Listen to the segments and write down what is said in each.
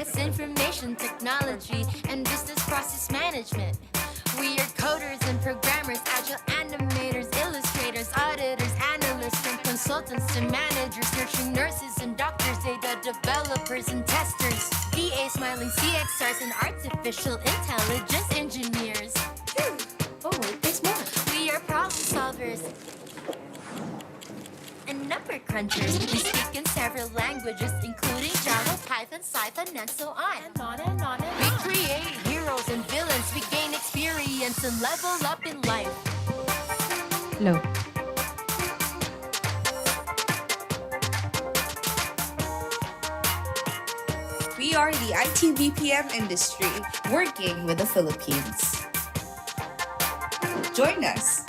That's information technology and business process management. We are coders and programmers, agile animators, illustrators, auditors, analysts, from consultants to managers, nurturing nurses and doctors, data developers and testers, VA smiling CXRs and artificial intelligence engineers. Oh wait, there's more. We are problem solvers and number crunchers. We speak in several languages, including Java, Python, Python, and so on. And on. We create heroes and villains. We gain experience and level up in life. Hello. We are the IT BPM industry working with the Philippines. Join us.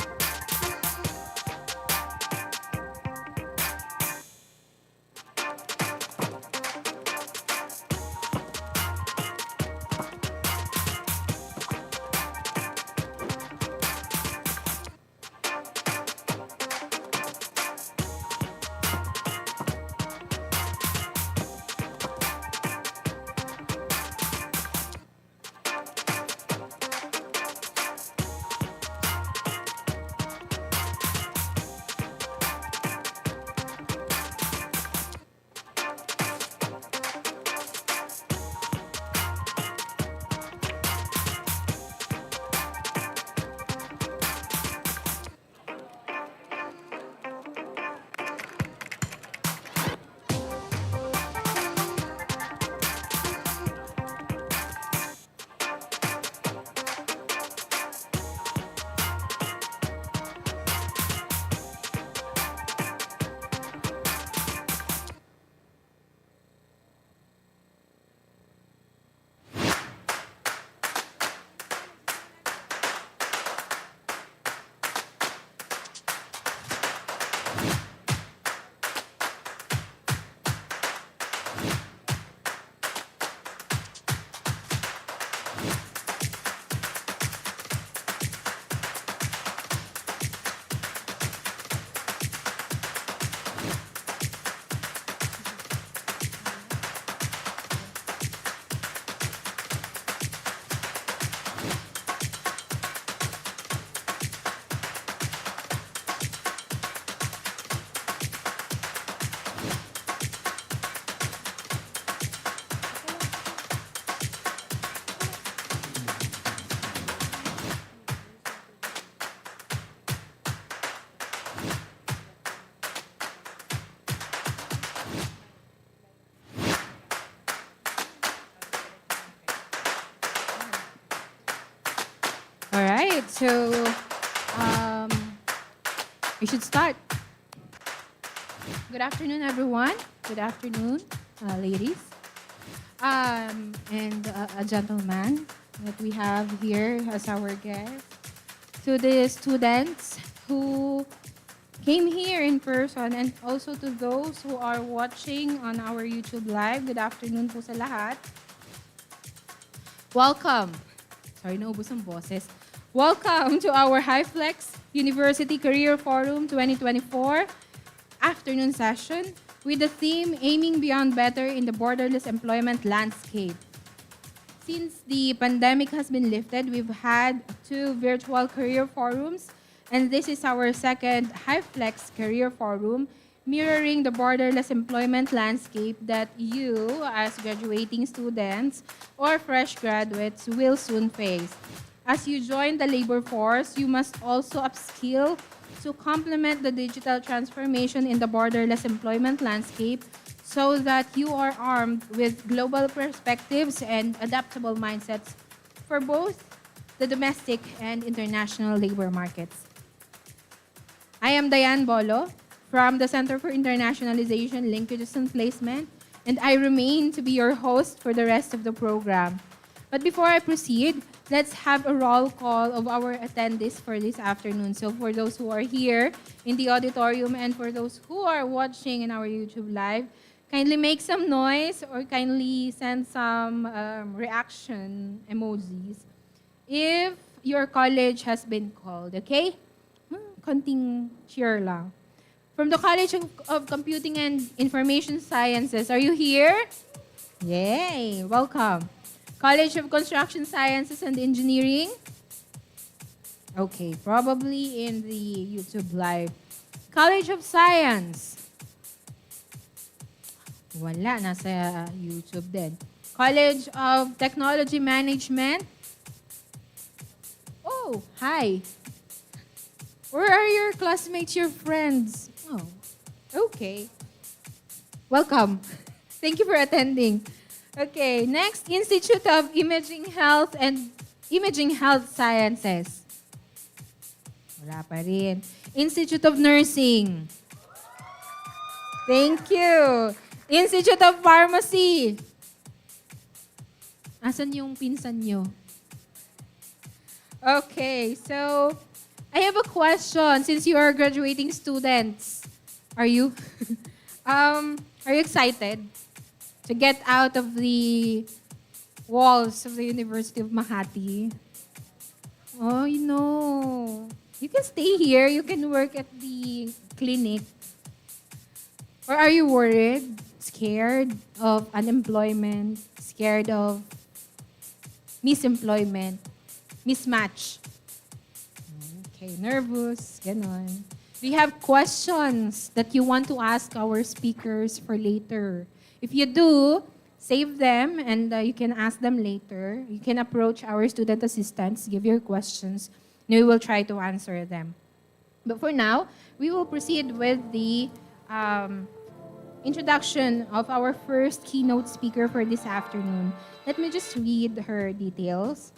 All right, so we should start. Good afternoon, everyone. Good afternoon, ladies and a gentleman that we have here as our guest. To the students who came here in person and also to those who are watching on our YouTube Live, good afternoon po sa lahat. Welcome. Sorry, naubos ang boses. Welcome to our Hyflex University Career Forum 2024 afternoon session with the theme Aiming Beyond Better in the Borderless Employment Landscape. Since the pandemic has been lifted, we've had 2 virtual career forums, and this is our second Hyflex Career Forum, mirroring the borderless employment landscape that you, as graduating students or fresh graduates, will soon face. As you join the labor force, you must also upskill to complement the digital transformation in the borderless employment landscape so that you are armed with global perspectives and adaptable mindsets for both the domestic and international labor markets. I am Diane Bolo from the Center for Internationalization, LINKAGES and Placement, and I remain to be your host for the rest of the program. But before I proceed, let's have a roll call of our attendees for this afternoon. So for those who are here in the auditorium and for those who are watching in our YouTube Live, kindly make some noise or kindly send some reaction emojis if your college has been called, okay? Konting cheer lang. From the College of Computing and Information Sciences, are you here? Yay! Welcome. College of Construction Sciences and Engineering. Okay, probably in the YouTube Live. College of Science. Wala, nasa YouTube din. College of Technology Management. Oh, hi. Where are your classmates, your friends? Oh, okay. Welcome. Thank you for attending. Okay, next, Institute of Imaging Health and Imaging Health Sciences. Wala pa rin. Institute of Nursing. Thank you. Institute of Pharmacy. Asan yung pinsan nyo? Okay, so I have a question since you are graduating students. Are you? Are you excited to get out of the walls of the University of Makati? Oh, you know. You can stay here. You can work at the clinic. Or are you worried? Scared of unemployment? Scared of misemployment? Mismatch? Okay, nervous, ganon. We have questions that you want to ask our speakers for later. If you do, save them and you can ask them later. You can approach our student assistants, give your questions, and we will try to answer them. But for now, we will proceed with the introduction of our first keynote speaker for this afternoon. Let me just read her details.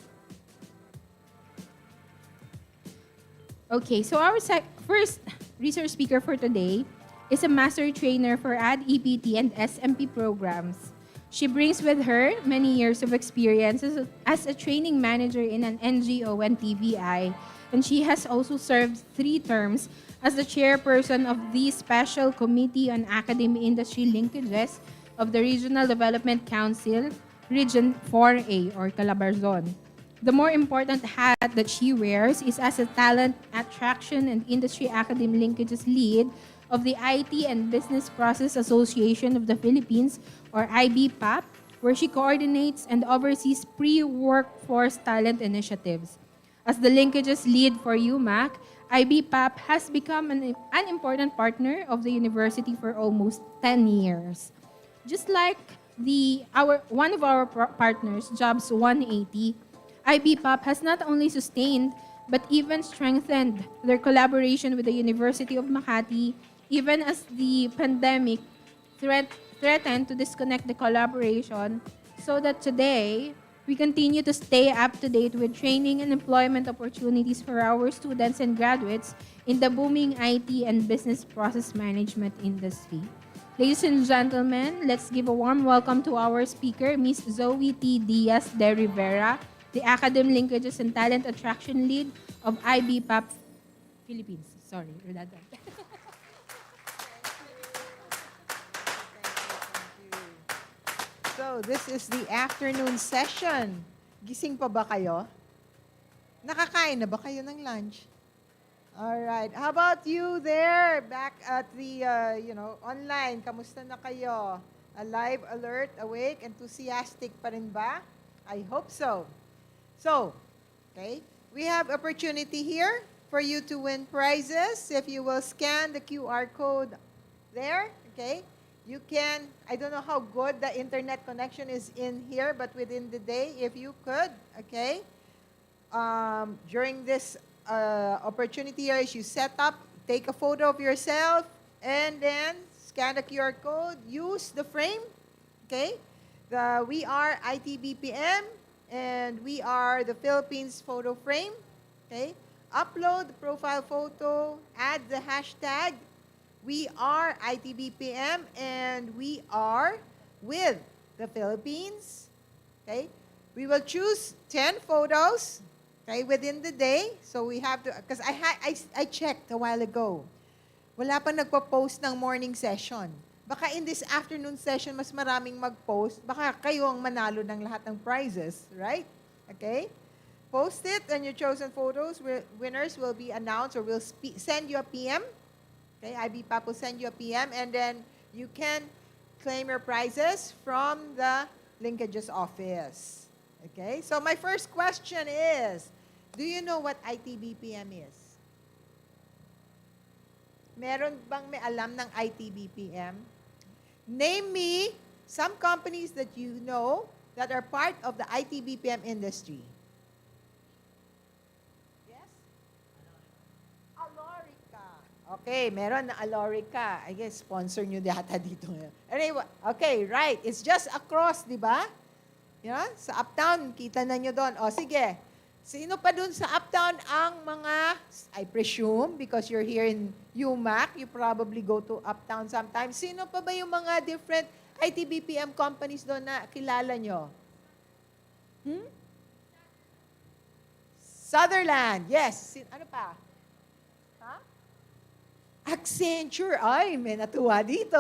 Okay, so our first research speaker for today is a master trainer for AD, EPT, and SMP programs. She brings with her many years of experience as a training manager in an NGO and TVI, and she has also served 3 terms as the chairperson of the Special Committee on Academy Industry Linkages of the Regional Development Council, Region 4A, or Calabarzon. The more important hat that she wears is as a Talent Attraction and Industry Academy Linkages lead of the IT and Business Process Association of the Philippines, or IBPAP, where she coordinates and oversees pre-workforce talent initiatives. As the Linkages lead for UMak, IBPAP has become an important partner of the university for almost 10 years. Just like one of our partners, Jobs 180, IBPAP has not only sustained but even strengthened their collaboration with the University of Makati, even as the pandemic threatened to disconnect the collaboration, so that today, we continue to stay up to date with training and employment opportunities for our students and graduates in the booming IT and business process management industry. Ladies and gentlemen, let's give a warm welcome to our speaker, Ms. Zoe T. Diaz de Rivera, the Academic Linkages and Talent Attraction Lead of IBPAP Philippines. Sorry, redundant. So, this is the afternoon session. Gising pa ba kayo? Nakakain na ba kayo ng lunch? Alright. How about you there back at the, online? Kamusta na kayo? Alive, alert, awake, enthusiastic pa rin ba? I hope so. So, okay, we have opportunity here for you to win prizes. If you will scan the QR code there, okay, you can, I don't know how good the internet connection is in here, but within the day, if you could, okay, during this opportunity here, as you set up, take a photo of yourself, and then scan the QR code, use the frame, okay, we are ITBPM, and we are the Philippines photo frame, okay, upload the profile photo, add the hashtag, we are ITBPM, and we are with the Philippines. Okay? We will choose 10 photos, okay, within the day. So we have to, because I checked a while ago. Wala pa nagpo-post ng morning session. Baka in this afternoon session, mas maraming mag-post. Baka kayo ang manalo ng lahat ng prizes, right? Okay? Post it and your chosen photos. Winners will be announced or will send you a PM. Okay, IBPAP will send you a PM, and then you can claim your prizes from the Linkages office. Okay, so my first question is, do you know what ITBPM is? Meron bang may alam ng ITBPM? Name me some companies that you know that are part of the ITBPM industry. Yes? Alorica. Okay, meron na Alorica. I guess sponsor nyo data dito. Anyway, okay, right. It's just across, di ba? Yeah? Sa Uptown, kita na nyo doon. O, sige. Sino pa dun sa Uptown ang mga, I presume, because you're here in UMak, you probably go to Uptown sometimes. Sino pa ba yung mga different ITBPM companies doon na kilala nyo? Sutherland, yes. Ano pa? Ha? Accenture. Ay, may natuwa dito.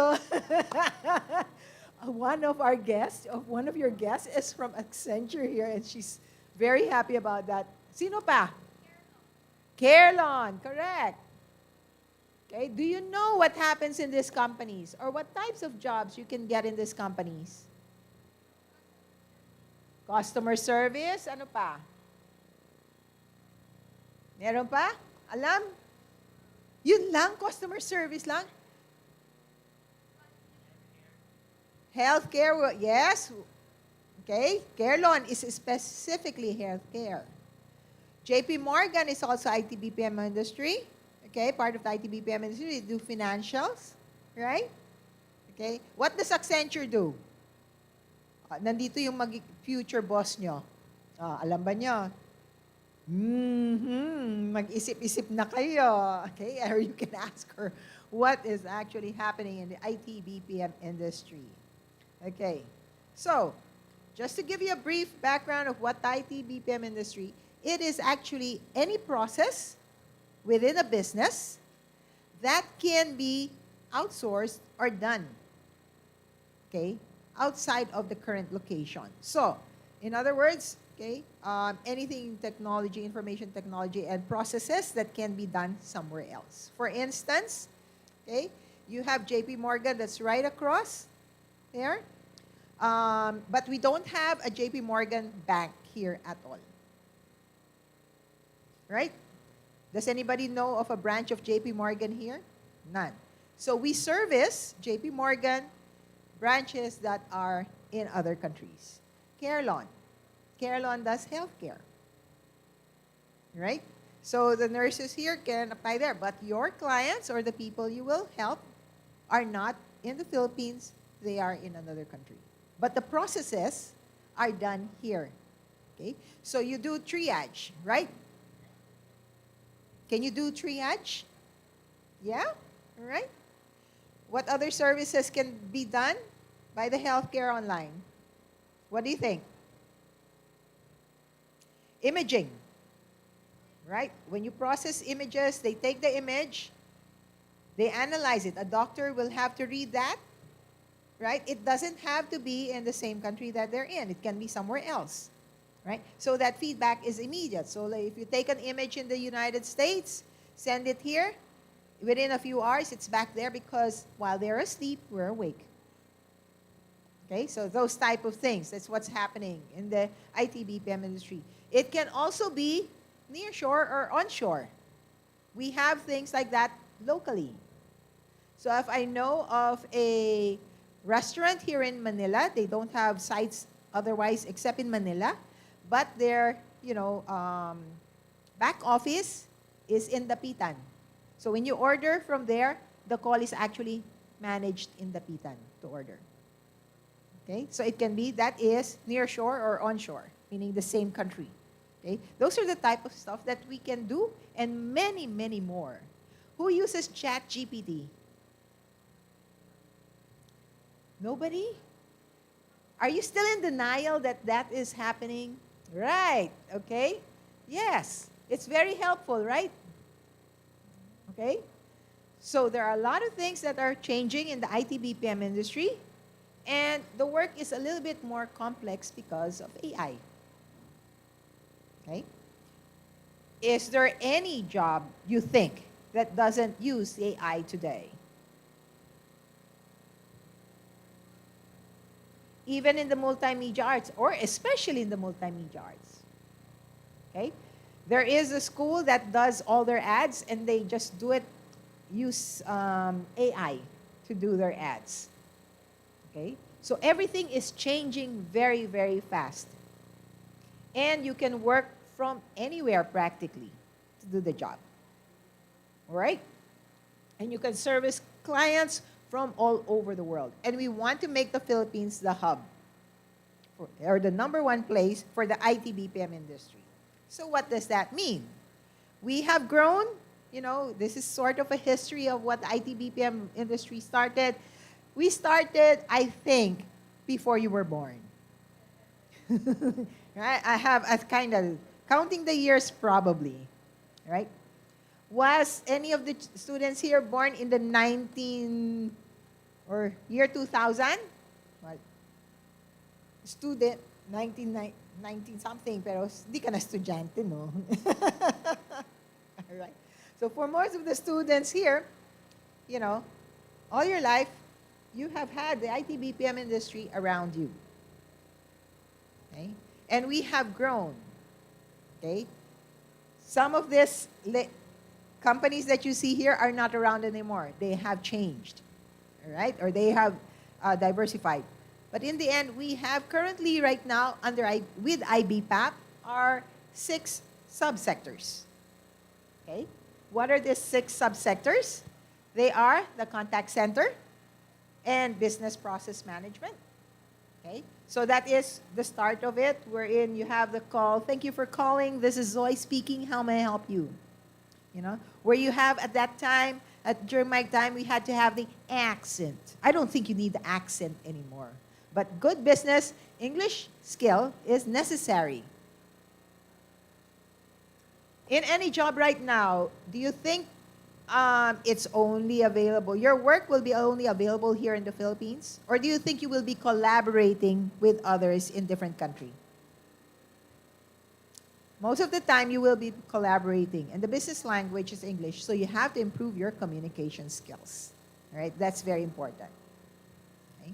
One of your guests is from Accenture here and she's very happy about that. Sino pa? Carelon, correct. Okay, do you know what happens in these companies or what types of jobs you can get in these companies? Customer service, ano pa? Meron pa? Alam? Yun lang, customer service lang? Healthcare, yes. Okay, Carelon is specifically healthcare. JP Morgan is also ITBPM industry. Okay, part of the ITBPM industry. They do financials, right? Okay, what does Accenture do? Nandito yung future boss nyo. Alam ba nyo? Mag-isip-isip na kayo. Okay, or you can ask her what is actually happening in the ITBPM industry. Okay, so just to give you a brief background of what the ITBPM industry, it is actually any process within a business that can be outsourced or done, okay, outside of the current location. So, in other words, okay, anything technology, information technology, and processes that can be done somewhere else. For instance, okay, you have JP Morgan that's right across there, but we don't have a JP Morgan bank here at all. Right? Does anybody know of a branch of JP Morgan here? None. So we service JP Morgan branches that are in other countries. Carelon. Carelon does healthcare. Right? So the nurses here can apply there, but your clients or the people you will help are not in the Philippines, they are in another country. But the processes are done here. Okay? So you do triage, right? Can you do triage? Yeah? All right. What other services can be done by the healthcare online? What do you think? Imaging. Right? When you process images, they take the image, they analyze it. A doctor will have to read that. Right? It doesn't have to be in the same country that they're in. It can be somewhere else. Right? So that feedback is immediate. So like if you take an image in the United States, send it here, within a few hours, it's back there because while they're asleep, we're awake. Okay, so those type of things, that's what's happening in the ITBPM industry. It can also be nearshore or onshore. We have things like that locally. So if I know of a restaurant here in Manila, they don't have sites otherwise except in Manila, but their, back office is in Dapitan. So when you order from there, the call is actually managed in Dapitan to order. Okay, so it can be that is near shore or onshore, meaning the same country. Okay, those are the type of stuff that we can do, and many, many more. Who uses ChatGPT? Nobody? Are you still in denial that that is happening? Right, okay? Yes, it's very helpful, right? Okay? So there are a lot of things that are changing in the IT-BPM industry, and the work is a little bit more complex because of AI. Okay? Is there any job you think that doesn't use AI today? even in the multimedia arts, or especially in the multimedia arts. Okay? There is a school that does all their ads, and they just use AI to do their ads. Okay? So everything is changing very, very fast. And you can work from anywhere practically to do the job. All right? And you can service clients from all over the world. And we want to make the Philippines the hub, or the #1 place for the IT BPM industry. So what does that mean? We have grown, this is sort of a history of what the IT BPM industry started. We started, I think, before you were born. Right? I have a kind of counting the years probably, right? Was any of the students here born in the year 2000? Well, student, 19 something, pero di ka na estudyante, no? All right. So for most of the students here, all your life, you have had the IT BPM industry around you. Okay? And we have grown. Okay? Some of these companies that you see here are not around anymore. They have changed. All right? Or they have diversified. But in the end, we have currently right now with IBPAP are 6 subsectors. Okay? What are these 6 subsectors? They are the contact center and business process management. Okay? So that is the start of it, wherein you have the call. Thank you for calling. This is Zoe speaking. How may I help you? Where you have at that time, during my time, we had to have the accent. I don't think you need the accent anymore. But good business English skill is necessary. In any job right now, do you think it's only available, your work will be only available here in the Philippines? Or do you think you will be collaborating with others in different countries? Most of the time, you will be collaborating. And the business language is English, so you have to improve your communication skills. All right? That's very important. Okay?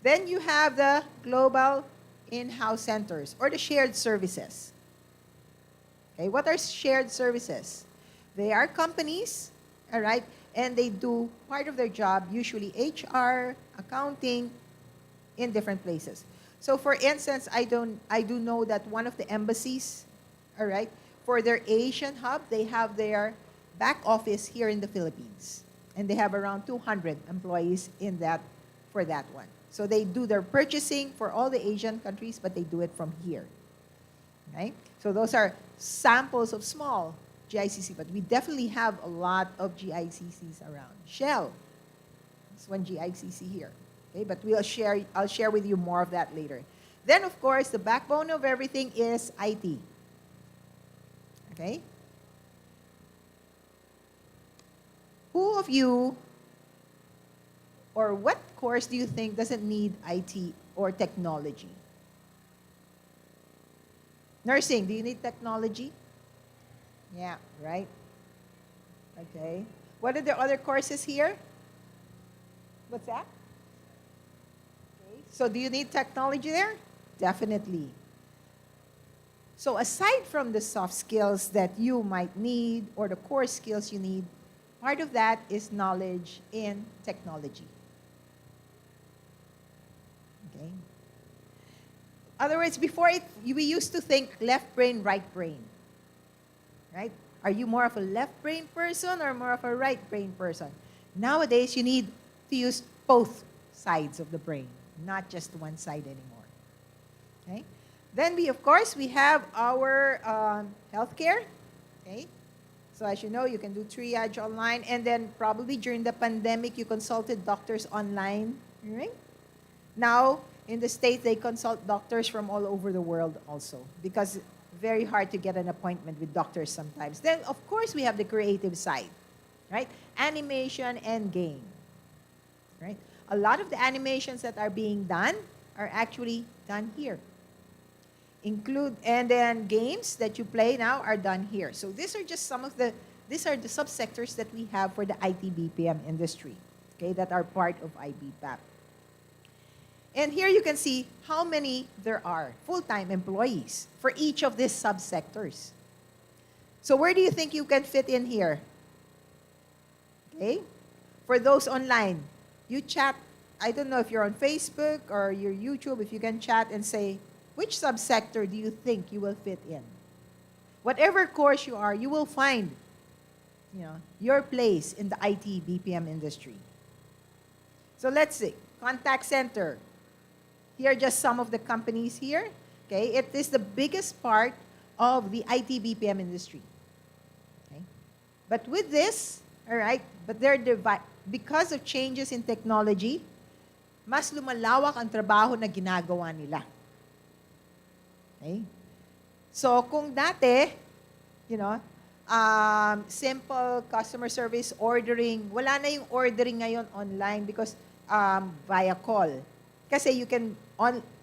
Then you have the global in-house centers, or the shared services. Okay? What are shared services? They are companies, all right? And they do part of their job, usually HR, accounting, in different places. So for instance, I do know that one of the embassies, all right, for their Asian hub, they have their back office here in the Philippines. And they have around 200 employees for that one. So they do their purchasing for all the Asian countries, but they do it from here. Right? So those are samples of small GICC, but we definitely have a lot of GICCs around. Shell, that's one GICC here. Okay, but I'll share with you more of that later. Then, of course, the backbone of everything is IT. Okay? Who of you, or what course do you think doesn't need IT or technology? Nursing, do you need technology? Yeah, right? Okay. What are the other courses here? What's that? Okay. So do you need technology there? Definitely. So aside from the soft skills that you might need or the core skills you need, part of that is knowledge in technology. Okay. Other words, before we used to think left brain, right brain. Right? Are you more of a left brain person or more of a right brain person? Nowadays, you need to use both sides of the brain, not just one side anymore. Okay? Then of course, we have our healthcare. Okay? So as you know, you can do triage online, and then probably during the pandemic, you consulted doctors online. Right? Now, in the States, they consult doctors from all over the world also, because very hard to get an appointment with doctors sometimes. Then, of course, we have the creative side, right? Animation and game, right? A lot of the animations that are being done are actually done here. And then games that you play now are done here. So these are just these are the subsectors that we have for the IT BPM industry, okay, that are part of IBPAP. And here you can see how many there are full-time employees for each of these subsectors. So where do you think you can fit in here? Okay? For those online, you chat. I don't know if you're on Facebook or your YouTube, if you can chat and say, which subsector do you think you will fit in? Whatever course you are, you will find, your place in the IT BPM industry. So let's see, contact center. Here are just some of the companies here. Okay, it is the biggest part of the IT BPM industry. Okay, but with this, all right, but because of changes in technology, mas lumalawak ang trabaho na ginagawa nila. Okay? So kung dati, simple customer service ordering, wala na yung ordering ngayon online because via call. Kasi you can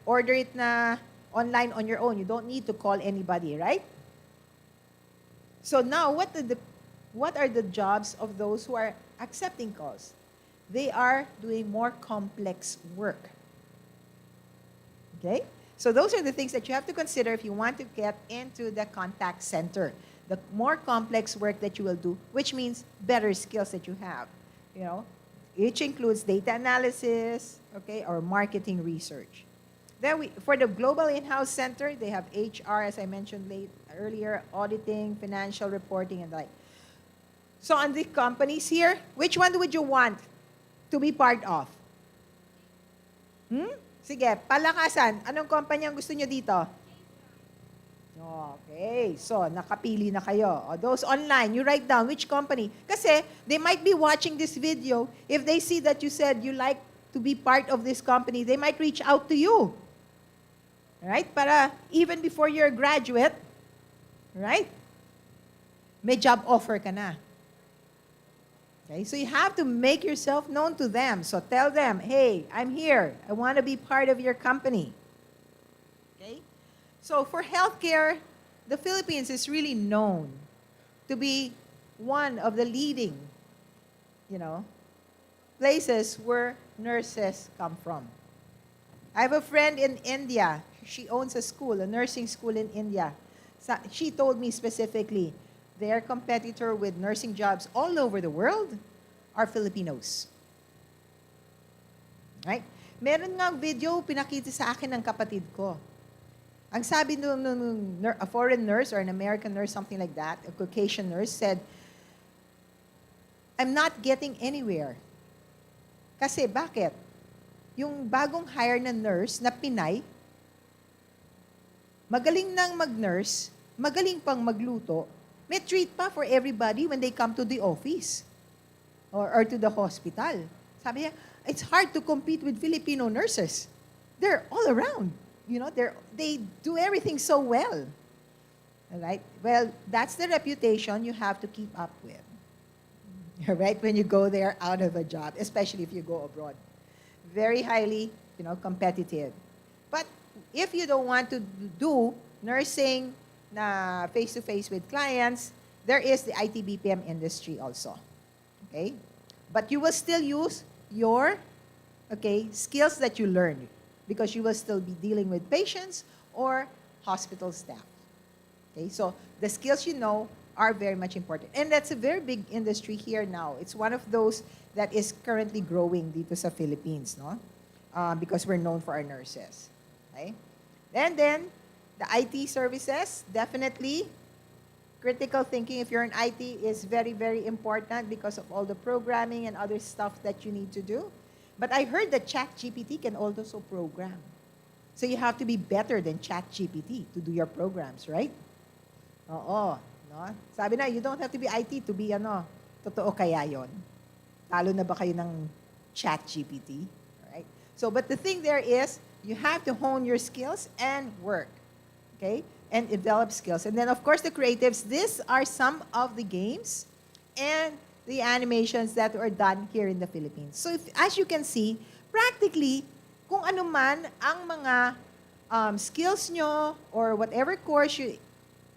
order it na online on your own. You don't need to call anybody, right? So now, what are the jobs of those who are accepting calls? They are doing more complex work. Okay? So those are the things that you have to consider if you want to get into the contact center. The more complex work that you will do, which means better skills that you have. Which includes data analysis, okay, or marketing research. Then for the Global In-House Center, they have HR, as I mentioned earlier, auditing, financial reporting, and the like. So on the companies here, which one would you want to be part of? Sige, palakasan. Anong kumpanya ang gusto nyo dito? Okay, so nakapili na kayo. Those online, you write down which company. Kasi they might be watching this video. If they see that you said you like to be part of this company, they might reach out to you. Right? Para even before you're a graduate, right? May job offer ka na. Okay, so you have to make yourself known to them. So tell them, hey, I'm here. I want to be part of your company. Okay? So for healthcare, the Philippines is really known to be one of the leading, places where nurses come from. I have a friend in India. She owns a school, a nursing school in India. She told me specifically, their competitor with nursing jobs all over the world are Filipinos. Right? Meron nga video pinakita sa akin ng kapatid ko. Ang sabi a foreign nurse or an American nurse, something like that, a Caucasian nurse, said, I'm not getting anywhere. Kasi bakit? Yung bagong hire na nurse na Pinay, magaling nang mag-nurse, magaling pang magluto, may treat pa for everybody when they come to the office or to the hospital. Sabi niya, it's hard to compete with Filipino nurses. They're all around. They do everything so well. All right? Well, that's the reputation you have to keep up with. Right? When you go there out of a job, especially if you go abroad. Very highly, competitive. But if you don't want to do nursing na face-to-face with clients, there is the IT BPM industry also. Okay? But you will still use your skills that you learned, because you will still be dealing with patients or hospital staff. Okay, so the skills are very much important. And that's a very big industry here now. It's one of those that is currently growing dito sa Philippines, no? Because we're known for our nurses. Okay? And then, the IT services, definitely, critical thinking, if you're in IT, is very, very important because of all the programming and other stuff that you need to do. But I heard that ChatGPT can also program. So you have to be better than ChatGPT to do your programs, right? Oo. No? Sabi na, you don't have to be IT to be totoo kaya yon. Talo na ba kayo ng ChatGPT? Right? So, but the thing there is, you have to hone your skills and work. Okay? And develop skills. And then, of course, the creatives. These are some of the games and the animations that are done here in the Philippines. So, as you can see, practically, kung ano man ang mga skills nyo or whatever course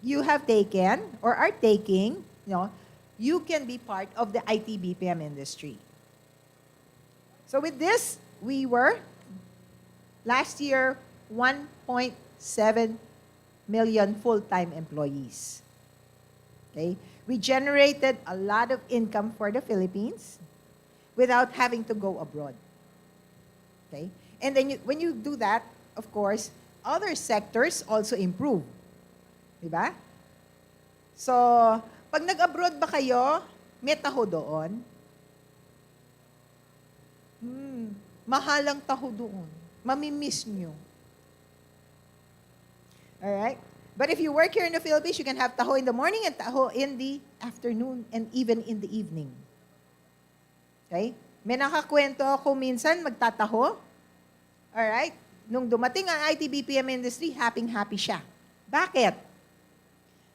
you have taken or are taking, you can be part of the IT BPM industry. So with this, we were last year, 1.7 million full-time employees. Okay? We generated a lot of income for the Philippines without having to go abroad. Okay? And then when you do that, of course, other sectors also improve. Diba? So, pag nag-abroad ba kayo, may taho doon? Mahalang taho doon. Mamimiss nyo. Alright? But if you work here in the Philippines, you can have taho in the morning and taho in the afternoon and even in the evening. Okay? May nakakwento ako minsan magtataho. Alright? Nung dumating ang IT-BPM industry, happy siya. Bakit?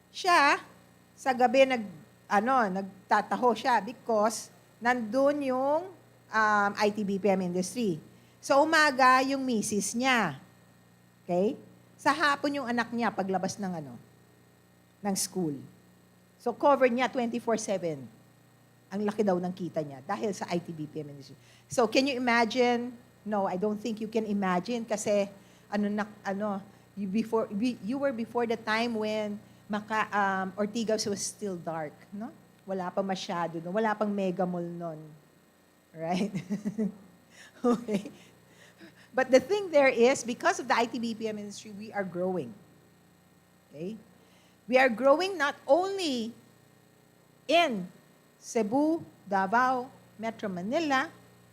Siya, sa gabi nagtataho siya because nandun yung IT-BPM industry. Sa umaga, yung misis niya. Okay? Sa hapon yung anak niya paglabas ng school. So cover niya 24/7. Ang laki daw ng kita niya dahil sa IT-BPM industry. So can you imagine? No, I don't think you can imagine kasi you were before the time when Ortigas was still dark, no? Wala pa masyado, no? Wala pang mega mall noon. Right? Okay. But the thing there is, because of the IT-BPM industry, we are growing. Okay? We are growing not only in Cebu, Davao, Metro Manila,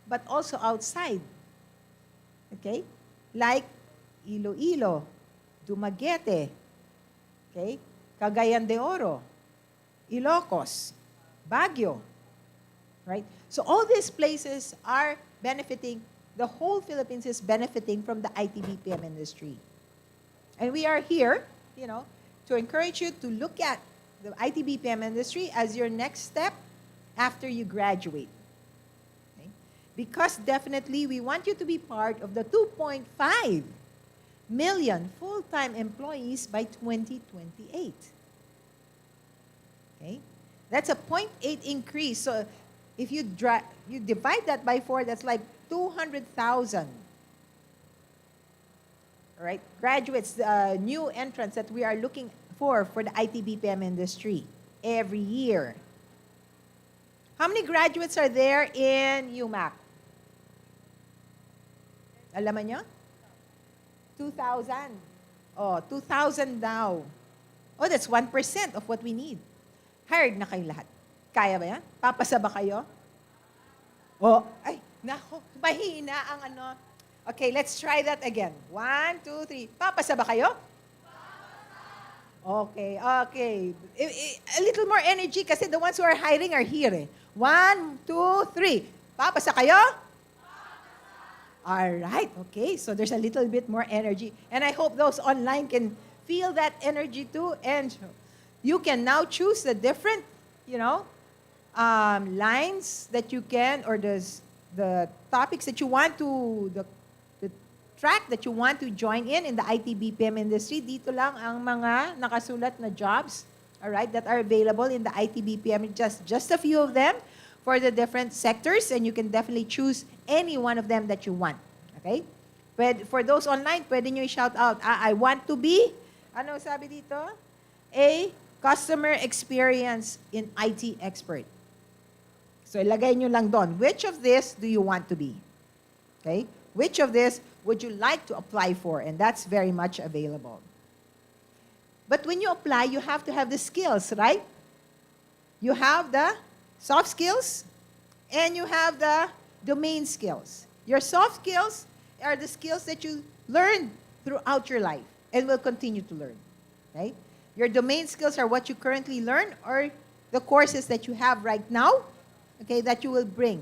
but also outside. Okay? Like Iloilo, Dumaguete, okay? Cagayan de Oro, Ilocos, Baguio, right? So all these places are benefiting, the whole Philippines is benefiting from the IT-BPM industry. And we are here, to encourage you to look at the IT-BPM industry as your next step after you graduate. Okay? Because definitely we want you to be part of the 2.5 million full-time employees by 2028. Okay? That's a 0.8 increase. So if you divide that by 4, that's like 200,000. All right? Graduates, new entrants that we are looking for the IT-BPM industry every year. How many graduates are there in UMak? Alam nyo? 2,000. Oh, 2,000 daw. Oh, that's 1% of what we need. Hired na kayong lahat. Kaya ba yan? Papasa ba kayo? Oh, ay, nako, mahina ang Okay, let's try that again. 1, 2, 3. Papasa ba kayo? Okay. A little more energy kasi the ones who are hiring are here. 1, 2, 3. Papasa kayo? All right, okay. So there's a little bit more energy. And I hope those online can feel that energy too. And you can now choose the different, lines that you can, or the topics that you want to, the track that you want to join in the IT-BPM industry. Dito lang ang mga nakasulat na jobs, all right, that are available in the IT-BPM. Just a few of them for the different sectors, and you can definitely choose any one of them that you want. Okay? But for those online, pwede nyo i-shout out, I want to be, ano sabi dito? A customer experience in IT expert. So ilagay nyo lang doon, which of this do you want to be? Okay? Which of this would you like to apply for? And that's very much available. But when you apply, you have to have the skills, right? You have the soft skills, and you have the domain skills. Your soft skills are the skills that you learn throughout your life and will continue to learn. Okay? Your domain skills are what you currently learn or the courses that you have right now, okay, that you will bring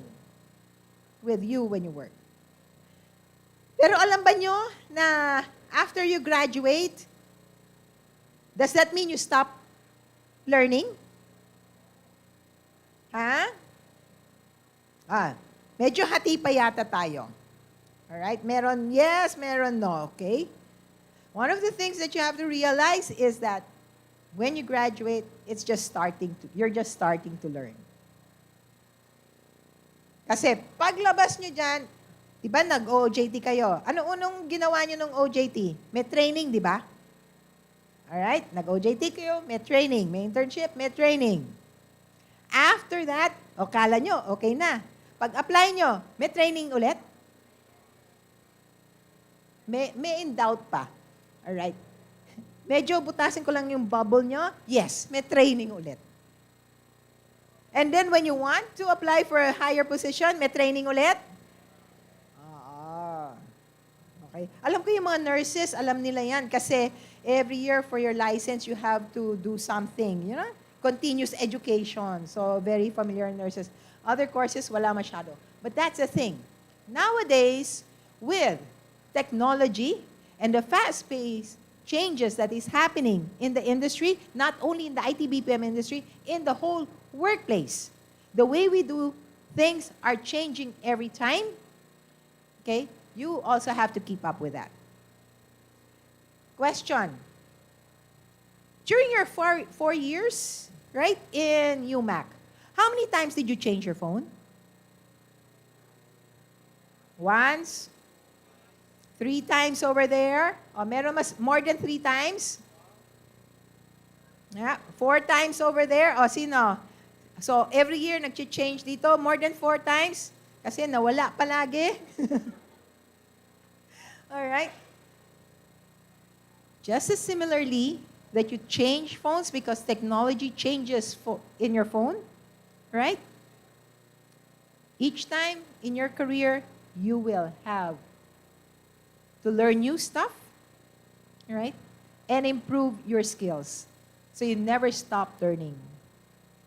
with you when you work. Pero alam ba nyo na after you graduate, does that mean you stop learning? Ha? Medyo hati pa yata tayo. Alright? Meron yes, meron no. Okay? One of the things that you have to realize is that when you graduate, you're just starting to learn. Kasi paglabas nyo dyan, Diba nag-OJT kayo? Ano unong ginawa nyo nung OJT? May training, di ba? Alright, nag-OJT kayo, may training. May internship, may training. After that, kala nyo, okay na. Pag-apply nyo, may training ulit? May in doubt pa. Alright. Medyo butasin ko lang yung bubble nyo. Yes, may training ulit. And then when you want to apply for a higher position, may training ulit? Okay. Alam ko yung mga nurses, alam nila yan kasi every year for your license, you have to do something, you know? Continuous education. So, very familiar nurses. Other courses, wala masyado. But that's the thing. Nowadays, with technology and the fast-paced changes that is happening in the industry, not only in the IT-BPM industry, in the whole workplace, the way we do things are changing every time. Okay? You also have to keep up with that. Question. During your 4 years, right, in UMak, how many times did you change your phone? Once? 3 times over there? O meron more than 3 times? Yeah, 4 times over there? O sino? So, every year nag-change dito, more than 4 times? Kasi nawala palagi. Alright? Just as similarly, that you change phones because technology changes in your phone, right? Each time in your career, you will have to learn new stuff, right? And improve your skills. So you never stop learning.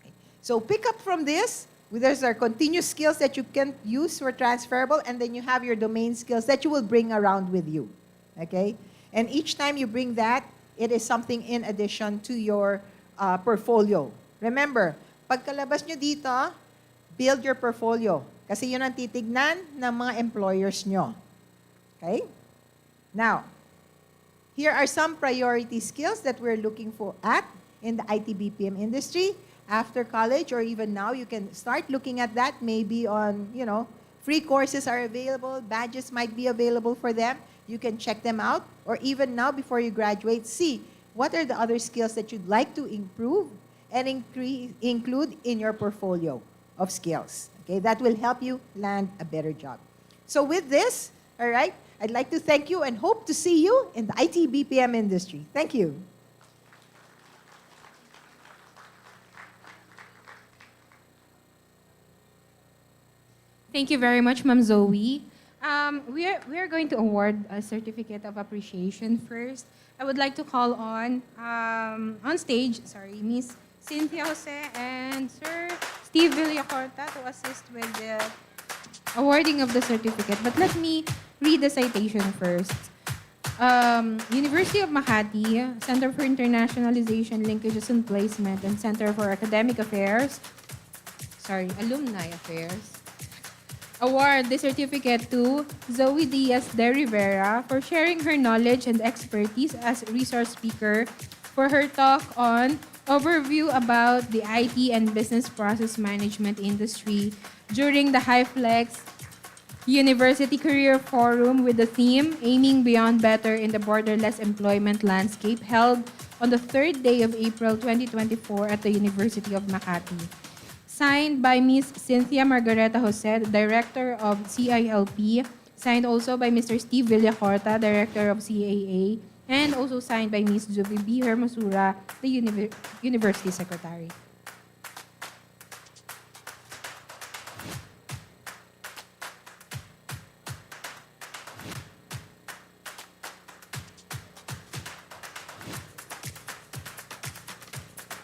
Okay. So pick up from this. There's our continuous skills that you can use for transferable, and then you have your domain skills that you will bring around with you. Okay? And each time you bring that, it is something in addition to your portfolio. Remember, pagkalabas nyo dito, build your portfolio. Kasi yun ang titignan ng mga employers nyo. Okay? Now, here are some priority skills that we're looking for at in the IT-BPM industry. After college or even now, you can start looking at that. Maybe on, free courses are available. Badges might be available for them. You can check them out. Or even now, before you graduate, see what are the other skills that you'd like to improve and include in your portfolio of skills. Okay, that will help you land a better job. So with this, all right, I'd like to thank you and hope to see you in the IT-BPM industry. Thank you. Thank you very much, Ma'am Zoe. We are going to award a certificate of appreciation first. I would like to call on stage, Miss Cynthia Jose and Sir Steve Villacorta to assist with the awarding of the certificate. But let me read the citation first. University of Makati, Center for Internationalization, LINKAGES and Placement, and Center for Academic Affairs, Alumni Affairs, award the certificate to Zoe Diaz de Rivera for sharing her knowledge and expertise as resource speaker for her talk on overview about the IT and business process management industry during the Hyflex University Career Forum with the theme Aiming Beyond Better in the Borderless Employment Landscape, held on the 3rd day of April 2024 at the University of Makati. Signed by Ms. Cynthia Margareta Jose, Director of CILP. Signed also by Mr. Steve Villacorta, Director of CAA. And also signed by Ms. Jovi B. Hermosura, the University Secretary.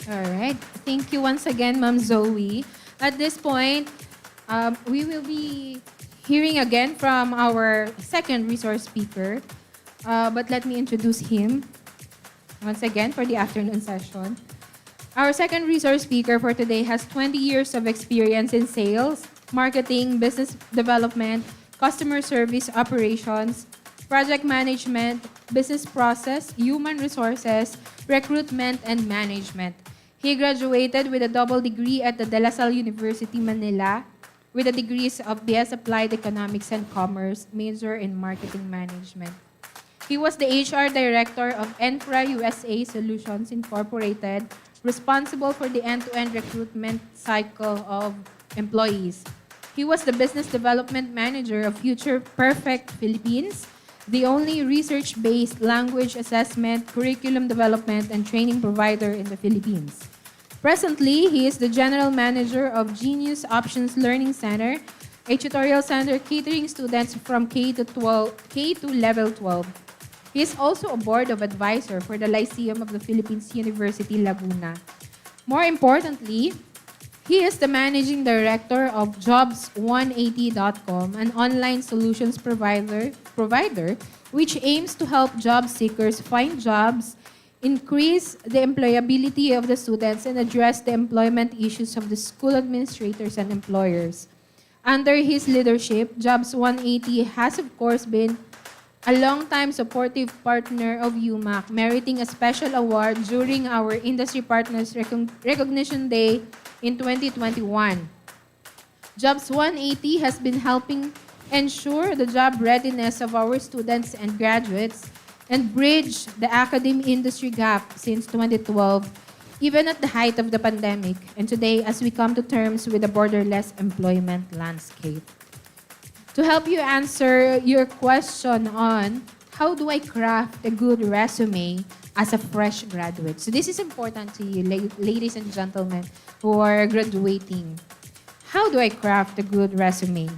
All right. Thank you once again, Ma'am Zoe. At this point, we will be hearing again from our second resource speaker. But let me introduce him once again for the afternoon session. Our second resource speaker for today has 20 years of experience in sales, marketing, business development, customer service operations, project management, business process, human resources, recruitment, and management. He graduated with a double degree at the De La Salle University, Manila, with the degrees of BS Applied Economics and Commerce, major in Marketing Management. He was the HR Director of Enfra USA Solutions Incorporated, responsible for the end-to-end recruitment cycle of employees. He was the Business Development Manager of Future Perfect Philippines, the only research-based language assessment, curriculum development, and training provider in the Philippines. Presently, he is the General Manager of Genius Options Learning Center, a tutorial center catering students from K to level 12. He is also a board of advisor for the Lyceum of the Philippines University, Laguna. More importantly, he is the managing director of Jobs180.com, an online solutions provider which aims to help job seekers find jobs, increase the employability of the students, and address the employment issues of the school administrators and employers. Under his leadership, Jobs180 has of course been a long-time supportive partner of UMak, meriting a special award during our Industry Partners Recognition Day in 2021. Jobs180 has been helping ensure the job readiness of our students and graduates and bridge the academic industry gap since 2012, even at the height of the pandemic, and today as we come to terms with the borderless employment landscape. To help you answer your question on how do I craft a good resume as a fresh graduate. So this is important to you, ladies and gentlemen who are graduating. How do I craft a good resume?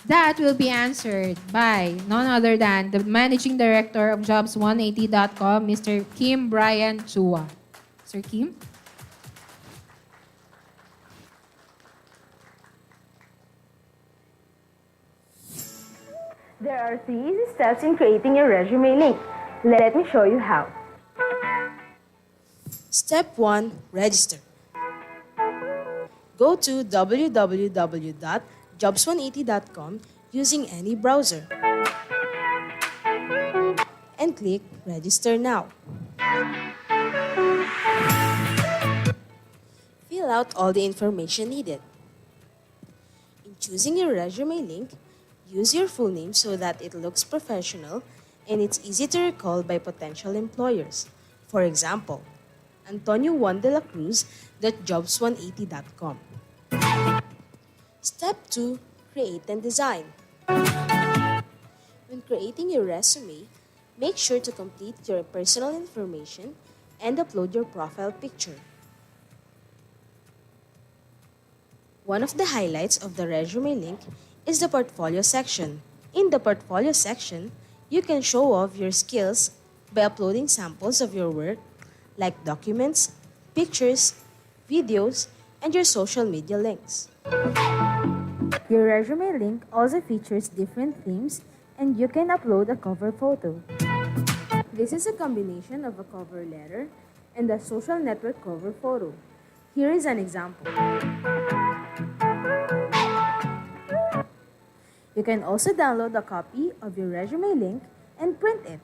That will be answered by none other than the Managing Director of Jobs180.com, Mr. Kim Brian Chua. Sir Kim? There are 3 easy steps in creating your resume link. Let me show you how. Step 1. Register. Go to www.jobs180.com using any browser and click Register Now. Fill out all the information needed. In choosing your resume link, use your full name so that it looks professional and it's easy to recall by potential employers. For example, Antonio Juan de la Cruz.jobs180.com. Step 2. Create and design. When creating your resume, make sure to complete your personal information and upload your profile picture. One of the highlights of the resume link is the portfolio section. In the portfolio section, you can show off your skills by uploading samples of your work like documents, pictures, videos, and your social media links. Your resume link also features different themes and you can upload a cover photo. This is a combination of a cover letter and a social network cover photo. Here is an example. You can also download a copy of your resume link and print it.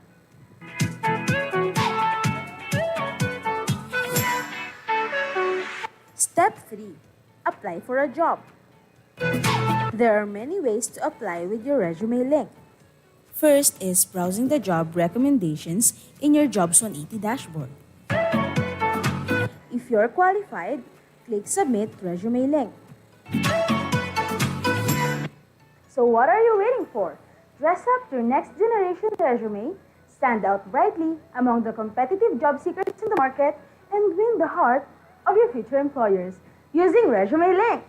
Step 3. Apply for a job. There are many ways to apply with your resume link. First is browsing the job recommendations in your Jobs180 dashboard. If you're qualified, click Submit Resume Link. So what are you waiting for? Dress up your next generation resume, stand out brightly among the competitive job seekers in the market, and win the heart of your future employers using Resume Link.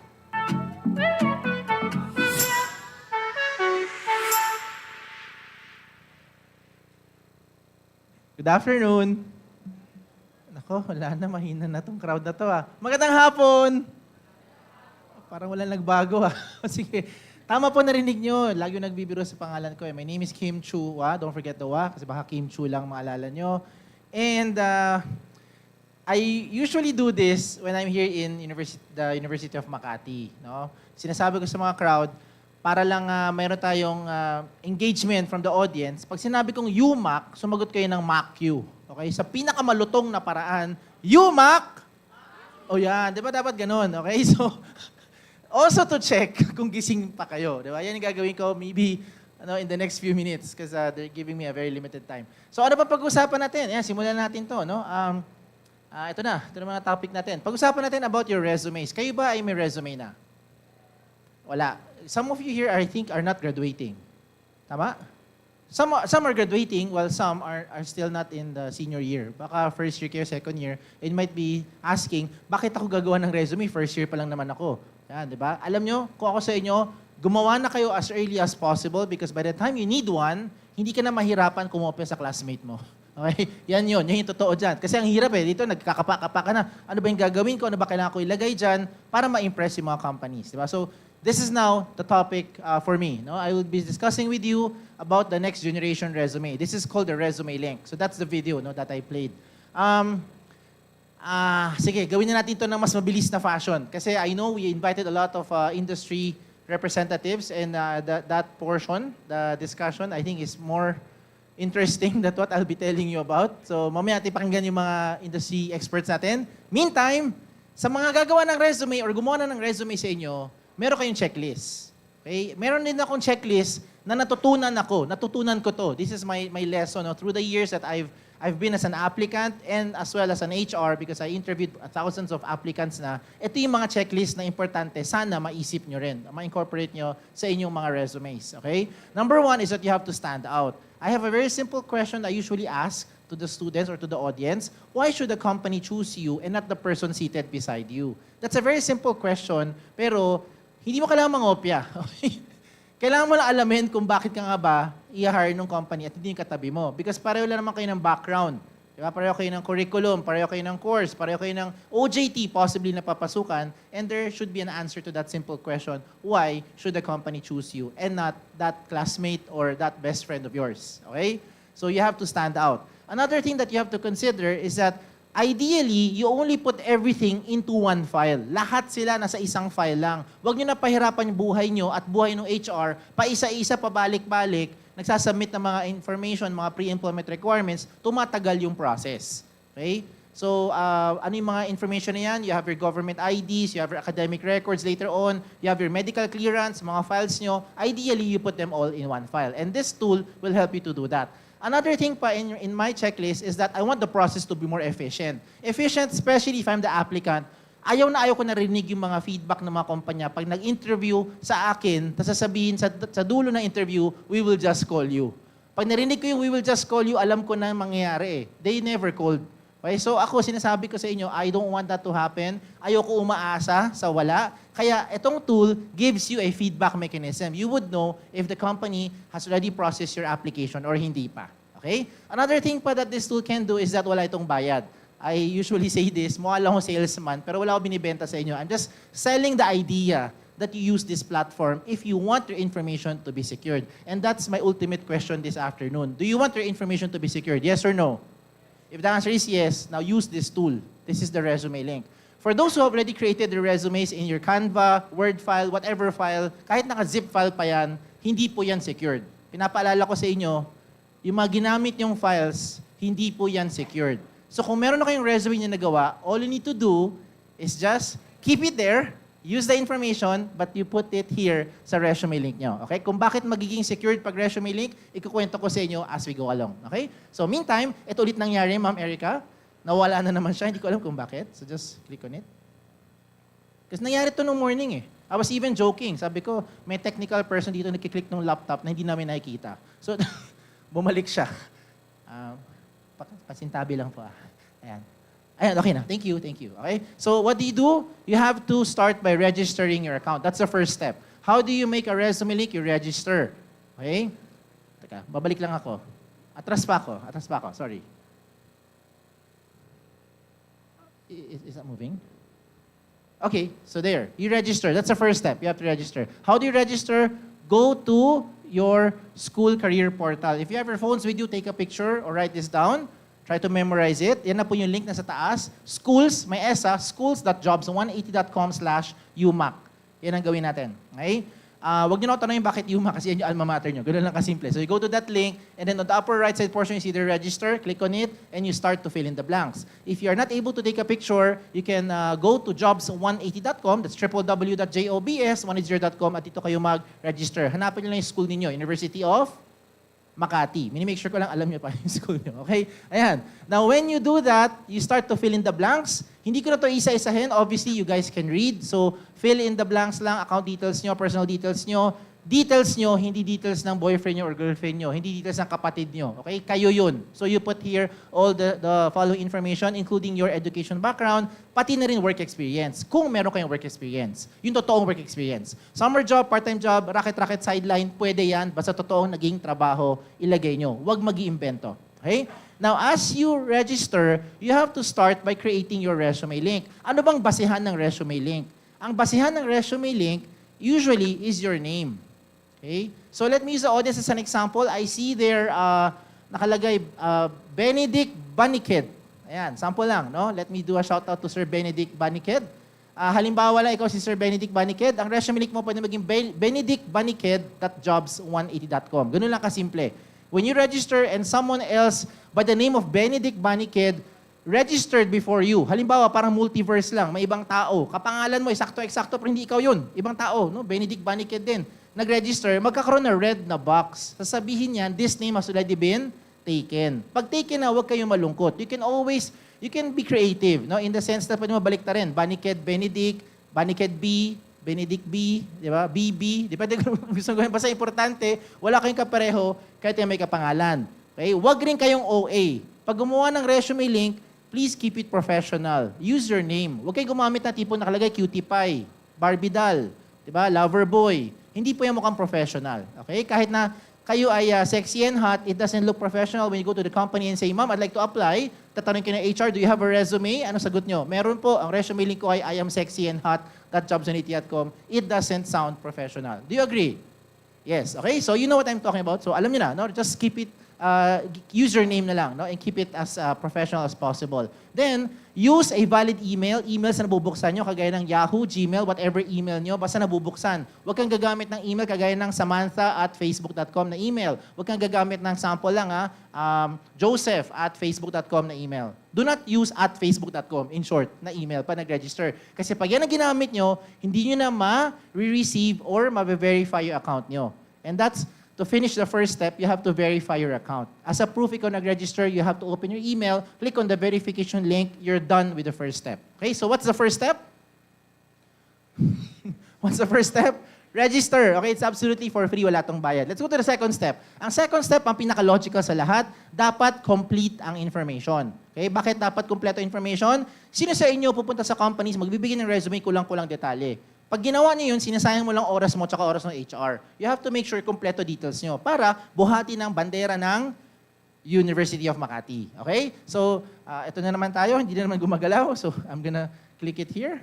Good afternoon. Nako, wala na, mahina na tong crowd na to ah. Magandang hapon! Parang walang nagbago ah. Sige, tama po narinig nyo. Lagi yung nagbibiro sa pangalan ko. My name is Kim Chu. Don't forget the wa, kasi baka Kim Chu lang maalala nyo. And I usually do this when I'm here in the University of Makati. No? Sinasabi ko sa mga crowd, para lang mayroon tayong engagement from the audience. Pag sinabi kong UMak, sumagot kayo ng MAQ. Okay? Sa pinakamalutong na paraan, UMak! O yan, di ba dapat ganun? Okay? So, Also to check kung gising pa kayo. Di ba? Yan yung gagawin ko maybe in the next few minutes because they're giving me a very limited time. So ano ba pag-usapan natin? Yan, simulan natin to. No? Ito na mga topic natin. Pag-usapan natin about your resumes. Kayo ba ay may resume na? Wala. Some of you here, I think, are not graduating. Tama? Some are graduating while some are still not in the senior year. Baka first year kayo, second year, and might be asking, bakit ako gagawa ng resume? First year pa lang naman ako. Yan, di ba? Alam nyo, kung ako sa inyo, gumawa na kayo as early as possible because by the time you need one, hindi ka na mahirapan kumopya sa classmate mo. Okay? Yan yung totoo dyan. Kasi ang hirap dito nagkakapa-kapa ka na. Ano ba yung gagawin ko? Ano ba kailangan ko ilagay dyan para ma-impress yung mga companies? Di ba? So, this is now the topic for me. No? I will be discussing with you about the next generation resume. This is called the resume link. So that's the video that I played. Sige, gawin na natin ito ng mas mabilis na fashion. Kasi I know we invited a lot of industry representatives and that portion, the discussion, I think is more interesting than what I'll be telling you about. So mamaya natin pakinggan yung mga industry experts natin. Meantime, sa mga gagawa ng resume or gumawa na ng resume sa inyo, meron kayong checklist. Okay? Meron din akong checklist na natutunan ko to. This is my lesson through the years that I've been as an applicant and as well as an HR because I interviewed thousands of applicants na ito yung mga checklist na importante. Sana maisip nyo rin, ma-incorporate nyo sa inyong mga resumes. Okay? Number one is that you have to stand out. I have a very simple question I usually ask to the students or to the audience. Why should the company choose you and not the person seated beside you? That's a very simple question, pero hindi mo kailangan mangopya. Kailangan mo lang alamin kung bakit ka nga ba i-hire ng company at hindi yung katabi mo. Because pareho lang naman kayo ng background. Diba? Pareho kayo ng curriculum, pareho kayo ng course, pareho kayo ng OJT possibly na papasukan, and there should be an answer to that simple question, why should the company choose you and not that classmate or that best friend of yours? Okay? So you have to stand out. Another thing that you have to consider is that ideally, you only put everything into one file. Lahat sila nasa isang file lang. Huwag nyo na pahirapan yung buhay nyo at buhay ng HR, paisa-isa, pabalik-balik, nagsasubmit ng mga information, mga pre-employment requirements, tumatagal yung process. Okay? So, ano yung mga information na yan? You have your government IDs, you have your academic records later on, you have your medical clearance, mga files nyo. Ideally, you put them all in one file. And this tool will help you to do that. Another thing pa in my checklist is that I want the process to be more efficient. Efficient, especially if I'm the applicant. Ayaw ko narinig yung mga feedback ng mga kumpanya. Pag nag-interview sa akin, tapos sasabihin sa dulo ng interview, we will just call you. Pag narinig ko yung we will just call you, alam ko na mangyayari. They never called. Okay? So ako, sinasabi ko sa inyo, I don't want that to happen. Ayoko umaasa sa wala. Kaya itong tool gives you a feedback mechanism. You would know if the company has already processed your application or hindi pa. Okay? Another thing pa that this tool can do is that wala itong bayad. I usually say this, mukha lang akong salesman, pero wala akong binibenta sa inyo. I'm just selling the idea that you use this platform if you want your information to be secured. And that's my ultimate question this afternoon. Do you want your information to be secured? Yes or no? If the answer is yes, now use this tool. This is the resume link. For those who have already created their resumes in your Canva, Word file, whatever file, kahit naka-zip file pa yan, hindi po yan secured. Pinapaalala ko sa inyo, yung mga ginamit yung files, hindi po yan secured. So kung meron na kayong resume na nagawa, all you need to do is just keep it there, use the information, but you put it here sa resume link nyo. Okay? Kung bakit magiging secured pag resume link, ikukwento ko sa inyo as we go along. Okay? So meantime, ito ulit nangyari, Ma'am Erica. Nawala na naman siya, hindi ko alam kung bakit. So just click on it. Kasi nangyari ito nung morning eh. I was even joking. Sabi ko, may technical person dito nagkiklik ng laptop na hindi namin nakikita. So, bumalik siya. Pasintabi lang po. Ayan. Ayan, okay na. Thank you. Okay? So, what do? You have to start by registering your account. That's the first step. How do you make a resume link? You register. Okay? Teka, babalik lang ako. Atras pa ako. Sorry. Is that moving? Okay, so there. You register. That's the first step. You have to register. How do you register? Go to your school career portal. If you have your phones with you, take a picture or write this down. Try to memorize it. Yan na po yung link na sa taas. Schools, may schools.jobs180.com/UMak. Yan ang gawin natin. Okay? Huwag nyo na tanongin bakit UMak kasi yan yung alma mater nyo. Ganun lang kasimple. So you go to that link, and then on the upper right side portion, you see the register, click on it, and you start to fill in the blanks. If you are not able to take a picture, you can go to jobs180.com, that's www.jobs180.com, at dito kayo mag-register. Hanapin nyo lang yung school ninyo, University of Makati. Make sure ko lang alam nyo pa yung school nyo. Okay? Ayan. Now, when you do that, you start to fill in the blanks. Hindi ko na to isa-isahin. Obviously, you guys can read. So, fill in the blanks lang. Account details nyo, personal details nyo. Details nyo, hindi details ng boyfriend nyo or girlfriend nyo. Hindi details ng kapatid nyo. Okay? Kayo yun. So, you put here all the following information, including your education background, pati na rin work experience. Kung meron kayong work experience. Yung totoong work experience. Summer job, part-time job, racket-racket sideline, pwede yan. Basta totoong naging trabaho, ilagay nyo. Huwag mag-iimbento. Okay? Now, as you register, you have to start by creating your resume link. Ano bang basihan ng resume link? Ang basihan ng resume link usually is your name. Okay? So let me use the audience as an example. I see there nakalagay Benedict Baniked. Ayan, sample lang, no? Let me do a shout out to Sir Benedict Baniked. Halimbawa lang ikaw si Sir Benedict Baniked, ang resume link mo pwede maging benedictbaniked.jobs180.com. Ganun lang kasimple. When you register and someone else by the name of Benedict Baniked registered before you, halimbawa parang multiverse lang, may ibang tao, kapangalan mo, eksakto-eksakto, pero hindi ikaw yun, ibang tao, no? Benedict Baniked din. Nag-register, magkakaroon na red na box. Sasabihin yan, this name has already been taken. Pag taken na, huwag kayong malungkot. You can be creative, no? In the sense na pwede mo balik rin. Baniked, Benedict, Baniked B, Benedict B, di ba? BB, di ba? Gusto ko basta importante, wala kayong kapareho, kahit yung may kapangalan. Okay? Huwag rin kayong OA. Pag gumawa ng resume link, please keep it professional. Use your name. Huwag kayong gumamit na tipo nakalagay Cutie Pie, Barbie Doll, di ba? Lover Boy. Hindi po yan mukhang professional. Okay? Kahit na kayo ay sexy and hot, it doesn't look professional when you go to the company and say, Ma'am, I'd like to apply. Tatanungin kayo ng HR, do you have a resume? Ano sagot nyo? Meron po. Ang resume link ko ay I am sexy and hot, jobs180.com. It doesn't sound professional. Do you agree? Yes. Okay? So you know what I'm talking about. So alam nyo na, no? Just keep it, use your name na lang, no? And keep it as professional as possible. Then, use a valid email. Emails na nabubuksan nyo, kagaya ng Yahoo, Gmail, whatever email nyo, basta nabubuksan. Huwag kang gagamit ng email kagaya ng Samantha@facebook.com na email. Huwag kang gagamit ng sample lang, Joseph@facebook.com na email. Do not use @facebook.com, in short, na email pa nag-register. Kasi pag yan ang ginamit nyo, hindi nyo na ma-receive or ma-verify yung account nyo. And that's to finish the first step, you have to verify your account. As a proof, ikaw nag-register, you have to open your email, click on the verification link, you're done with the first step. Okay, so what's the first step? What's the first step? Register. Okay, it's absolutely for free, wala tong bayad. Let's go to the second step. Ang second step, ang pinaka-logical sa lahat, dapat complete ang information. Okay, bakit dapat kompleto information? Sino sa inyo pupunta sa companies, magbibigay ng resume, kulang-kulang detalye? Pag ginawa niyo yun, sinasayang mo lang oras mo tsaka oras ng HR. You have to make sure kompleto details nyo para buhati ng bandera ng University of Makati. Okay? So, ito na naman tayo. Hindi na naman gumagalaw. So, I'm gonna click it here.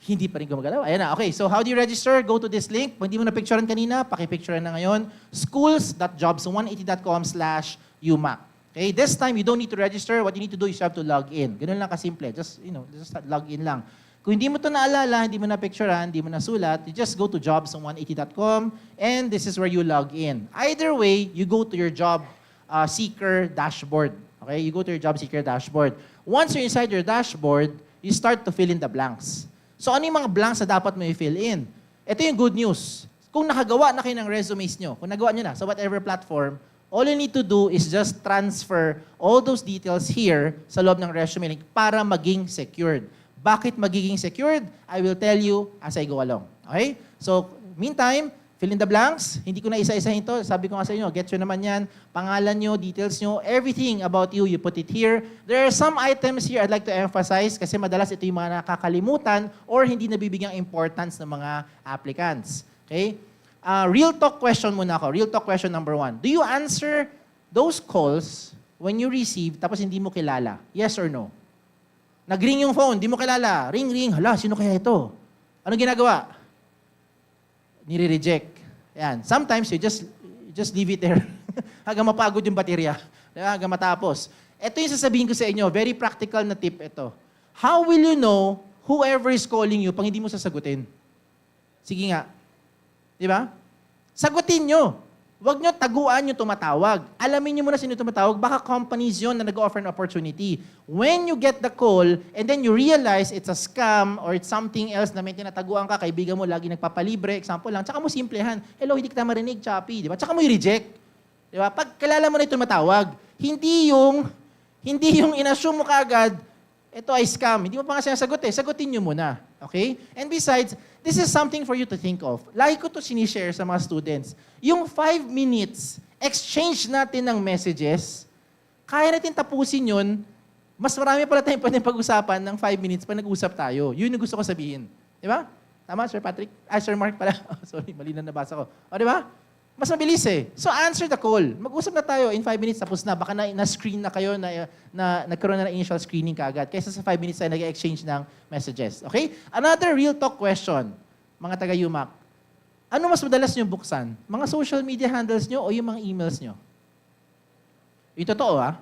Hindi pa rin gumagalaw. Ayan na. Okay. So, how do you register? Go to this link. Kung hindi mo na-picturean kanina, pakipicturean na ngayon. schools.jobs180.com/UMak. Okay? This time, you don't need to register. What you need to do is you have to log in. Ganun lang kasimple. Just log in lang. Kung hindi mo ito naalala, hindi mo na-picturean, hindi mo nasulat, you just go to jobs180.com and this is where you log in. Either way, you go to your job seeker dashboard. Okay? You go to your job seeker dashboard. Once you're inside your dashboard, you start to fill in the blanks. So ano yung mga blanks na dapat mo i-fill in? Ito yung good news. Kung nakagawa na kayo ng resumes nyo, kung nagawa nyo na sa whatever platform, all you need to do is just transfer all those details here sa loob ng resume link para maging secured. Bakit magiging secured? I will tell you as I go along. Okay? So, meantime, fill in the blanks. Hindi ko na isa-isahin ito. Sabi ko nga sa inyo, get nyo naman yan. Pangalan nyo, details nyo, everything about you, you put it here. There are some items here I'd like to emphasize kasi madalas ito yung mga nakakalimutan or hindi nabibigyang importance ng mga applicants. Okay? Real talk question muna ako. Real talk question number 1. Do you answer those calls when you receive tapos hindi mo kilala? Yes or no? Nag-ring yung phone, di mo kilala. Ring, ring. Hala, sino kaya ito? Ano ginagawa? Nire-reject. Yan. Sometimes, you just leave it there. Hanggang mapagod yung baterya. Hanggang matapos. Ito yung sasabihin ko sa inyo. Very practical na tip ito. How will you know whoever is calling you pag hindi mo sasagutin? Sige nga. Di ba? Sagutin nyo. Huwag nyo taguan yung tumatawag. Alamin nyo muna sino tumatawag. Baka companies yon na nag-offer an opportunity. When you get the call and then you realize it's a scam or it's something else na may tinataguan ka, kaibigan mo lagi nagpapalibre, example lang, tsaka mo simplehan, hello, hindi kita marinig, choppy. Di ba? Tsaka mo i-reject. Di ba? Pag kilala mo na yung tumatawag, hindi yung inassume mo kaagad, ito ay scam. Hindi mo pa nga sinasagot eh. Sagutin nyo muna. Okay? And besides, this is something for you to think of. Lagi ko to sinishare sa mga students. Yung 5 minutes, exchange natin ng messages, kaya natin tapusin yun, mas marami pala tayong pwedeng pag-usapan ng 5 minutes pag nag-usap tayo. Yun yung gusto ko sabihin. Di ba? Tama, Sir Patrick? Sir Mark pala. Oh, sorry, mali na nabasa ko. O, di ba? Mas mabilis eh. So, answer the call. Mag-usap na tayo. In 5 minutes, tapos na. Baka na-screen na kayo, na nagkaroon na ng initial screening kaagad. Kaysa sa 5 minutes tayo nag-exchange ng messages. Okay? Another real talk question, mga taga-UMak. Ano mas madalas nyo buksan? Mga social media handles nyo o yung mga emails nyo? Yung totoo, ha?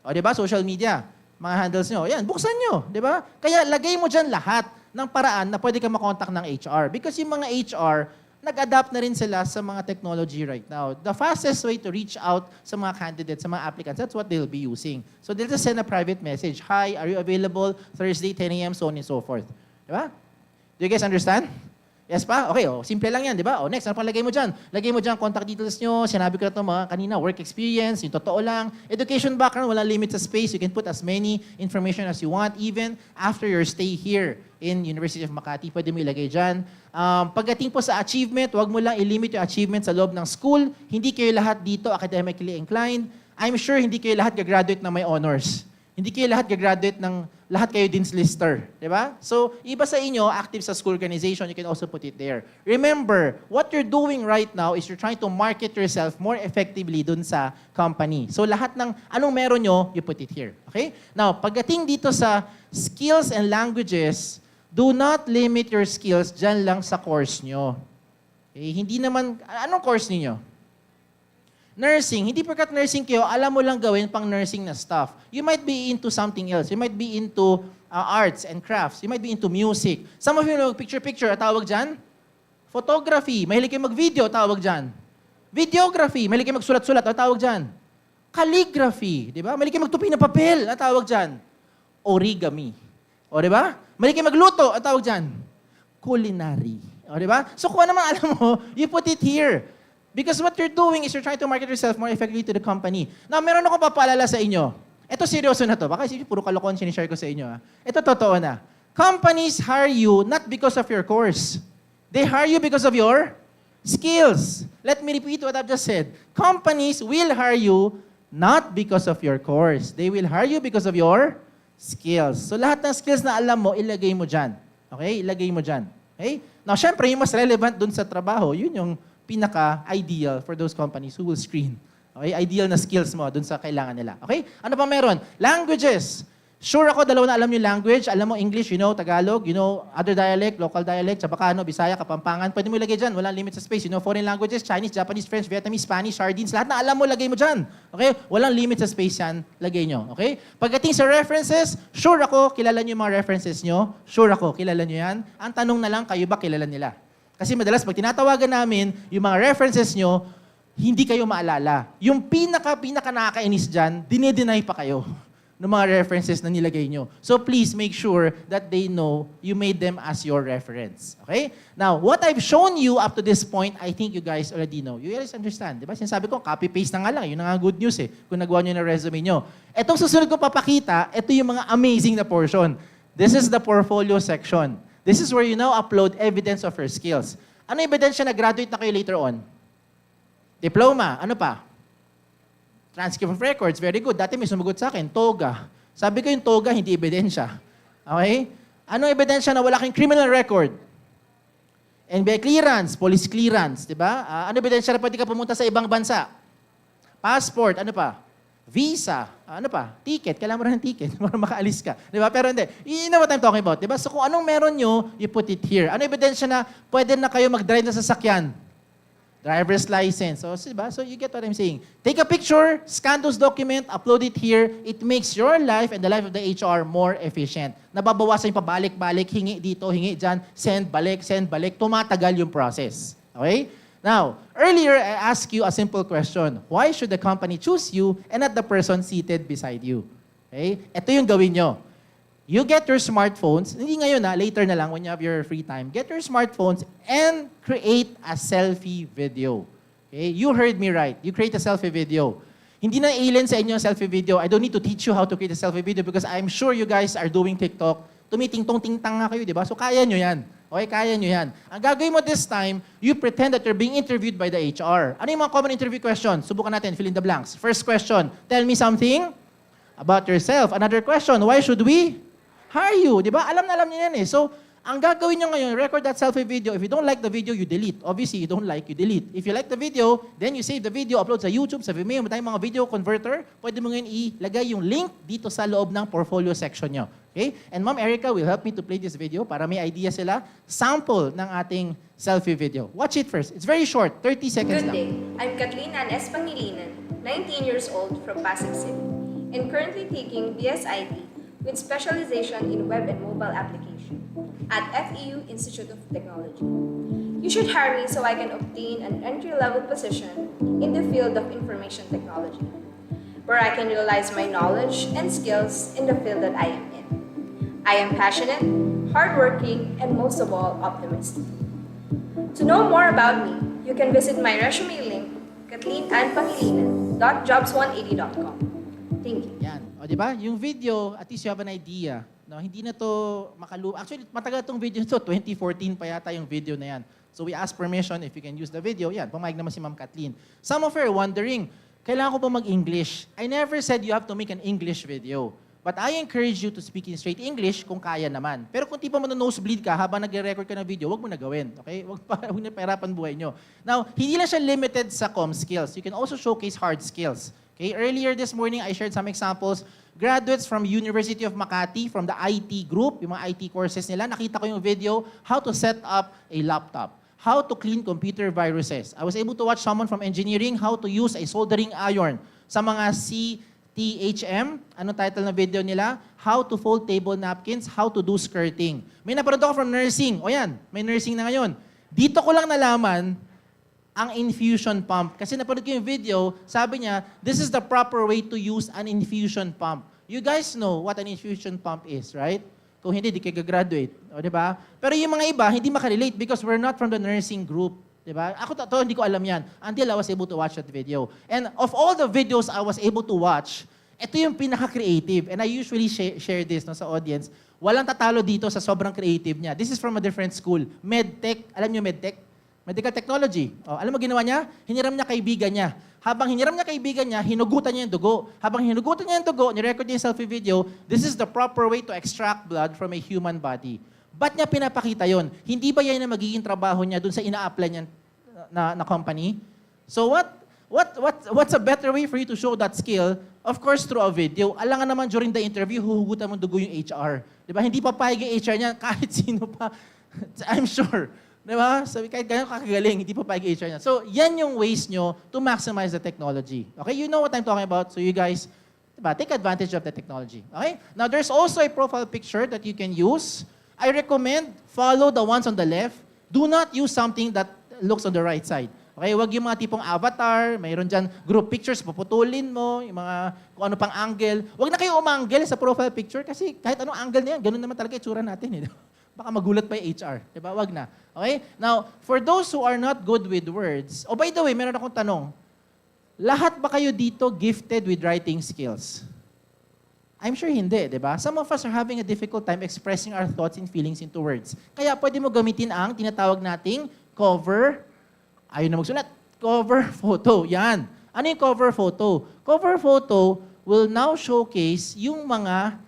O, di ba? Social media. Mga handles nyo. Yan, buksan nyo. Di ba? Kaya lagay mo dyan lahat ng paraan na pwede ka makontak ng HR. Because yung mga HR, nag-adapt na rin sila sa mga technology right now. The fastest way to reach out sa mga candidates, sa mga applicants, that's what they'll be using. So they'll just send a private message. Hi, are you available Thursday, 10 a.m., so on and so forth. Di ba? Do you guys understand? Yes pa? Okay, simple lang yan, di ba? Next, ano pang lagay mo dyan? Lagay mo dyan contact details nyo, sinabi ko na ito mga kanina, work experience, yung totoo lang. Education background, walang limit sa space. You can put as many information as you want, even after your stay here in University of Makati, pwede mo ilagay dyan. Pagdating po sa achievement, huwag mo lang ilimit yung achievement sa loob ng school. Hindi kayo lahat dito academically inclined. I'm sure hindi kayo lahat gagraduate ng may honors. Hindi kayo lahat gagraduate ng lahat kayo Dean's Lister. Di ba? So, iba sa inyo, active sa school organization, you can also put it there. Remember, what you're doing right now is you're trying to market yourself more effectively dun sa company. So, lahat ng anong meron nyo, you put it here. Okay? Now, pagdating dito sa skills and languages, do not limit your skills dyan lang sa course nyo. Okay? Hindi naman, anong course niyo? Nursing, hindi porkat nursing kayo, alam mo lang gawin pang nursing na stuff. You might be into something else. You might be into arts and crafts. You might be into music. Some of you know, picture-picture, tawag dyan? Photography, mahilig kayo mag-video, tawag dyan. Videography, mahilig kayo magsulat-sulat, tawag dyan. Calligraphy, di ba? Mahilig kayo magtupi ng papel, tawag dyan. Origami, o di ba? Mahilig kayo magluto, tawag dyan. Culinary, o di ba? So kung ano naman alam mo, you put it here. Because what you're doing is you're trying to market yourself more effectively to the company. Now, meron akong papaalala sa inyo. Ito seryoso na to. Baka isipin, puro kalokohan sinishare ko sa inyo. Ito totoo na. Companies hire you not because of your course. They hire you because of your skills. Let me repeat what I've just said. Companies will hire you not because of your course. They will hire you because of your skills. So lahat ng skills na alam mo, ilagay mo dyan. Okay? Ilagay mo dyan. Okay? Now, syempre, yung mas relevant dun sa trabaho, yun yung pinaka-ideal for those companies who will screen. Okay? Ideal na skills mo dun sa kailangan nila. Okay? Ano pa meron? Languages. Sure ako, dalawa na alam yung language. Alam mo English, you know Tagalog, you know other dialect, local dialect, Chabacano, Bisaya, Kapampangan. Pwede mo ilagay dyan. Walang limit sa space. You know foreign languages, Chinese, Japanese, French, Vietnamese, Spanish, Sardines. Lahat na alam mo, lagay mo dyan. Okay? Walang limit sa space yan. Lagay nyo. Okay? Pagdating sa references, sure ako, kilala nyo yung mga references nyo. Sure ako, kilala nyo yan. Ang tanong na lang, kayo ba kilala nila? Kasi madalas, pag tinatawagan namin, yung mga references nyo, hindi kayo maalala. Yung pinaka nakakainis dyan, dinideny pa kayo ng mga references na nilagay nyo. So please make sure that they know you made them as your reference. Okay? Now, what I've shown you up to this point, I think you guys already know. You guys understand, di ba? Sinasabi ko, copy-paste na nga lang. Yun na nga good news eh, kung nagawa nyo na resume nyo. Etong susunod kong papakita, ito yung mga amazing na portion. This is the portfolio section. This is where you now upload evidence of your skills. Ano ebidensya na graduate na kayo later on? Diploma. Ano pa? Transcript of records. Very good. Dati may sumagot sa akin, TOGA. Sabi ko yung TOGA, hindi ebidensya. Okay? Ano ebidensya na wala kang criminal record? NBI clearance, police clearance, di ba? Ano ebidensya na pwede ka pumunta sa ibang bansa? Passport. Ano pa? Visa, ano pa? Ticket, kailangan mo rin ng ticket para makaalis ka. Di ba? Pero hindi. You know what I'm talking about, di ba? So kung anong meron nyo, you put it here. Ano ebidensya na pwede na kayo mag-drive na sasakyan? Driver's license. So, diba? So you get what I'm saying. Take a picture, scan those documents, upload it here. It makes your life and the life of the HR more efficient. Nababawasan yung pabalik-balik, hingi dito, hingi dyan, send, balik, tumatagal yung process. Okay? Now, earlier I asked you a simple question. Why should the company choose you and not the person seated beside you? Okay? Ito yung gawin nyo. You get your smartphones, hindi ngayon later na lang when you have your free time, get your smartphones and create a selfie video. Okay? You heard me right. You create a selfie video. Hindi na alien sa inyo ang selfie video. I don't need to teach you how to create a selfie video because I'm sure you guys are doing TikTok. Tumiting-tong-ting-tang nga kayo, di ba? So kaya nyo yan. Okay, kaya nyo yan. Ang gagawin mo this time, you pretend that you're being interviewed by the HR. Ano yung mga common interview questions? Subukan natin, fill in the blanks. First question, tell me something about yourself. Another question, why should we hire you? Di ba? Alam na alam niyo yan eh. So, ang gagawin nyo ngayon, record that selfie video. If you don't like the video, you delete. Obviously, you don't like, you delete. If you like the video, then you save the video, upload sa YouTube, sa Vimeo, tayong mga video converter. Pwede mo ngayon ilagay yung link dito sa loob ng portfolio section nyo. Okay? And Ma'am Erica will help me to play this video para may idea sila. Sample ng ating selfie video. Watch it first. It's very short, 30 seconds Good day. lang. I'm Kathleen Ann Espangilinan, 19 years old from Pasig City, and currently taking BSIT with specialization in web and mobile application at FEU Institute of Technology. You should hire me so I can obtain an entry-level position in the field of information technology, where I can realize my knowledge and skills in the field that I am in. I am passionate, hardworking, and most of all, optimistic. To know more about me, you can visit my resume link, kathleenannpangilinan.jobs180.com. Thank you. Yan. O, di ba? Yung video, at least you have an idea. No, hindi na to Actually, matagal tong video to. 2014 pa yata yung video na yan. So we ask permission if you can use the video. Yan, pumayag naman si Ma'am Kathleen. Some of you are wondering, kailangan ko pa mag-English? I never said you have to make an English video. But I encourage you to speak in straight English kung kaya naman. Pero kung di pa nosebleed ka habang nagre-record ka ng video, wag mo na gawin. Okay? Huwag na pahirapan buhay nyo. Now, hindi lang siya limited sa comm skills. You can also showcase hard skills. Okay? Earlier this morning, I shared some examples. Graduates from University of Makati, from the IT group, yung mga IT courses nila, nakita ko yung video, how to set up a laptop, how to clean computer viruses. I was able to watch someone from engineering, how to use a soldering iron. Sa mga CTHM, anong title na video nila? How to fold table napkins, how to do skirting. May napanood ako from nursing. O yan, may nursing na ngayon. Dito ko lang nalaman ang infusion pump. Kasi napanood ko yung video, sabi niya, this is the proper way to use an infusion pump. You guys know what an infusion pump is, right? Kung hindi, di kayo graduate. O, di ba? Pero yung mga iba, hindi makarelate because we're not from the nursing group. Di ba? Ako to, hindi ko alam yan until I was able to watch that video. And of all the videos I was able to watch, ito yung pinaka-creative. And I usually share this sa audience. Walang tatalo dito sa sobrang creative niya. This is from a different school. MedTech. Alam niyo MedTech? Medical technology. O, alam mo ginawa niya? Hiniram niya kaibigan niya. Habang hiniram niya kaibigan niya, hinugutan niya yung dugo. Habang hinugutan niya yung dugo, nirecord niya yung selfie video, this is the proper way to extract blood from a human body. Ba't niya pinapakita yon? Hindi ba yan na magiging trabaho niya dun sa ina-apply niya na company? So what's a better way for you to show that skill? Of course, through a video. Alangan naman during the interview, huhugutan mo dugo yung HR. Diba? Hindi papayag yung HR niya, kahit sino pa. I'm sure. Diba? Sabi, kahit gano'n kakagaling, hindi pa pag-HR niya. So, yan yung ways nyo to maximize the technology. Okay? You know what I'm talking about. So, you guys, diba, take advantage of the technology. Okay? Now, there's also a profile picture that you can use. I recommend follow the ones on the left. Do not use something that looks on the right side. Okay? Huwag yung mga tipong avatar, mayroon dyan group pictures, puputulin mo, yung mga kung ano pang angle. Huwag na kayo umangle sa profile picture kasi kahit anong angle na yan, ganun naman talaga itsura natin. Baka magulat pa yung HR. Diba? Wag na. Okay? Now, for those who are not good with words, oh by the way, meron akong tanong. Lahat ba kayo dito gifted with writing skills? I'm sure hindi, di ba? Some of us are having a difficult time expressing our thoughts and feelings into words. Kaya pwede mo gamitin ang tinatawag nating cover, ayun na magsulat, cover photo. Yan. Ano yung cover photo? Cover photo will now showcase yung mga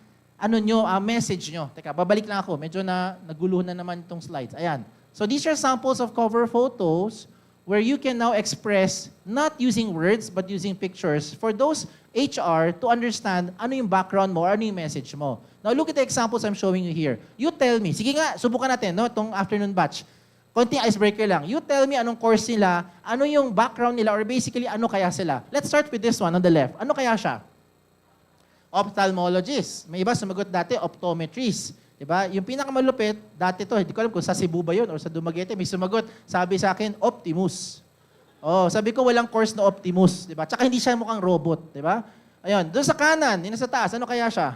message nyo. Teka, babalik lang ako. Medyo naguluhan na naman itong slides. Ayan. So these are samples of cover photos where you can now express not using words but using pictures for those HR to understand ano yung background mo or ano yung message mo. Now look at the examples I'm showing you here. You tell me. Sige nga, subukan natin, no? Itong afternoon batch. Konting icebreaker lang. You tell me anong course nila, ano yung background nila, or basically ano kaya sila. Let's start with this one on the left. Ano kaya siya? Ophthalmologist. May iba sumagot dati, optometrist. Diba? Yung pinakamalupit, dati to, hindi ko alam kung sa Cebu ba yun or sa Dumaguete, may sumagot. Sabi sa akin, Optimus. Oh, sabi ko walang course na Optimus, 'di ba? Tsaka hindi siya mukhang robot, 'di ba? Ayun, doon sa kanan, yun sa taas, ano kaya siya?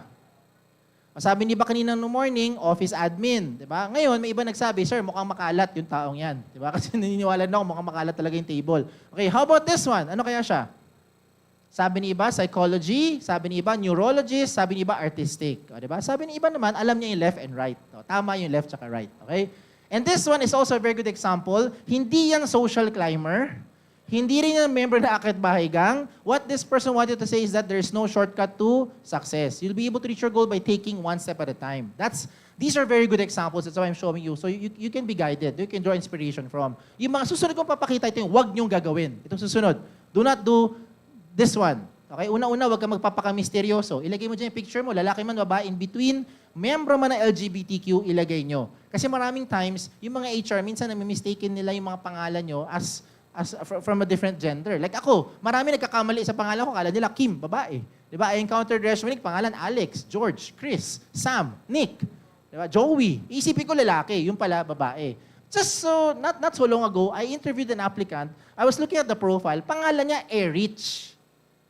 Sabi ni ba kanina no morning, office admin, 'di ba? Ngayon may iba nagsabi, sir, mukhang makalat yung taong 'yan, 'di ba? Kasi naniniwala na ako mukhang makalat talaga yung table. Okay, how about this one? Ano kaya siya? Sabi ni iba, psychology, sabi ni iba, neurologist, sabi ni iba, artistic. O, 'di ba? Sabi ni iba naman, alam niya yung left and right. O, tama yung left tsaka right, okay? And this one is also a very good example. Hindi yan social climber. Hindi rin yung member na Akit Bahay Gang. What this person wanted to say is that there's no shortcut to success. You'll be able to reach your goal by taking one step at a time. These are very good examples. That's why I'm showing you. So you can be guided. You can draw inspiration from. Yung mga susunod kong papakita, ito yung wag niyong gagawin. Itong susunod. Do not do this one. Okay? Una-una, wag kang magpapaka-misteryoso. Ilagay mo dyan yung picture mo, lalaki man, babae, in between, membro man ng LGBTQ, ilagay nyo. Kasi maraming times, yung mga HR, minsan nami-mistaken nila yung mga pangalan nyo as from a different gender. Like ako, marami nagkakamali sa pangalan ko, kala nila Kim, babae. Diba? I encountered resume, pangalan Alex, George, Chris, Sam, Nick, diba? Joey. Isipin ko lalaki, yung pala babae. Just so, not so long ago, I interviewed an applicant. I was looking at the profile, pangalan niya Erich.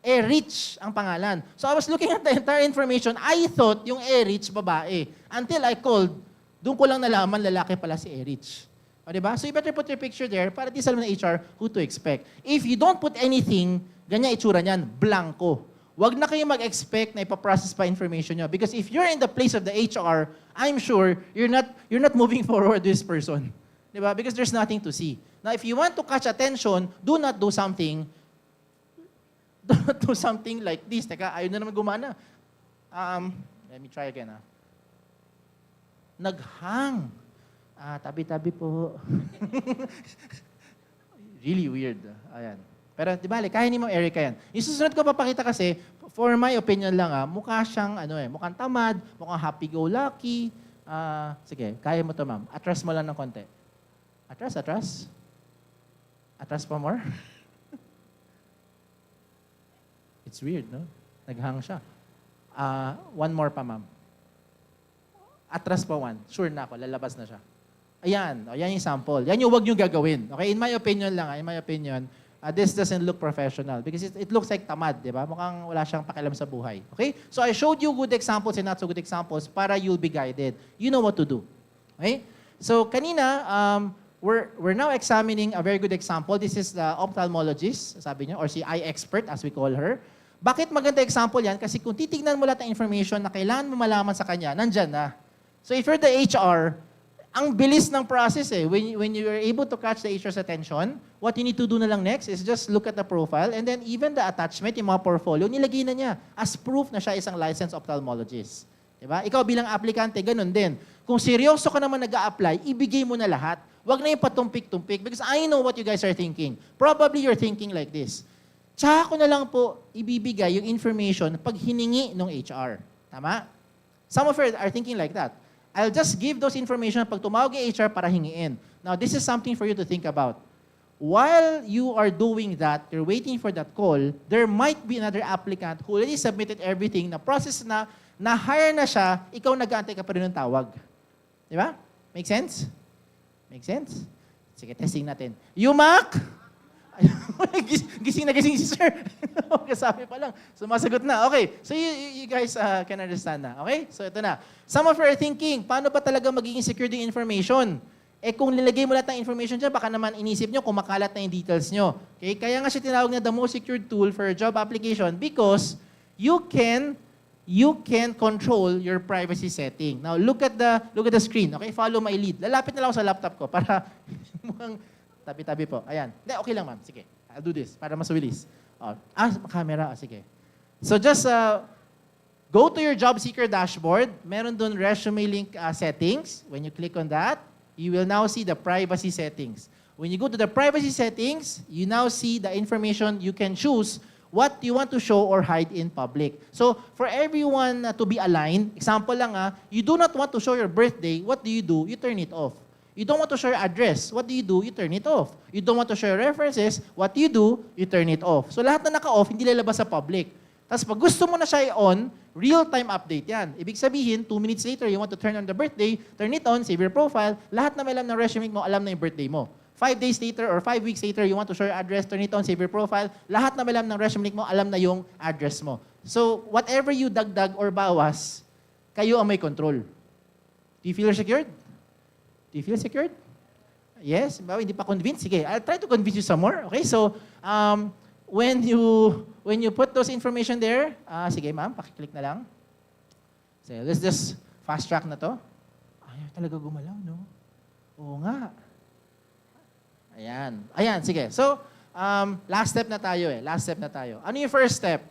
Erich ang pangalan. So I was looking at the entire information. I thought yung Erich babae. Until I called, doon ko lang nalaman lalaki pala si Erich. O, diba? So you better put your picture there para di sa ng HR who to expect. If you don't put anything, ganyan itsura niyan, blanco. Huwag na kayo mag-expect na ipaprocess pa information nyo. Because if you're in the place of the HR, I'm sure you're not moving forward with this person. Diba? Because there's nothing to see. Now, if you want to catch attention, do not do something like this. Teka, ayaw na naman gumana. Let me try again. Naghang. Tabi-tabi po. Really weird. Ayan. Pero di bale, kaya ni Ma'am Erica yan. Yung susunod ko papakita kasi, for my opinion lang, mukha siyang, mukhang tamad, mukhang happy-go-lucky. Sige, kaya mo to, ma'am. Atras mo lang ng konti. Atras. Atras pa more. It's weird, no? Naghang siya. One more pa, ma'am. Atras pa one. Sure na ako, lalabas na siya. Ayan, yan yung sample. Yan yung wag nyo gagawin. Okay, in my opinion lang, this doesn't look professional because it looks like tamad, di ba? Mukhang wala siyang pakialam sa buhay. Okay? So I showed you good examples and not so good examples para you'll be guided. You know what to do. Okay? So kanina, we're now examining a very good example. This is the ophthalmologist, sabi niyo, or si eye expert as we call her. Bakit maganda example yan? Kasi kung titignan mo lahat ng information na kailangan mo malaman sa kanya, nandyan na. So if you're the HR, ang bilis ng process eh. When you are able to catch the HR's attention, what you need to do na lang next is just look at the profile and then even the attachment, yung mga portfolio, nilagay na niya as proof na siya isang licensed ophthalmologist. Diba? Ikaw bilang aplikante, ganun din. Kung seryoso ka naman nag-a-apply, ibigay mo na lahat. Huwag na yung patumpik-tumpik because I know what you guys are thinking. Probably you're thinking like this. Tsaka ko na lang po ibibigay yung information pag hiningi ng HR. Tama? Some of you are thinking like that. I'll just give those information pag tumawag yung HR para hingiin. Now, this is something for you to think about. While you are doing that, you're waiting for that call, there might be another applicant who already submitted everything, na process na hire na siya, ikaw nag-aantay ka pa rin ng tawag. Di ba? Make sense? Make sense? Sige, testing natin. UMak! gising na gising si sir. Kasabi pa lang. Sumasagot na. Okay. So you guys can understand na. Okay? So ito na. Some of you are thinking, paano ba talaga magiging secure yung information? Kung nilagay mo lahat ng information dyan, baka naman inisip nyo kung makalat na yung details nyo. Okay? Kaya nga siya tinawag na the most secured tool for a job application because you can control your privacy setting. Now look at the screen. Okay? Follow my lead. Lalapit na lang ako sa laptop ko para mukhang tabi-tabi po. Ayan. Hindi, okay lang, ma'am. Sige. I'll do this para mas mabilis. Camera. Sige. So just go to your job seeker dashboard. Meron doon resume link settings. When you click on that, you will now see the privacy settings. When you go to the privacy settings, you now see the information you can choose what you want to show or hide in public. So for everyone to be aligned, example lang you do not want to show your birthday, what do? You turn it off. You don't want to share address. What do? You turn it off. You don't want to share references. What do? You turn it off. So lahat na naka-off, hindi lalabas sa public. Tapos pag gusto mo na siya i-on, real-time update yan. Ibig sabihin, 2 minutes later, you want to turn on the birthday, turn it on, save your profile, lahat na may alam ng resume mo, alam na yung birthday mo. 5 days later or 5 weeks later, you want to show your address, turn it on, save your profile, lahat na may alam ng resume mo, alam na yung address mo. So, whatever you dagdag or bawas, kayo ang may control. Do you feel secured? Do you feel secured? Yes? Hindi pa convinced? Sige, I'll try to convince you some more. Okay, so, when you put those information there, sige ma'am, pakiclick na lang. So, let's just fast track na to. Ayaw talaga gumalaw, no? Oo nga. Ayan. Ayan, sige. So, last step na tayo eh. Last step na tayo. Ano yung first step?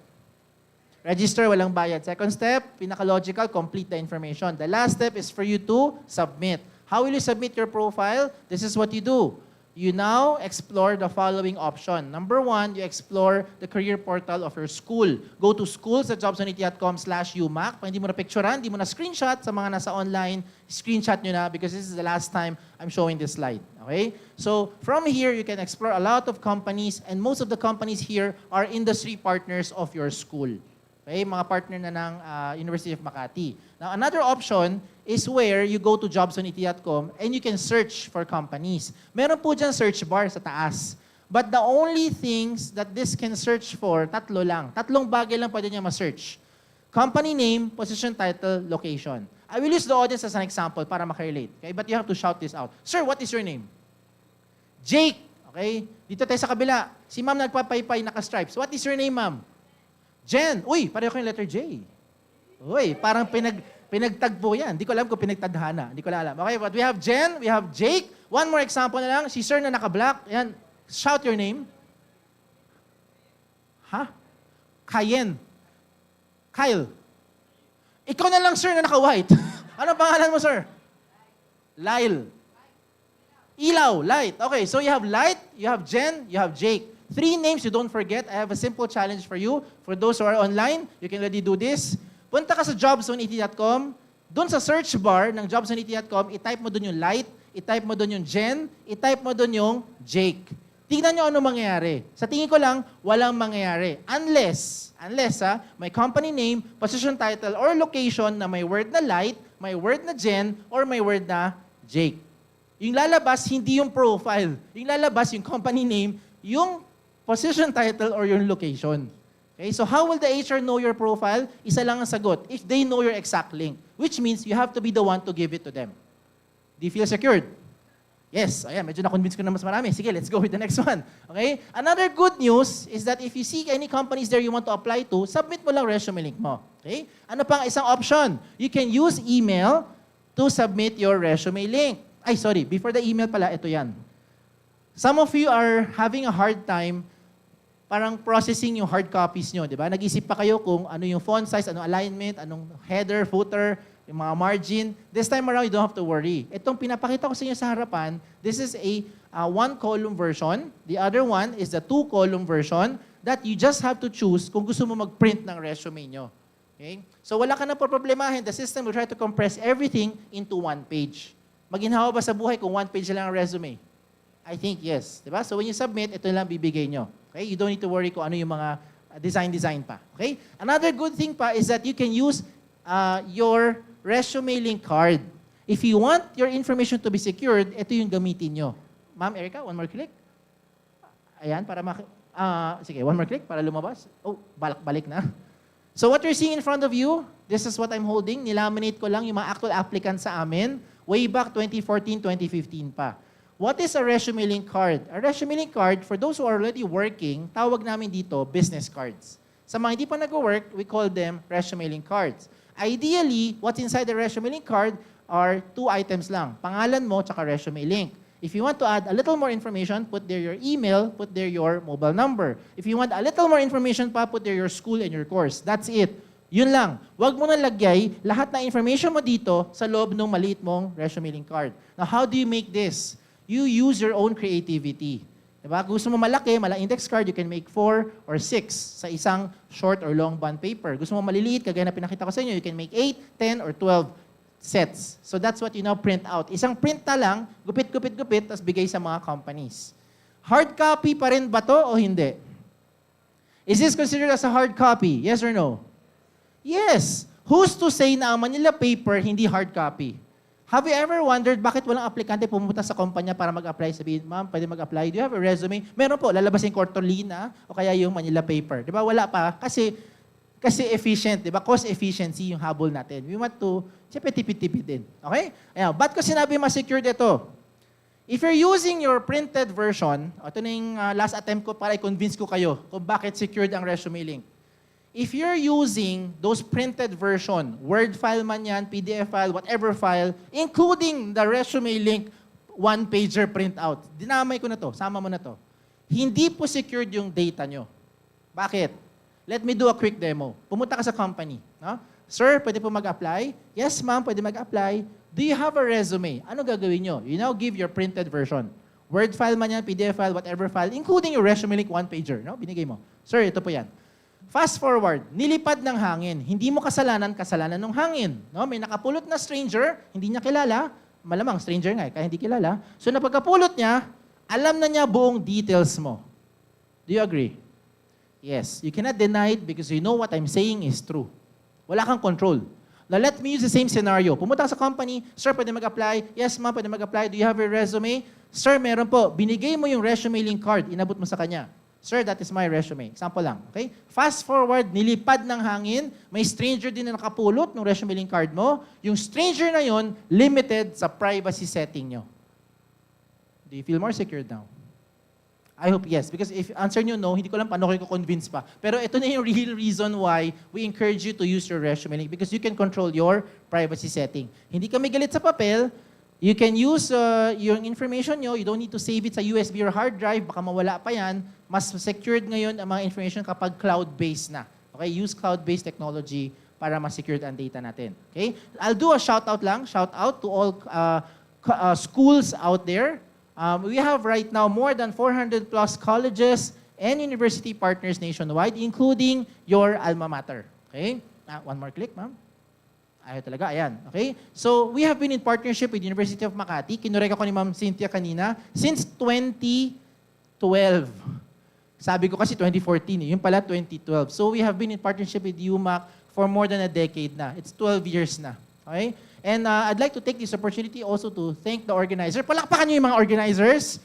Register, walang bayad. Second step, pinaka-logical, complete the information. The last step is for you to submit. How will you submit your profile? This is what you do. You now explore the following option. Number 1, you explore the career portal of your school. Go to schools.jobsonit.com/UMak. Pag hindi mo na picturean, hindi mo na screenshot sa mga nasa online, screenshot nyo na because this is the last time I'm showing this slide. Okay? So from here, you can explore a lot of companies and most of the companies here are industry partners of your school. Okay? Mga partner na ng University of Makati. Now, another option is where you go to jobsonit.com and you can search for companies. Meron po dyan search bar sa taas. But the only things that this can search for, tatlo lang. Tatlong bagay lang pwede niya ma-search. Company name, position title, location. I will use the audience as an example para makarelate. Okay? But you have to shout this out. Sir, what is your name? Jake. Okay? Dito tayo sa kabila. Si ma'am nagpapaypay, naka-stripes. What is your name, ma'am? Jen. Uy, pareho kayong letter J. Uy, parang pinagtagpo yan. Hindi ko alam kung pinagtadhana. Hindi ko alam. Okay, but we have Jen, we have Jake. One more example na lang. Si sir na naka-black. Yan. Shout your name. Ha? Cayenne. Kyle. Ikaw na lang, sir, na naka-white. Ano pangalan mo, sir? Lyle. Ilaw, light. Okay, so you have light, you have Jen, you have Jake. 3 names you don't forget. I have a simple challenge for you. For those who are online, you can already do this. Punta ka sa jobsonit.com. Doon sa search bar ng jobsonit.com, i-type mo doon yung light, i-type mo doon yung Jen, i-type mo doon yung Jake. Tingnan nyo ano mangyayari. Sa tingin ko lang, walang mangyayari. Unless may company name, position title, or location na may word na light, may word na Jen, or may word na Jake. Yung lalabas, hindi yung profile. Yung lalabas, yung company name, yung position title, or yung location. Okay, so how will the HR know your profile? Isa lang ang sagot. If they know your exact link, which means you have to be the one to give it to them. Do you feel secured? Yes. Ayan, medyo na-convince ko na mas marami. Sige, let's go with the next one. Okay? Another good news is that if you see any companies there you want to apply to, submit mo lang resume link mo. Okay? Ano pang isang option? You can use email to submit your resume link. Ay, sorry. Before the email pala, ito yan. Some of you are having a hard time parang processing yung hard copies nyo, di ba? Nag-isip pa kayo kung ano yung font size, anong alignment, anong header, footer, yung mga margin. This time around, you don't have to worry. Itong pinapakita ko sa inyo sa harapan, this is a 1-column version. The other one is the 2-column version that you just have to choose kung gusto mo mag-print ng resume nyo. Okay? So wala ka na po problemahin. The system will try to compress everything into 1 page. Maginhawa ba sa buhay kung 1 page lang ang resume? I think yes. Diba? So when you submit, ito lang bibigay nyo. Okay? You don't need to worry kung ano yung mga design pa. Okay? Another good thing pa is that you can use your resume link card. If you want your information to be secured, ito yung gamitin nyo. Ma'am Erica, one more click. Ayan, para sige, one more click para lumabas. Oh, balik na. So what you're seeing in front of you, this is what I'm holding. Nilaminate ko lang yung mga actual applicants sa amin way back 2014, 2015 pa. What is a resume link card? A resume link card, for those who are already working, tawag namin dito business cards. Sa mga hindi pa nag-work, we call them resume link cards. Ideally, what's inside the resume link card are 2 items lang. Pangalan mo, tsaka resume link. If you want to add a little more information, put there your email, put there your mobile number. If you want a little more information pa, put there your school and your course. That's it. Yun lang. Huwag mo na lagay lahat na information mo dito sa loob ng maliit mong resume link card. Now, how do you make this? You use your own creativity. Diba? Kung gusto mo malaki, index card, you can make 4 or 6 sa isang short or long bond paper. Gusto mo maliliit, kagaya na pinakita ko sa inyo, you can make 8, 10, or 12 sets. So that's what you now print out. Isang print na lang, gupit, tapos bigay sa mga companies. Hard copy pa rin ba to o hindi? Is this considered as a hard copy? Yes or no? Yes. Who's to say na ang Manila paper hindi hard copy? Have you ever wondered bakit walang aplikante pumunta sa kumpanya para mag-apply? Sabihin, ma'am, pwede mag-apply. Do you have a resume? Meron po, lalabasin Cortolina o kaya yung Manila paper. Di ba? Wala pa. Kasi efficient, di ba? Cost efficiency yung habol natin. We want to, siyempre tipid-tipid din. Okay? Ayan, ba't ko sinabi mas-secured ito? If you're using your printed version, ito na yung last attempt ko para i-convince ko kayo kung bakit secured ang resume link. If you're using those printed version, Word file man yan, PDF file, whatever file, including the resume link, one-pager printout. Dinamay ko na to, sama mo na to. Hindi po secured yung data nyo. Bakit? Let me do a quick demo. Pumunta ka sa company. No? Sir, pwede po mag-apply? Yes, ma'am, pwede mag-apply. Do you have a resume? Ano gagawin nyo? You now give your printed version. Word file man yan, PDF file, whatever file, including your resume link, one-pager. No? Binigay mo. Sir, ito po yan. Fast forward, nilipad ng hangin. Hindi mo kasalanan ng hangin. No? May nakapulot na stranger, hindi niya kilala. Malamang stranger nga, kaya hindi kilala. So napagkapulot niya, alam na niya buong details mo. Do you agree? Yes. You cannot deny it because you know what I'm saying is true. Wala kang control. Now let me use the same scenario. Pumunta sa company, sir, pwede mag-apply? Yes, ma'am, pwede mag-apply. Do you have a resume? Sir, meron po. Binigay mo yung resume link card, inabot mo sa kanya. Sir, that is my resume. Example lang. Okay? Fast forward, nilipad ng hangin, may stranger din na nakapulot ng resume link card mo. Yung stranger na yon limited sa privacy setting nyo. Do you feel more secure now? I hope yes. Because if answer nyo no, hindi ko lang paano kayo convince pa. Pero ito na yung real reason why we encourage you to use your resume link because you can control your privacy setting. Hindi kami galit sa papel. You can use yung information nyo. You don't need to save it sa USB or hard drive. Baka mawala pa yan. Mas secured ngayon ang mga information kapag cloud-based na. Okay? Use cloud-based technology para mas secured ang data natin. Okay? I'll do a shout-out lang. Shout-out to all schools out there. We have right now more than 400 plus colleges and university partners nationwide, including your alma mater. Okay? One more click, ma'am. Ayaw talaga, ayan. Okay? So, we have been in partnership with University of Makati. Kinurek ako ni Ma'am Cynthia kanina. Since 2012. Sabi ko kasi 2014, yung pala 2012. So, we have been in partnership with UMak for more than a decade na. It's 12 years na. Okay? And I'd like to take this opportunity also to thank the organizer. Palakpakan niyo yung mga organizers.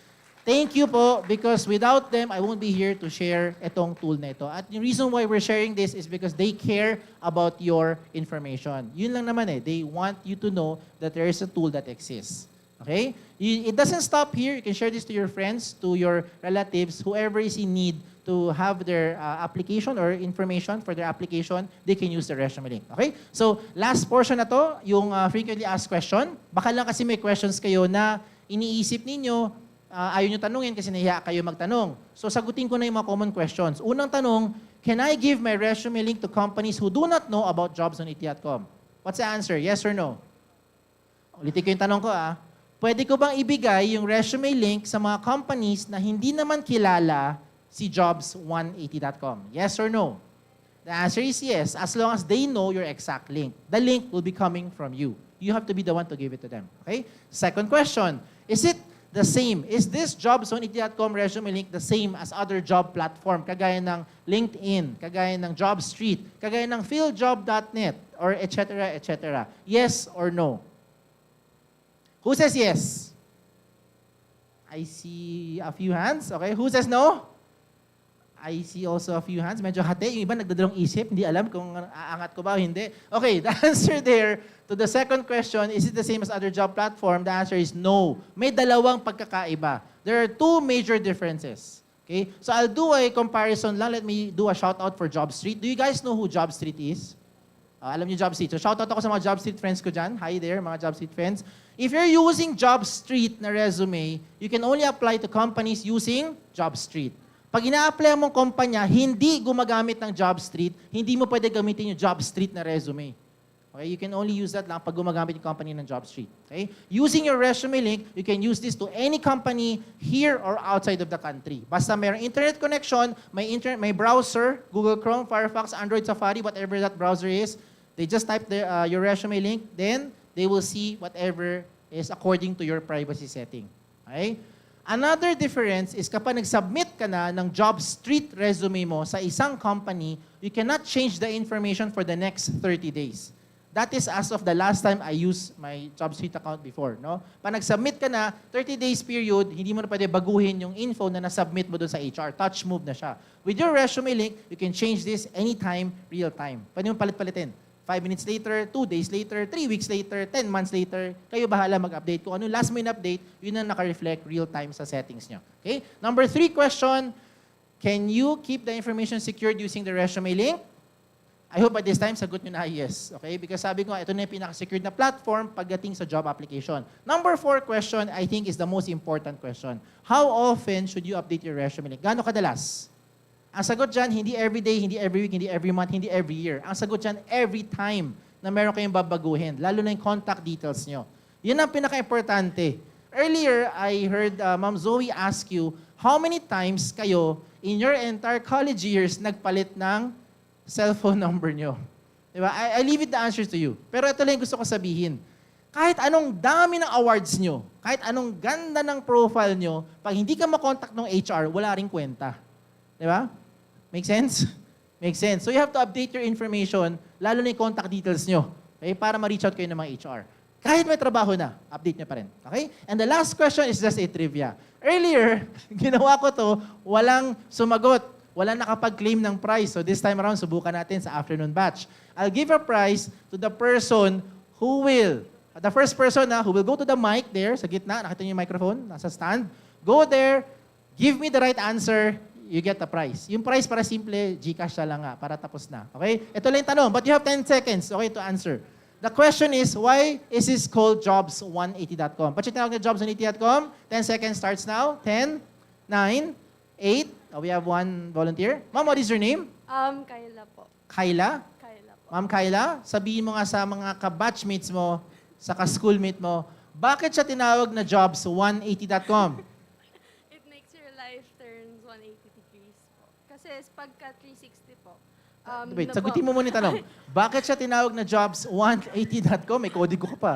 Thank you po because without them, I won't be here to share itong tool na ito. At yung reason why we're sharing this is because they care about your information. Yun lang naman eh. They want you to know that there is a tool that exists. Okay? It doesn't stop here. You can share this to your friends, to your relatives, whoever is in need to have their application or information for their application, they can use the resume link. Okay? So, last portion na to, yung frequently asked question. Baka lang kasi may questions kayo na iniisip ninyo, ayaw nyo tanungin kasi nahiya kayo magtanong. So, sagutin ko na yung mga common questions. Unang tanong, can I give my resume link to companies who do not know about jobs on iti.com? What's the answer? Yes or no? Ulitin ko yung tanong ko Pwede ko bang ibigay yung resume link sa mga companies na hindi naman kilala si jobs180.com? Yes or no? The answer is yes, as long as they know your exact link. The link will be coming from you. You have to be the one to give it to them. Okay? Second question, is it the same? Is this jobs180.com resume link the same as other job platform kagaya ng LinkedIn, kagaya ng JobStreet, kagaya ng philjob.net, or etc., etc.? Yes or no? Who says yes? I see a few hands. Okay, who says no? I see also a few hands. Medyo hati. Yung iba nagdadalawang isip. Hindi alam kung aangat ko ba o hindi. Okay, the answer there to the second question, is it the same as other job platform? The answer is no. May dalawang pagkakaiba. There are two major differences. Okay, so I'll do a comparison lang. Let me do a shout out for JobStreet. Do you guys know who JobStreet is? Alam niyo JobStreet. So shout out ako sa mga JobStreet friends ko dyan. Hi there, mga JobStreet friends. If you're using JobStreet na resume, you can only apply to companies using JobStreet. Pag ina-apply mong kumpanya, hindi gumagamit ng JobStreet, hindi mo pwede gamitin yung JobStreet na resume. Okay? You can only use that lang pag gumagamit yung company ng JobStreet. Okay? Using your resume link, you can use this to any company here or outside of the country. Basta mayroong internet connection, may browser, Google Chrome, Firefox, Android, Safari, whatever that browser is, they just type your resume link, then they will see whatever is according to your privacy setting. Okay? Another difference is kapag nag-submit ka na ng job street resume mo sa isang company, you cannot change the information for the next 30 days. That is as of the last time I used my job street account before. No? Pag nag-submit ka na, 30 days period, hindi mo na pwede baguhin yung info na na-submit mo doon sa HR. Touch move na siya. With your resume link, you can change this anytime, real time. Pwede mo palit-palitin. 5 minutes later, 2 days later, 3 weeks later, 10 months later, kayo bahala mag-update. Kung ano last minute update, yun ang naka-reflect real time sa settings nyo. Okay? Number 3 question, can you keep the information secured using the resume link? I hope at this time, sagot nyo na yes. Okay? Because sabi ko, ito na yung pinaka-secured na platform pagdating sa job application. Number 4 question, I think is the most important question. How often should you update your resume link? Gaano kadalas? Ang sagot dyan, hindi every day, hindi every week, hindi every month, hindi every year. Ang sagot dyan, every time na meron kayong babaguhin, lalo na yung contact details nyo. Yan ang pinaka-importante. Earlier, I heard Ma'am Zoe ask you, how many times kayo in your entire college years nagpalit ng cellphone number nyo? Diba? I leave it the answer to you. Pero ito lang yung gusto ko sabihin. Kahit anong dami ng awards nyo, kahit anong ganda ng profile nyo, pag hindi ka makontakt ng HR, wala ring kwenta. Diba? Make sense? Make sense. So you have to update your information, lalo na yung contact details nyo, okay, para ma-reach out kayo ng mga HR. Kahit may trabaho na, update nyo pa rin. Okay? And the last question is just a trivia. Earlier, ginawa ko to, walang sumagot, walang nakapag-claim ng prize. So this time around, subukan natin sa afternoon batch. I'll give a prize to the person who will, the first person who will go to the mic there, sa gitna, nakita niyo yung microphone, nasa stand, go there, give me the right answer, you get the prize. Yung prize para simple, Gcash na lang nga, para tapos na. Okay? Ito lang yung tanong, but you have 10 seconds, okay, to answer. The question is, why is this called jobs180.com? Ba't yung tinawag na jobs180.com? 10 seconds starts now. 10, 9, 8. We have one volunteer. Ma'am, what is your name? Kayla po. Kyla? Kayla po. Ma'am Kyla, sabihin mo nga sa mga ka-batchmates mo, sa ka-schoolmate mo, bakit siya tinawag na jobs180.com? It makes your life turns 180 degrees po. Kasi pagka 360 po. Wait, sagutin mo muna yung tanong. Bakit siya tinawag na jobs180.com? May kodigo ka pa.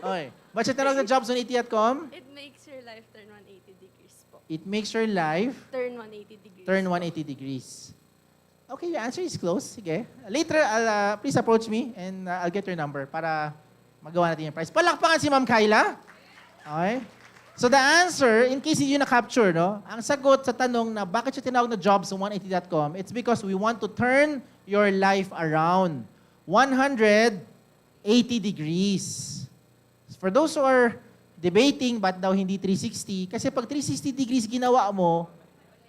Okay. Bakit siya tinawag na jobs180.com? It makes your life turn 180 degrees po. It makes your life Turn 180 degrees. turn 180 degrees. Okay, your answer is close. Sige. Later, please approach me and I'll get your number para magawa natin yung prize. Palakpakan si Ma'am Kyla. Okay. So the answer, in case you na-capture, no, ang sagot sa tanong na bakit siya tinawag na jobs180.com, it's because we want to turn your life around 180 degrees. For those who are debating ba't daw hindi 360, kasi pag 360 degrees ginawa mo,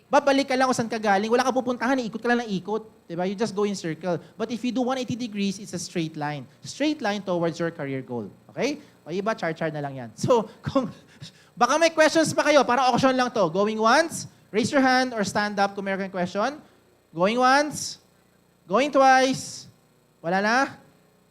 babalik ka lang kung saan ka galing, wala ka pupuntahan, ikot ka lang ng ikot. Diba? You just go in circle. But if you do 180 degrees, it's a straight line. Straight line towards your career goal. Okay? O iba, char-char na lang yan. So, kung baka may questions pa kayo, para auction lang to. Going once, raise your hand or stand up kung meron kayong question. Going once, going twice, wala na?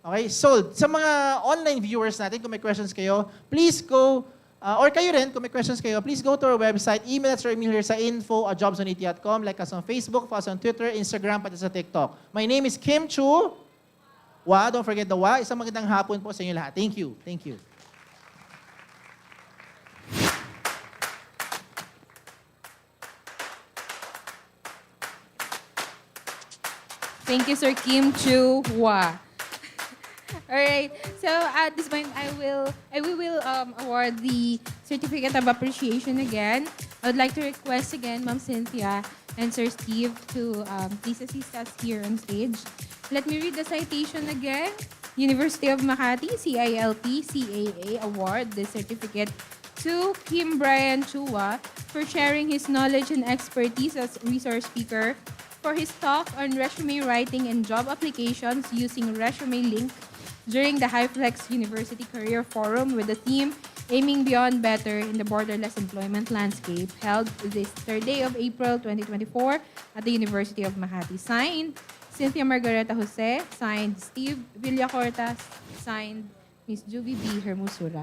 Okay, sold. Sa mga online viewers natin, kung may questions kayo, please go, or kayo rin, kung may questions kayo, please go to our website, email us or email here sa info@jobs180.com, like us on Facebook, follow us on Twitter, Instagram, pati sa TikTok. My name is Kim Chu. Don't forget the Wa. Isang magandang hapon po sa inyo lahat. Thank you. Thank you. Thank you, Sir Kim Chu Hwa. All right. So at this point, we will award the certificate of appreciation again. I would like to request again, Ma'am Cynthia and Sir Steve to please assist us here on stage. Let me read the citation again. University of Makati CILP CAA award the certificate to Kim Brian Chua for sharing his knowledge and expertise as resource speaker for his talk on resume writing and job applications using Resume Link during the Hyflex University Career Forum with the theme Aiming Beyond Better in the Borderless Employment Landscape, held this 3rd day of April 2024 at the University of Makati. Signed, Cynthia Margareta Jose. Signed, Steve Villacorta. Signed, Miss Juby B. Hermosura.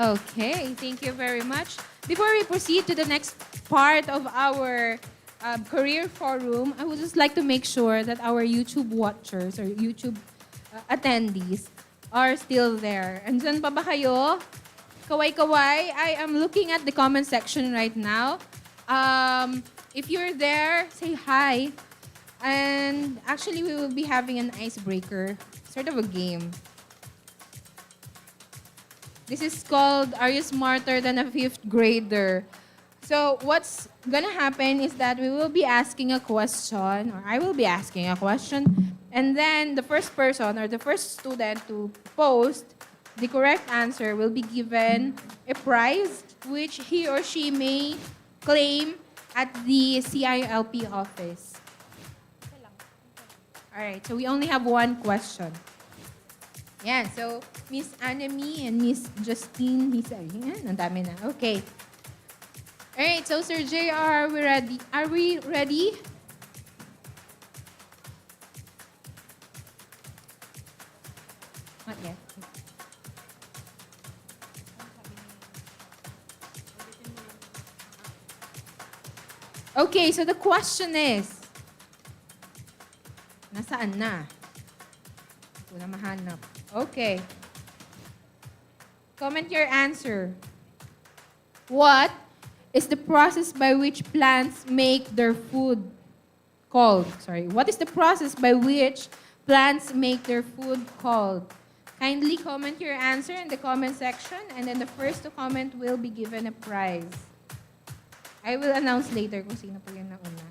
Okay, thank you very much. before we proceed to the next part of our career forum, I would just like to make sure that our YouTube watchers or YouTube attendees are still there. Andyan pa ba kayo? Kaway-kaway. I am looking at the comment section right now. If you're there, say hi. And actually, we will be having an icebreaker, sort of a game. This is called, Are You Smarter Than a Fifth Grader? So what's gonna happen is that we will be asking a question, or I will be asking a question, and then the first person or the first student to post the correct answer will be given a prize which he or she may claim at the CILP office. All right, so we only have one question. Yeah, so Miss Annemie and Miss Justine, ang dami na. Okay. All right, so Sir JR, are we ready? Are we ready? Not yet. Okay, so the question is, nasaan na? Hindi ko na mahanap. Okay. Comment your answer. What is the process by which plants make their food called? Sorry. What is the process by which plants make their food called? Kindly comment your answer in the comment section, and then the first to comment will be given a prize. I will announce later kung sino po yung nauna.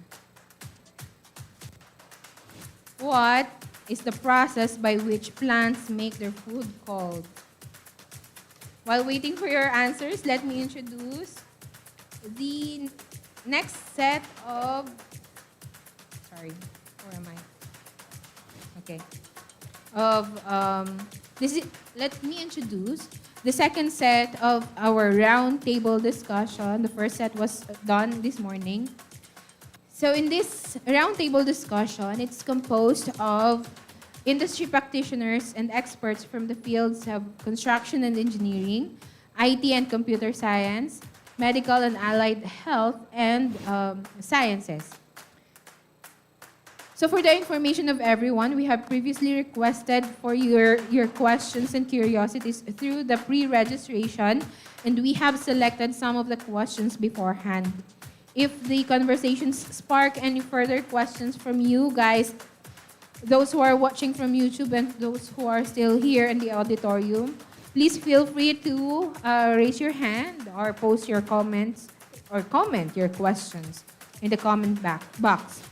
What is the process by which plants make their food called? While waiting for your answers, let me introduce the next set of... Sorry, where am I? Okay. Let me introduce the second set of our roundtable discussion. The first set was done this morning. So in this roundtable discussion, it's composed of industry practitioners and experts from the fields of construction and engineering, IT and computer science, medical and allied health, and sciences. So for the information of everyone, we have previously requested for your questions and curiosities through the pre-registration, and we have selected some of the questions beforehand. If the conversations spark any further questions from you guys, those who are watching from YouTube and those who are still here in the auditorium, please feel free to raise your hand or post your comments or comment your questions in the comment box.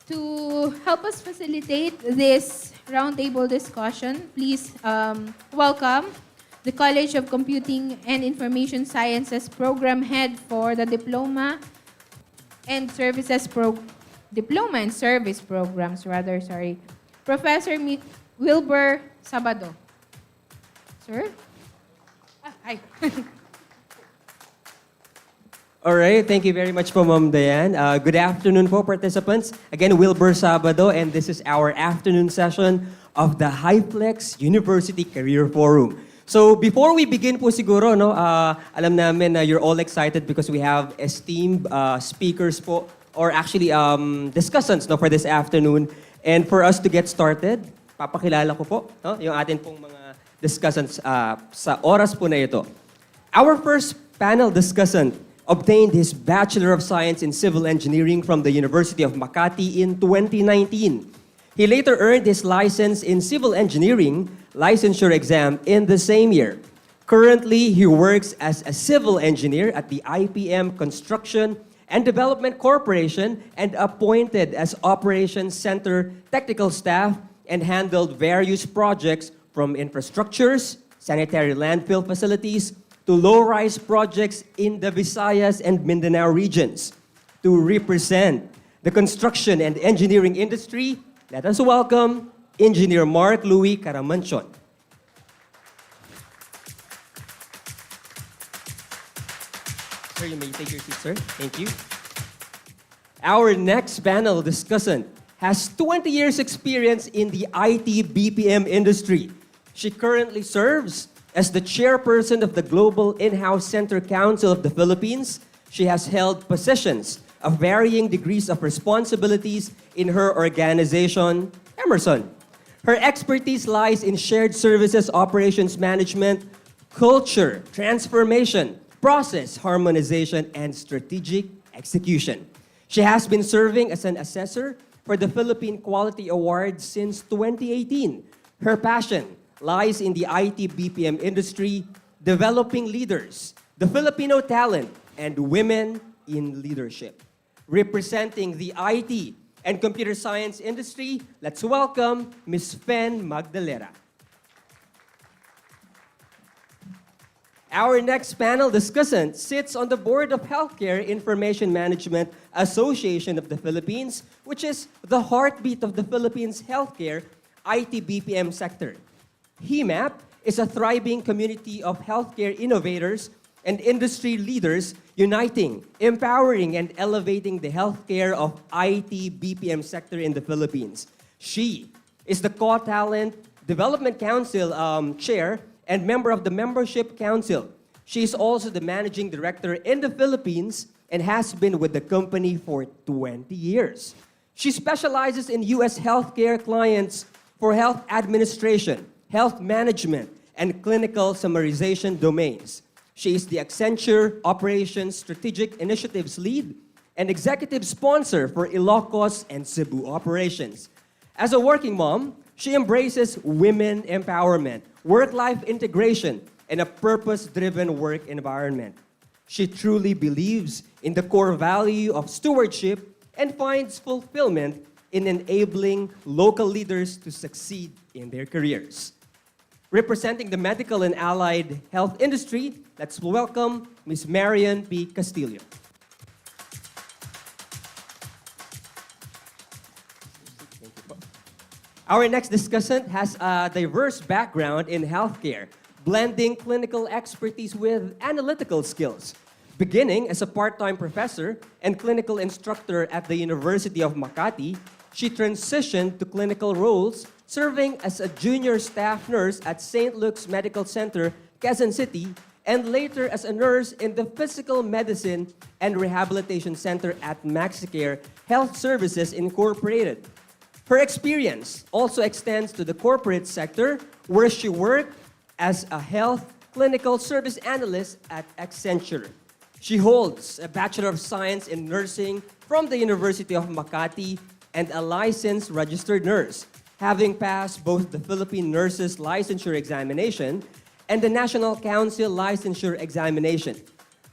To help us facilitate this roundtable discussion, please welcome the College of Computing and Information Sciences Program Head for the Diploma and Service Programs, Professor Wilbur Sabado. Sir? Hi. All right, thank you very much po, Ma'am Diane. Good afternoon po, participants. Again, Wilbur Sabado, and this is our afternoon session of the Hyflex University Career Forum. So before we begin po siguro, no, alam namin na you're all excited because we have esteemed speakers po, or actually discussants, no, for this afternoon. And for us to get started, papakilala ko po, no, yung atin pong mga discussants sa oras po na ito. Our first panel discussant obtained his Bachelor of Science in Civil Engineering from the University of Makati in 2019. He later earned his license in Civil Engineering licensure exam in the same year. Currently, he works as a civil engineer at the IPM Construction and Development Corporation and appointed as Operations Center technical staff and handled various projects from infrastructures, sanitary landfill facilities, to low-rise projects in the Visayas and Mindanao regions. To represent the construction and engineering industry, let us welcome Engineer Mark Louis Caramanchon. Sir, you may take your seat, sir. Thank you. Our next panel discussant has 20 years experience in the IT BPM industry. She currently serves As the chairperson of the Global In-House Center Council of the Philippines, she has held positions of varying degrees of responsibilities in her organization, Emerson. Her expertise lies in shared services operations management, culture, transformation, process harmonization, and strategic execution. She has been serving as an assessor for the Philippine Quality Award since 2018. Her passion lies in the IT BPM industry, developing leaders, the Filipino talent, and women in leadership. Representing the IT and computer science industry, let's welcome Ms. Fen Magdalera. Our next panel discussant sits on the Board of Healthcare Information Management Association of the Philippines, which is the heartbeat of the Philippines' healthcare IT BPM sector. HEMAP is a thriving community of healthcare innovators and industry leaders uniting, empowering, and elevating the healthcare of IT BPM sector in the Philippines. She is the Co-Talent Development Council Chair and member of the Membership Council. She is also the Managing Director in the Philippines and has been with the company for 20 years. She specializes in U.S. healthcare clients for health administration, health management, and clinical summarization domains. She is the Accenture Operations Strategic Initiatives Lead and Executive Sponsor for Ilocos and Cebu operations. As a working mom, she embraces women empowerment, work-life integration, and a purpose-driven work environment. She truly believes in the core value of stewardship and finds fulfillment in enabling local leaders to succeed in their careers. Representing the medical and allied health industry, let's welcome Ms. Marian P. Castillo. Our next discussant has a diverse background in healthcare, blending clinical expertise with analytical skills. Beginning as a part-time professor and clinical instructor at the University of Makati, she transitioned to clinical roles, serving as a junior staff nurse at St. Luke's Medical Center, Quezon City, and later as a nurse in the Physical Medicine and Rehabilitation Center at MaxiCare Health Services Incorporated. Her experience also extends to the corporate sector, where she worked as a health clinical service analyst at Accenture. She holds a Bachelor of Science in Nursing from the University of Makati and a licensed registered nurse, having passed both the Philippine Nurses Licensure Examination and the National Council Licensure Examination.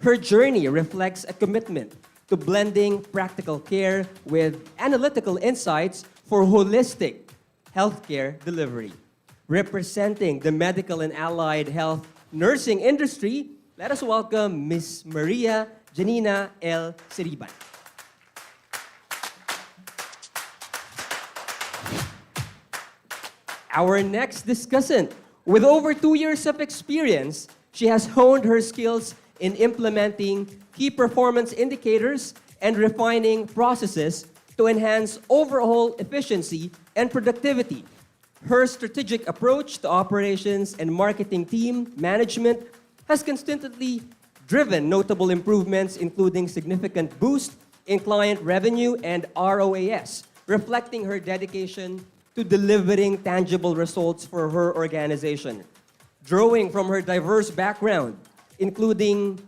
Her journey reflects a commitment to blending practical care with analytical insights for holistic healthcare delivery. Representing the medical and allied health nursing industry, let us welcome Ms. Maria Janina L. Siriban. Our next discussant, with over 2 years of experience, she has honed her skills in implementing key performance indicators and refining processes to enhance overall efficiency and productivity. Her strategic approach to operations and marketing team management has consistently driven notable improvements, including significant boost in client revenue and ROAS, reflecting her dedication to delivering tangible results for her organization. Drawing from her diverse background, including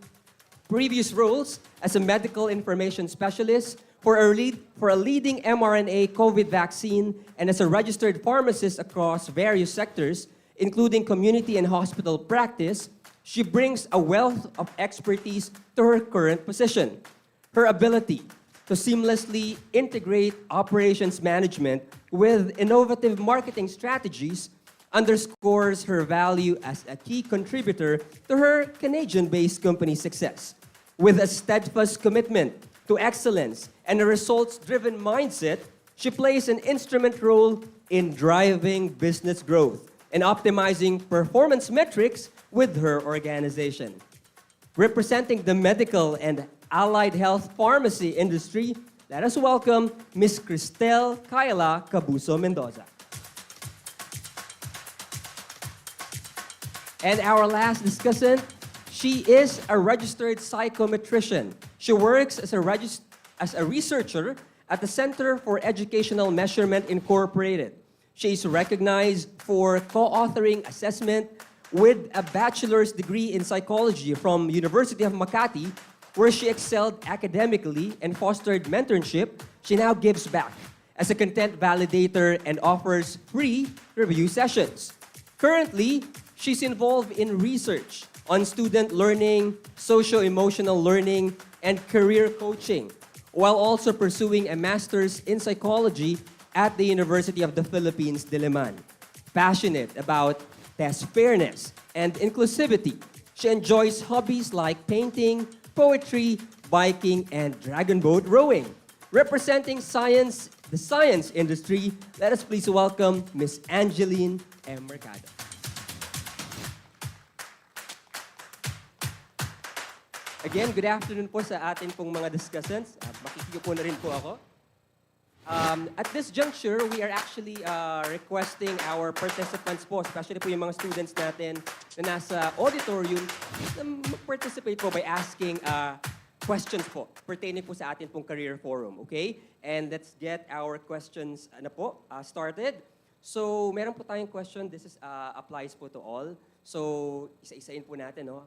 previous roles as a medical information specialist for a leading mRNA COVID vaccine and as a registered pharmacist across various sectors, including community and hospital practice, she brings a wealth of expertise to her current position. Her ability to seamlessly integrate operations management with innovative marketing strategies underscores her value as a key contributor to her Canadian-based company's success. With a steadfast commitment to excellence and a results-driven mindset, she plays an instrumental role in driving business growth and optimizing performance metrics with her organization. Representing the medical and allied health pharmacy industry, let us welcome Ms. Cristel Kayla Cabuso Mendoza. And our last discussant, she is a registered psychometrician. She works as a researcher at the Center for Educational Measurement Incorporated. She is recognized for co-authoring assessment with a bachelor's degree in psychology from University of Makati, where she excelled academically and fostered mentorship. She now gives back as a content validator and offers free review sessions. Currently, she's involved in research on student learning, socio-emotional learning, and career coaching, while also pursuing a master's in psychology at the University of the Philippines, Diliman. Passionate about test fairness and inclusivity, she enjoys hobbies like painting, poetry, biking, and dragon boat rowing. Representing the science industry, let us please welcome Miss Angeline M. Mercado. Again, good afternoon po sa atin pong mga discussants. Makikiyo po na rin po ako. At this juncture, we are actually requesting our participants po, especially po yung mga students natin na nasa auditorium, na mag-participate po by asking questions po pertaining po sa atin pong career forum, okay? And let's get our questions started. So, meron po tayong question. This applies po to all. So, isa-isain po natin, no?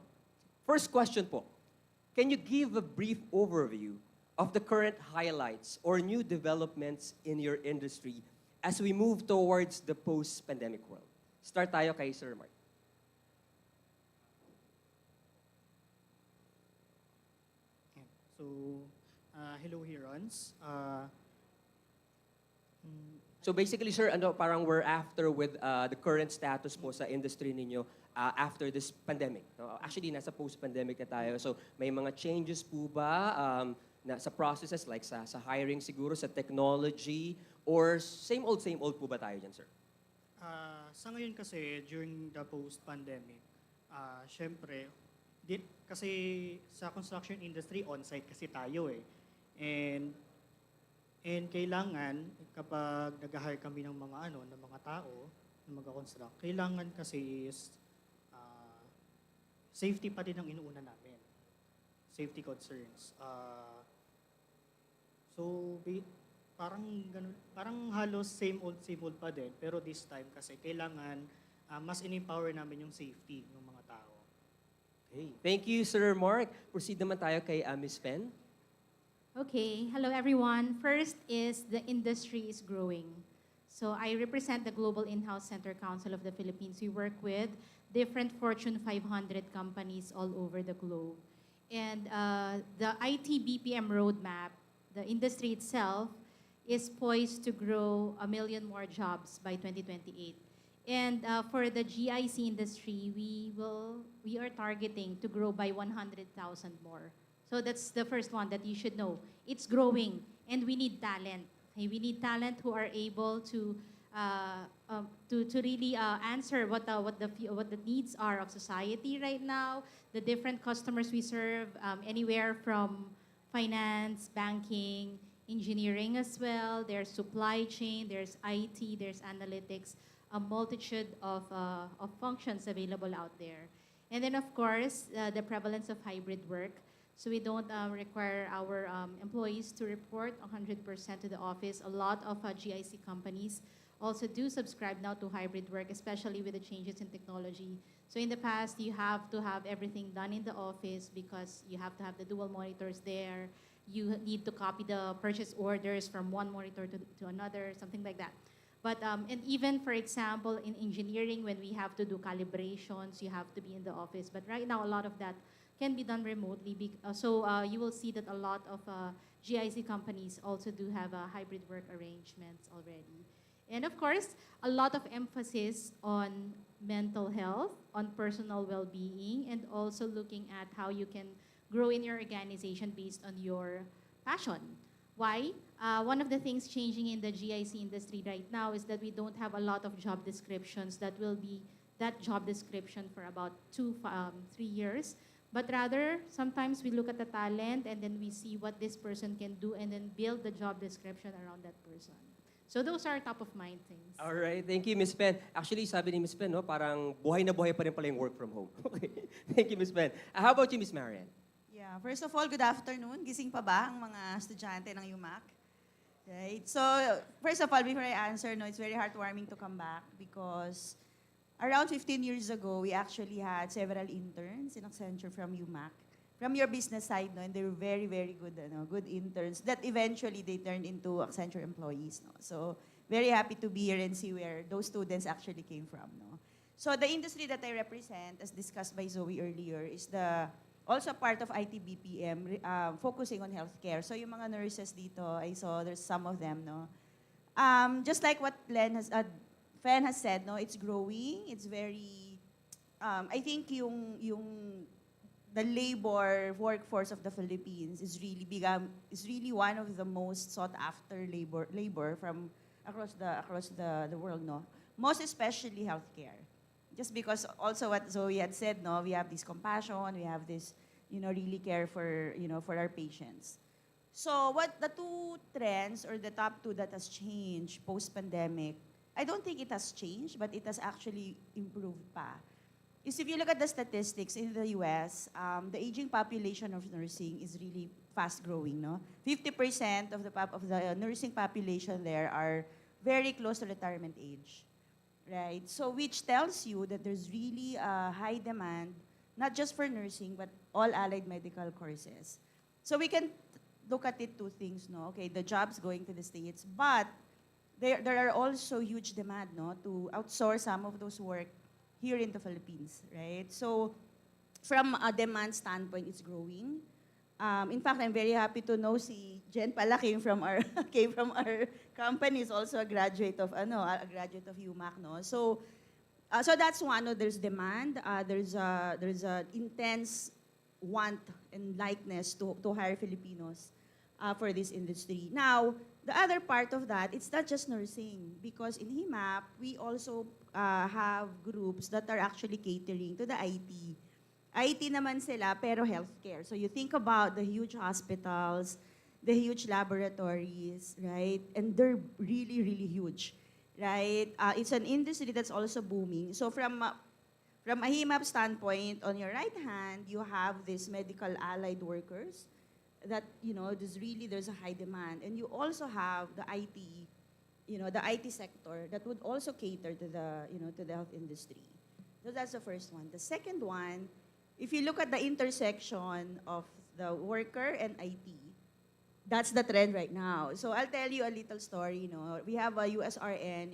First question po. Can you give a brief overview of the current highlights or new developments in your industry as we move towards the post-pandemic world? Start tayo kay Sir Mark. So, hello, Herons. So basically, sir, parang we're after with the current status po sa industry ninyo after this pandemic. No? Actually, nasa post-pandemic na tayo. So may mga changes po ba sa processes like sa hiring siguro, sa technology, or same old po ba tayo dyan, sir? Sa ngayon kasi, during the post-pandemic, syempre, kasi sa construction industry, on-site kasi tayo eh. And kailangan, kapag nag-hire kami ng mga tao na mag-construct, kailangan kasi is safety pa din ang inuuna namin. Safety concerns. So, parang halos same old pa din. Pero this time kasi kailangan mas in-empower namin yung safety ng mga tao. Okay. Thank you, Sir Mark. Proceed naman tayo kay Ms. Pen. Okay, hello everyone. First is the industry is growing. So I represent the Global In-House Center Council of the Philippines. We work with different Fortune 500 companies all over the globe. And the IT BPM roadmap, the industry itself, is poised to grow 1 million more jobs by 2028. And for the GIC industry, we are targeting to grow by 100,000 more. So that's the first one that you should know. It's growing, and we need talent. Okay? We need talent who are able to really answer what the needs are of society right now, the different customers we serve, anywhere from finance, banking, engineering as well. There's supply chain, there's IT, there's analytics, a multitude of functions available out there. And then, of course, the prevalence of hybrid work. So we don't require our employees to report 100% to the office. A lot of GIC companies also do subscribe now to hybrid work, especially with the changes in technology. So in the past, you have to have everything done in the office because you have to have the dual monitors there. You need to copy the purchase orders from one monitor to another, something like that. But and even, for example, in engineering, when we have to do calibrations, you have to be in the office. But right now, a lot of that can be done remotely. So you will see that a lot of GIC companies also do have hybrid work arrangements already. And of course, a lot of emphasis on mental health, on personal well-being, and also looking at how you can grow in your organization based on your passion. Why? One of the things changing in the GIC industry right now is that we don't have a lot of job descriptions that will be that job description for about 3 years. But rather, sometimes we look at the talent and then we see what this person can do and then build the job description around that person. So those are top of mind things. All right, thank you, Miss Pen. Actually, sabi ni Miss Pen, no, parang buhay na buhay pa rin pala yung work from home. Okay. Thank you, Miss Pen. How about you, Miss Marian? Yeah, first of all, good afternoon. Gising pa ba ang mga estudyante ng UMak? Right. So, first of all, before I answer, no, it's very heartwarming to come back because around 15 years ago, we actually had several interns in Accenture from UMak. From your business side, no, and they were very, very good, good interns that eventually they turned into Accenture employees. No? So, very happy to be here and see where those students actually came from. No? So, the industry that I represent, as discussed by Zoe earlier, is also part of IT BPM, focusing on healthcare. So, yung mga nurses dito, I saw there's some of them. No? Just like what Fen has said, no, it's growing. It's very, I think the labor workforce of the Philippines is really one of the most sought after labor from across the world, no. Most especially healthcare. Just because also what Zoe had said, no, we have this compassion, we have this, really care for our patients. So what the two trends or the top two that has changed post-pandemic, I don't think it has changed, but it has actually improved pa. Is if you look at the statistics in the US, the aging population of nursing is really fast growing. No, 50% of the nursing population there are very close to retirement age, right? So which tells you that there's really a high demand, not just for nursing but all allied medical courses. So we can look at it two things, no? Okay, the jobs going to the States, but there are also huge demand, no, to outsource some of those work here in the Philippines, right? So, from a demand standpoint, it's growing. In fact, I'm very happy to know si Jen pala came from our company. Is also a graduate of UMak, no. So that's one. No, there's demand. There's a intense want and likeness to hire Filipinos for this industry. Now, the other part of that, it's not just nursing, because in HIMAP, we also have groups that are actually catering to the IT. IT naman sila, pero healthcare. So you think about the huge hospitals, the huge laboratories, right? And they're really, really huge, right? It's an industry that's also booming. So from a HIMAP standpoint, on your right hand, you have these medical allied workers that, there's a high demand. And you also have the IT, the IT sector that would also cater to the health industry. So that's the first one. The second one, if you look at the intersection of the worker and IT, that's the trend right now. So I'll tell you a little story. We have a USRN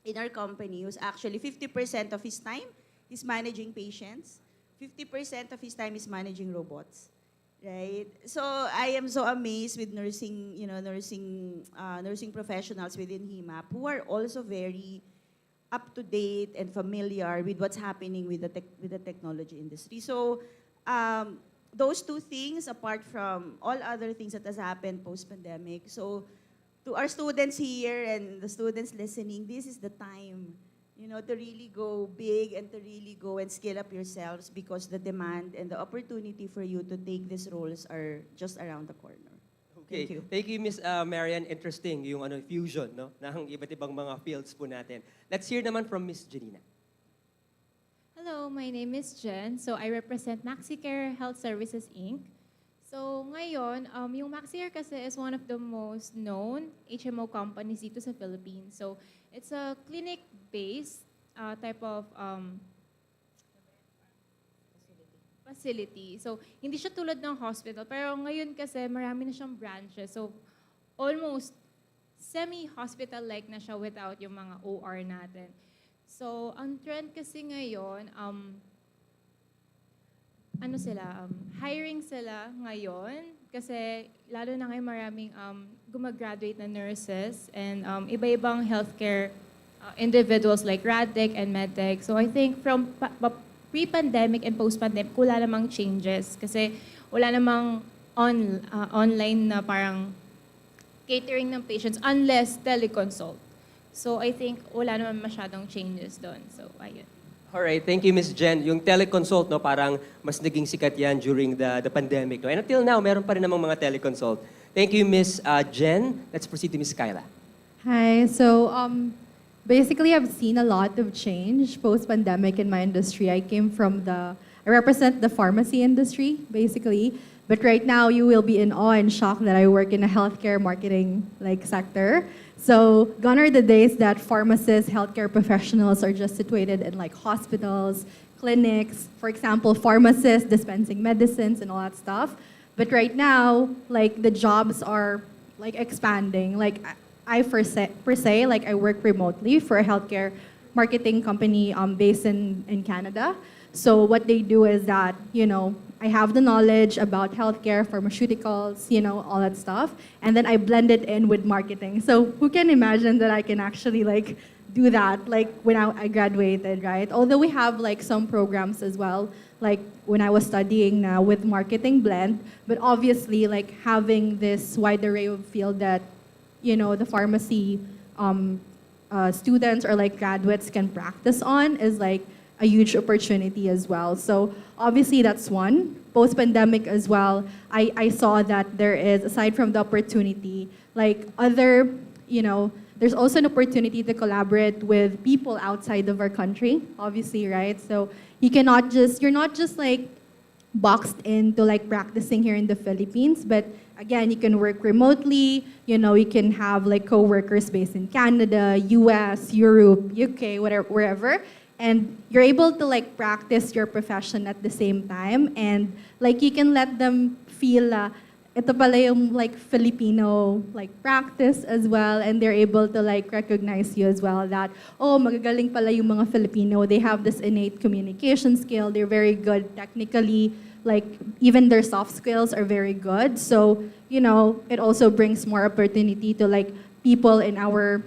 in our company who's actually 50% of his time is managing patients, 50% of his time is managing robots. Right. So I am so amazed with nursing professionals within HIMAP who are also very up to date and familiar with what's happening with the technology industry. So those two things, apart from all other things that has happened post-pandemic. So to our students here and the students listening, this is the time, to really go big and to really go and scale up yourselves, because the demand and the opportunity for you to take these roles are just around the corner. Okay. Thank you. Thank you, Miss Marian. Interesting yung fusion, no, ng iba't ibang mga fields po natin. Let's hear naman from Miss Janina. Hello, my name is Jen. So I represent MaxiCare Health Services, Inc. So ngayon, yung MaxiCare kasi is one of the most known HMO companies dito sa Philippines. So it's a clinic-based type of facility. So hindi siya tulad ng hospital, pero ngayon kasi marami na siyang branches. So almost semi-hospital-like na siya without yung mga OR natin. So ang trend kasi ngayon, hiring sila ngayon kasi lalo na ngayon maraming gumagraduate na nurses and iba-ibang healthcare individuals like RadTech and MedTech. So I think from pre-pandemic and post-pandemic, wala namang changes kasi wala namang online na parang catering ng patients unless teleconsult. So I think wala naman masyadong changes doon. So ayun. Alright, thank you, Miss Jen. Yung teleconsult, no, parang mas naging sikat yan during the pandemic. No? And until now, meron pa rin namang mga teleconsult. Thank you, Miss Jen. Let's proceed to Miss Kyla. Hi. Basically, I've seen a lot of change post-pandemic in my industry. I represent the pharmacy industry, basically. But right now, you will be in awe and shock that I work in a healthcare marketing sector. So gone are the days that pharmacists, healthcare professionals are just situated in hospitals, clinics, for example, pharmacists dispensing medicines and all that stuff. But right now, the jobs are expanding. I per se, I work remotely for a healthcare marketing company based in Canada. So what they do is that, I have the knowledge about healthcare, pharmaceuticals, all that stuff. And then I blend it in with marketing. So who can imagine that I can actually do that when I graduated, right? Although we have some programs as well, when I was studying now with marketing blend, but obviously having this wide array of field that, the pharmacy students or graduates can practice on is a huge opportunity as well. So obviously that's one. Post-pandemic as well, I saw that there is, aside from the opportunity, there's also an opportunity to collaborate with people outside of our country, obviously, right? So you're not just boxed into practicing here in the Philippines, but again, you can work remotely, you can have co-workers based in Canada, US, Europe, UK, whatever, wherever. And you're able to practice your profession at the same time, and you can let them feel ito pala yung Filipino practice as well, and they're able to recognize you as well that magagaling pala yung mga Filipino. They have this innate communication skill. They're very good technically. Even their soft skills are very good. So it also brings more opportunity to people in our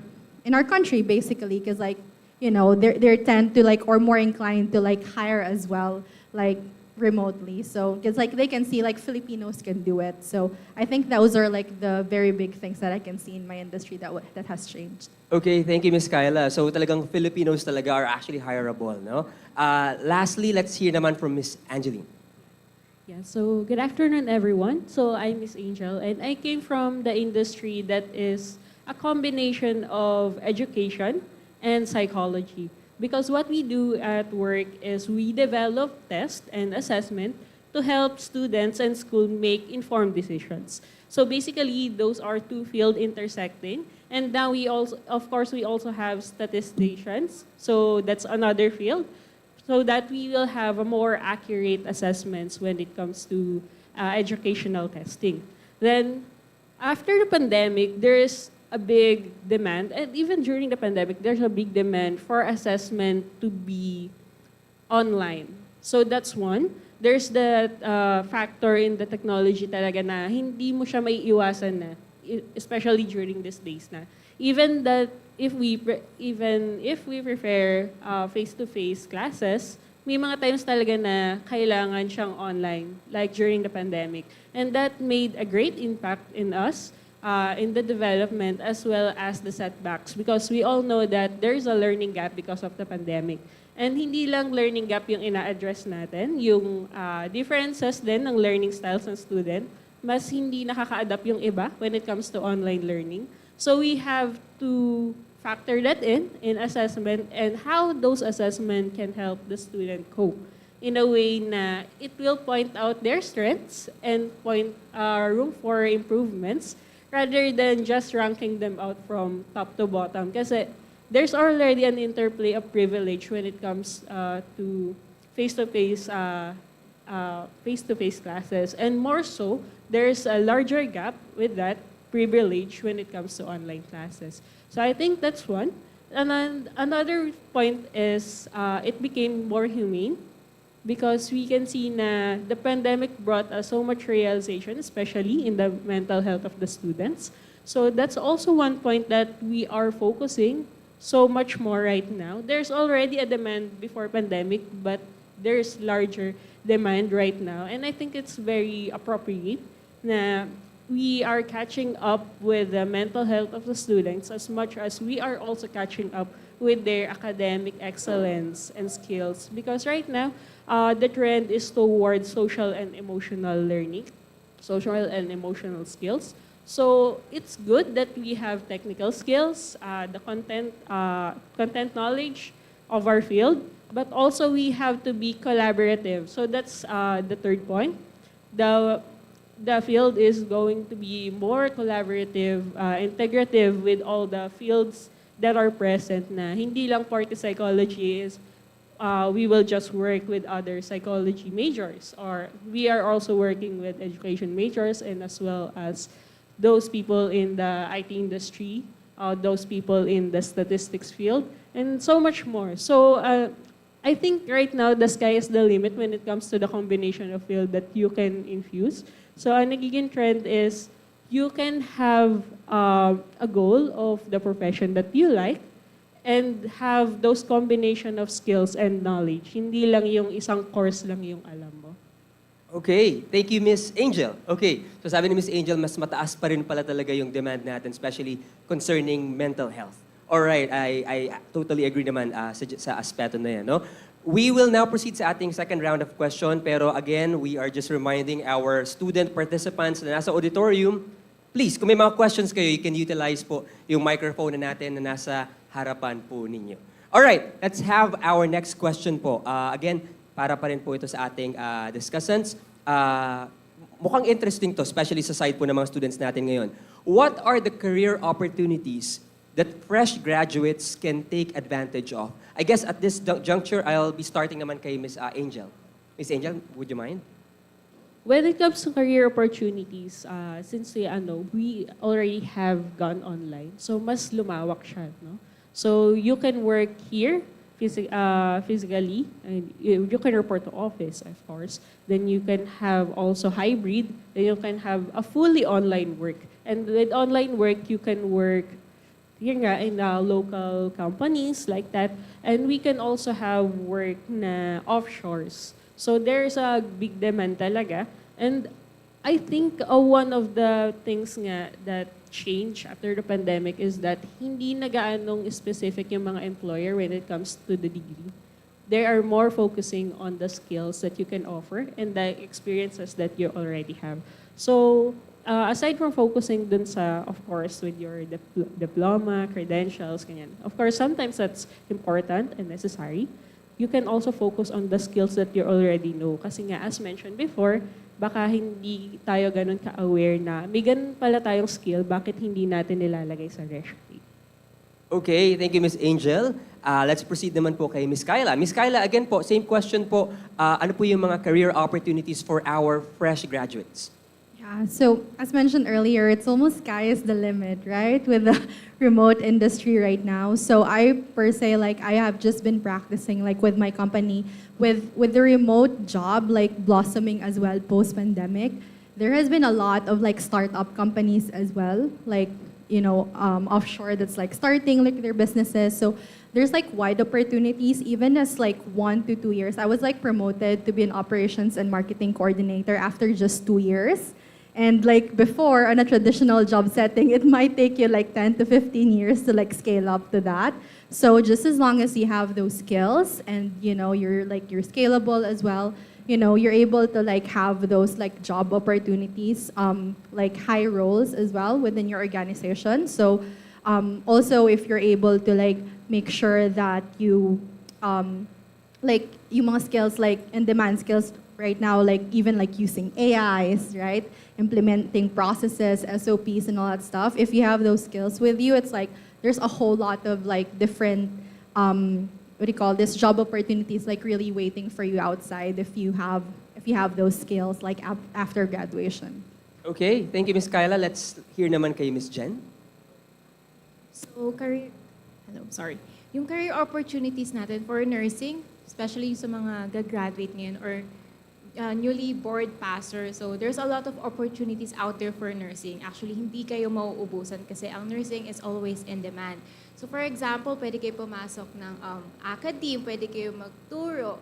country basically, because they tend to or more inclined to hire as well remotely. So because they can see Filipinos can do it. So I think those are the very big things that I can see in my industry that has changed. Okay, thank you, Miss Kyla. So talagang Filipinos talaga are actually hireable, no? Lastly, let's hear naman from Miss Angeline. Yeah, so good afternoon, everyone. So I'm Miss Angel, and I came from the industry that is a combination of education and psychology. Because what we do at work is we develop tests and assessment to help students and school make informed decisions. So basically, those are two fields intersecting. And now we also, of course, we also have statisticians. So that's another field, so that we will have a more accurate assessments when it comes to educational testing. Then, after the pandemic, there is a big demand, and even during the pandemic, there's a big demand for assessment to be online. So that's one. There's the factor in the technology talaga na hindi mo siya maiiwasan na, especially during these days na. Even if we prefer face-to-face classes, may mga times talaga na kailangan siyang online, like during the pandemic. And that made a great impact in us, in the development as well as the setbacks, because we all know that there's a learning gap because of the pandemic. And hindi lang learning gap yung ina-address natin, yung differences din ng learning styles ng student, mas hindi nakaka-adapt yung iba when it comes to online learning. So we have to factor that in assessment and how those assessments can help the student cope in a way na it will point out their strengths and point room for improvements, rather than just ranking them out from top to bottom. Kasi there's already an interplay of privilege when it comes to face-to-face classes. And more so, there's a larger gap with that privilege when it comes to online classes. So I think that's one. And then another point is it became more humane, because we can see na the pandemic brought us so much realization, especially in the mental health of the students. So that's also one point that we are focusing so much more right now. There's already a demand before pandemic, but there's larger demand right now. And I think it's very appropriate na we are catching up with the mental health of the students as much as we are also catching up with their academic excellence and skills. Because right now, the trend is towards social and emotional learning, social and emotional skills. So it's good that we have technical skills, the content knowledge of our field, but also we have to be collaborative. So that's the third point. The field is going to be more collaborative, integrative with all the fields that are present na hindi lang forte psychology is we will just work with other psychology majors, or we are also working with education majors and as well as those people in the IT industry, those people in the statistics field, and so much more. So I think right now the sky is the limit when it comes to the combination of field that you can infuse. So ang nagiging trend is you can have a goal of the profession that you like and have those combination of skills and knowledge. Hindi lang yung isang course lang yung alam mo. Okay, thank you, Miss Angel. Okay, so sabi ni Miss Angel, mas mataas pa rin pala talaga yung demand natin, especially concerning mental health. Alright, I totally agree naman sa aspeto na yan, no? We will now proceed sa ating second round of question, pero again, we are just reminding our student participants na nasa auditorium, please, kung may mga questions kayo, you can utilize po yung microphone na natin na nasa harapan po ninyo. Alright, let's have our next question po. Again, para pa rin po ito sa ating discussants. Mukhang interesting to, especially sa side po ng mga students natin ngayon. What are the career opportunities that fresh graduates can take advantage of? I guess at this juncture, I'll be starting naman kay Miss Angel. Miss Angel, would you mind? When it comes to career opportunities, since we already have gone online, so mas lumawak siya, no? So you can work here physically, and you can report to office, of course. Then you can have also hybrid. Then you can have a fully online work. And with online work, you can work here nga in local companies like that. And we can also have work na offshores. So there's a big demand talaga. And I think one of the things nga that changed after the pandemic is that hindi na gaanong specific yung mga employer when it comes to the degree. They are more focusing on the skills that you can offer and the experiences that you already have. So aside from focusing dun sa, of course, with your diploma, credentials, ganyan. Of course, sometimes that's important and necessary. You can also focus on the skills that you already know. Kasi nga, as mentioned before, baka hindi tayo ganun ka-aware na may ganun pala tayong skill, bakit hindi natin nilalagay sa resume? Okay, thank you, Miss Angel. Let's proceed naman po kay Miss Kyla. Miss Kyla, again po, same question po. Ano po yung mga career opportunities for our fresh graduates? Yeah, so as mentioned earlier, it's almost sky is the limit, right? With the remote industry right now. So I per se, like I have just been practicing like with my company, with the remote job like blossoming as well post-pandemic. There has been a lot of like startup companies as well, like, offshore that's like starting like their businesses. So there's like wide opportunities even as like 1 to 2 years. I was like promoted to be an operations and marketing coordinator after just 2 years. And like before, on a traditional job setting, it might take you like 10 to 15 years to like scale up to that. So just as long as you have those skills and you're scalable as well, you're able to like have those like job opportunities, like high roles as well within your organization. So also if you're able to like make sure that you like yung mga skills like in-demand skills right now, like even like using AIs, right? Implementing processes, SOPs, and all that stuff. If you have those skills with you, it's like there's a whole lot of like different, job opportunities like really waiting for you outside if you have those skills like after graduation. Okay, thank you, Miss Kyla. Let's hear naman kay Miss Jen. So, yung career opportunities natin for nursing, especially sa mga gagraduate ngayon or newly board passer. So there's a lot of opportunities out there for nursing. Actually, hindi kayo mauubusan kasi ang nursing is always in demand. So for example, pwede kayo pumasok ng academe, pwede kayo magturo,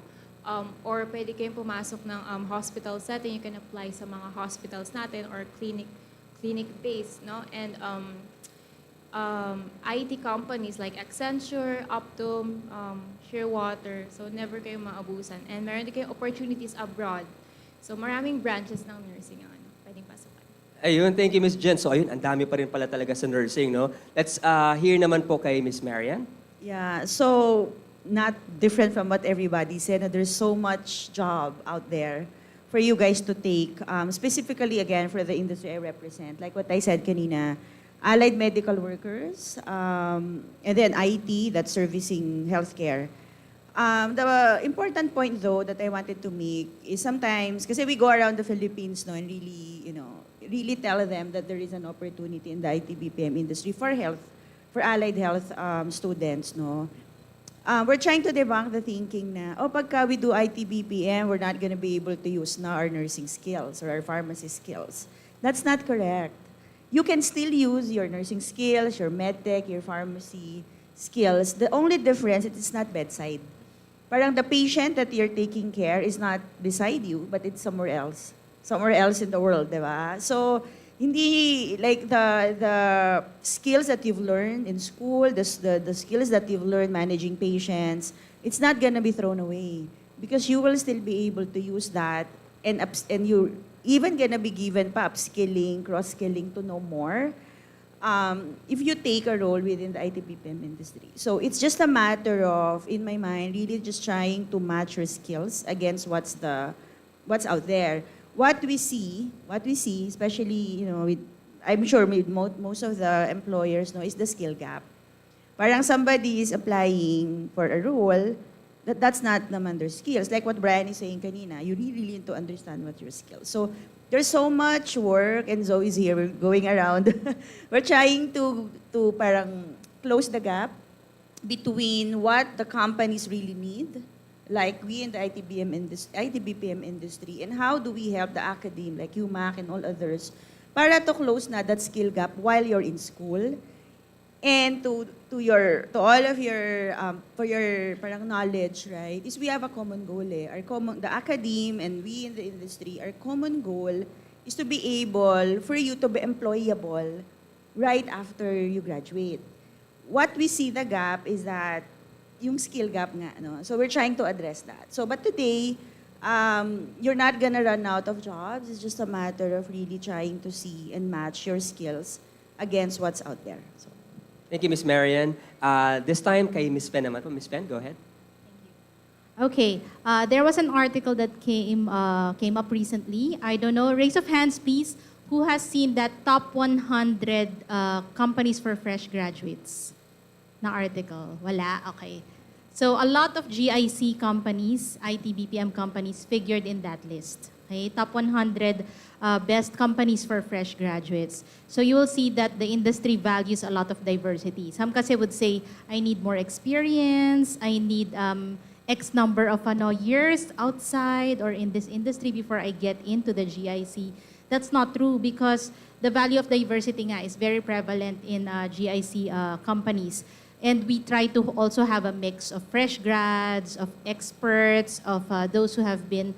or pwede kayo pumasok ng hospital setting. You can apply sa mga hospitals natin or clinic-based, no? And IT companies like Accenture, Optum, Shearwater. So, never kayo maabusan. And meron din kayong opportunities abroad. So, maraming branches ng nursing ang pwedeng pasukan. Ayun, thank you, Miss Jen. So ayun, ang dami pa rin pala talaga sa nursing, no? Let's hear naman po kay Miss Marian. Yeah, so not different from what everybody said. There's so much job out there for you guys to take, specifically again for the industry I represent. Like what I said kanina, allied medical workers, and then IT, that's servicing healthcare. The important point though that I wanted to make is sometimes, kasi we go around the Philippines no, and really, really tell them that there is an opportunity in the IT BPM industry for health, for allied health students, no. We're trying to debunk the thinking na, pagka we do IT BPM, we're not gonna be able to use na our nursing skills or our pharmacy skills. That's not correct. You can still use your nursing skills, your medtech, your pharmacy skills. The only difference is it's not bedside. Parang the patient that you're taking care is not beside you, but it's somewhere else in the world, di ba? So, hindi, like the skills that you've learned in school, the skills that you've learned managing patients, it's not gonna be thrown away because you will still be able to use that and you're even gonna be given pa upskilling, cross-skilling to know more if you take a role within the IT BPM industry. So it's just a matter of, in my mind, really just trying to match your skills against what's out there. What we see, especially, I'm sure most of the employers know, is the skill gap. Parang somebody is applying for a role, that's not naman their skills. Like what Brian is saying kanina, you really need to understand what your skills. So there's so much work, and Zoe's here, we're going around. We're trying to parang close the gap between what the companies really need, like we in the IT BPM industry, and how do we help the academe, like UMak and all others, para to close na that skill gap while you're in school, and to all of your for your parang knowledge, right? Is we have a common goal. The academe and we in the industry, our common goal is to be able for you to be employable right after you graduate. What we see the gap is that yung skill gap nga, no? So we're trying to address that. So, but today, you're not gonna run out of jobs. It's just a matter of really trying to see and match your skills against what's out there. So. Thank you, Miss Marian. This time, kay Miss Pen naman po. Miss Pen, go ahead. Okay, there was an article that came up recently. I don't know, raise of hands please, who has seen that top 100 companies for fresh graduates na article? Wala? Okay. So a lot of GIC companies, IT BPM companies figured in that list. Okay, top 100 best companies for fresh graduates. So you will see that the industry values a lot of diversity. Some kasi would say, I need more experience, I need X number of years outside or in this industry before I get into the GIC. That's not true because the value of diversity nga is very prevalent in GIC companies. And we try to also have a mix of fresh grads, of experts, of those who have been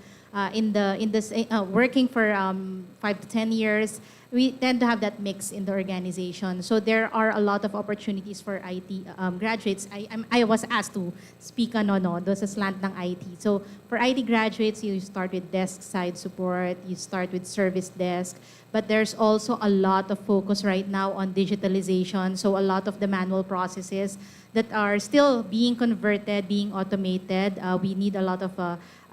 working for 5 to 10 years. We tend to have that mix in the organization. So there are a lot of opportunities for IT graduates. I was asked to speak doon sa slant ng IT. So for IT graduates, you start with desk side support, you start with service desk, but there's also a lot of focus right now on digitalization. So a lot of the manual processes that are still being converted, being automated. We need a lot of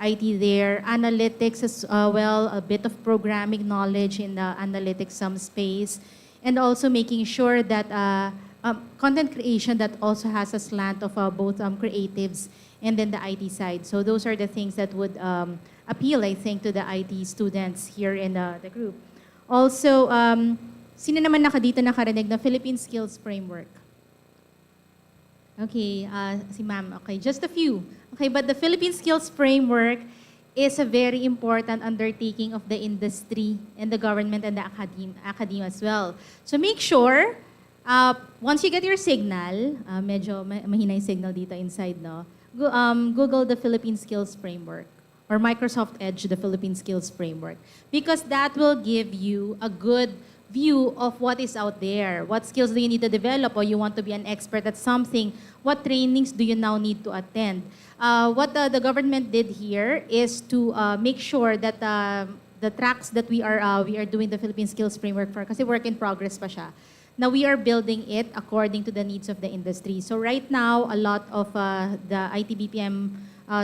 IT there, analytics as well, a bit of programming knowledge in the analytics space, and also making sure that content creation that also has a slant of both creatives and then the IT side. So those are the things that would appeal, I think, to the IT students here in the group. Also, sino naman dito nakarinig na Philippine Skills Framework? Okay, si ma'am. Okay, just a few. Okay, but the Philippine Skills Framework is a very important undertaking of the industry and the government and the academia as well. So make sure, once you get your signal, medyo mahina yung signal dito inside, no? Google the Philippine Skills Framework or Microsoft Edge, the Philippine Skills Framework, because that will give you a good view of what is out there. What skills do you need to develop, or you want to be an expert at something? What trainings do you now need to attend? What the government did here is to make sure that the tracks that we are doing the Philippine Skills Framework for, kasi work in progress pa siya. Now we are building it according to the needs of the industry. So right now, a lot of the IT-BPM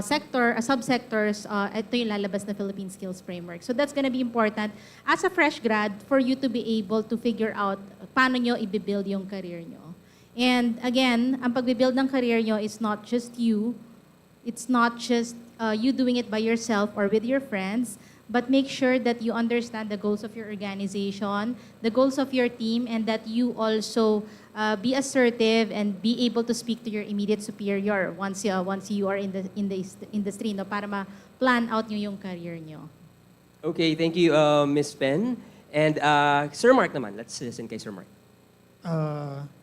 sector, subsectors, ito yung lalabas na Philippine Skills Framework. So that's gonna be important as a fresh grad for you to be able to figure out paano nyo i-build yung career nyo. And again, ang pag-build ng career nyo is not just you. It's not just you doing it by yourself or with your friends, but make sure that you understand the goals of your organization, the goals of your team, and that you also be assertive and be able to speak to your immediate superior once you are in the industry, no, para ma-plan out nyo yung career nyo. Okay, thank you, Ms. Pen. And Sir Mark naman, let's listen kay Sir Mark.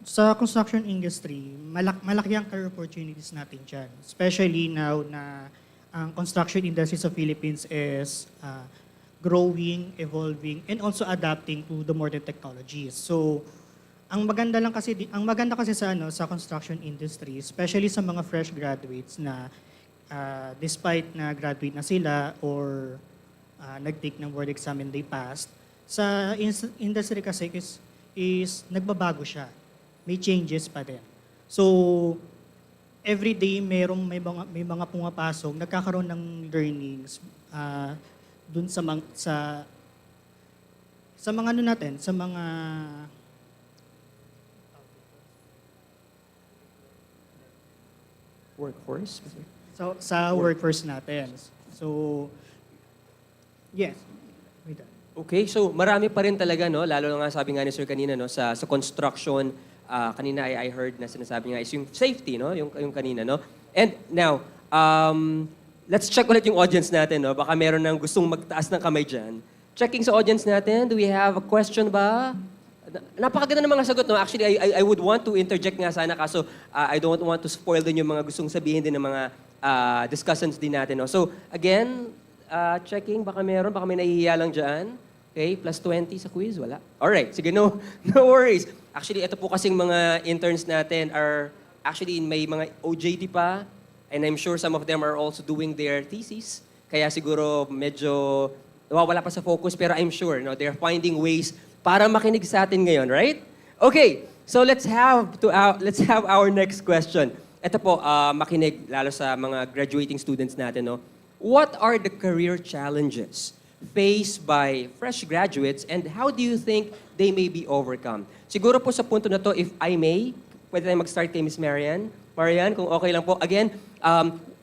Sa construction industry, malaki ang career opportunities natin dyan. Especially now na ang construction industry sa Philippines is growing, evolving, and also adapting to the modern technologies. So, ang maganda kasi sa construction industry, especially sa mga fresh graduates na despite na graduate na sila or nag-take ng board exam and they passed, sa industry kasi is nagbabago siya. May changes pa din. So, every day may mga pumapasok, nagkakaroon ng learnings dun sa mga ano natin, sa mga workforce. So sa workforce natin. So yes. Okay, so marami pa rin talaga, no? Lalo na nga sabi nga ni Sir kanina, no, sa construction. Kanina I heard na sinasabi nga is yung safety, no? Yung kanina, no? And now, let's check ulit yung audience natin, no? Baka meron nang gustong magtaas ng kamay dyan. Checking sa audience natin, do we have a question ba? Napakaganda ng mga sagot, no? Actually, I would want to interject nga sana, kaso I don't want to spoil din yung mga gustong sabihin din ng mga discussants din natin, no? So, again, checking, baka may nahihiya lang dyan. Okay, plus 20 sa quiz, wala. Alright, sige, no worries. Actually, ito po kasing mga interns natin are, actually, may mga OJT pa, and I'm sure some of them are also doing their thesis. Kaya siguro medyo nawawala pa sa focus, pero I'm sure, no, they're finding ways para makinig sa atin ngayon, right? Okay, so let's have our next question. Ito po, makinig lalo sa mga graduating students natin, no? What are the career challenges faced by fresh graduates and how do you think they may be overcome? Siguro po sa punto na to, if I may, pwede tayo mag-start kay Ms. Marian. Marian, kung okay lang po. Again,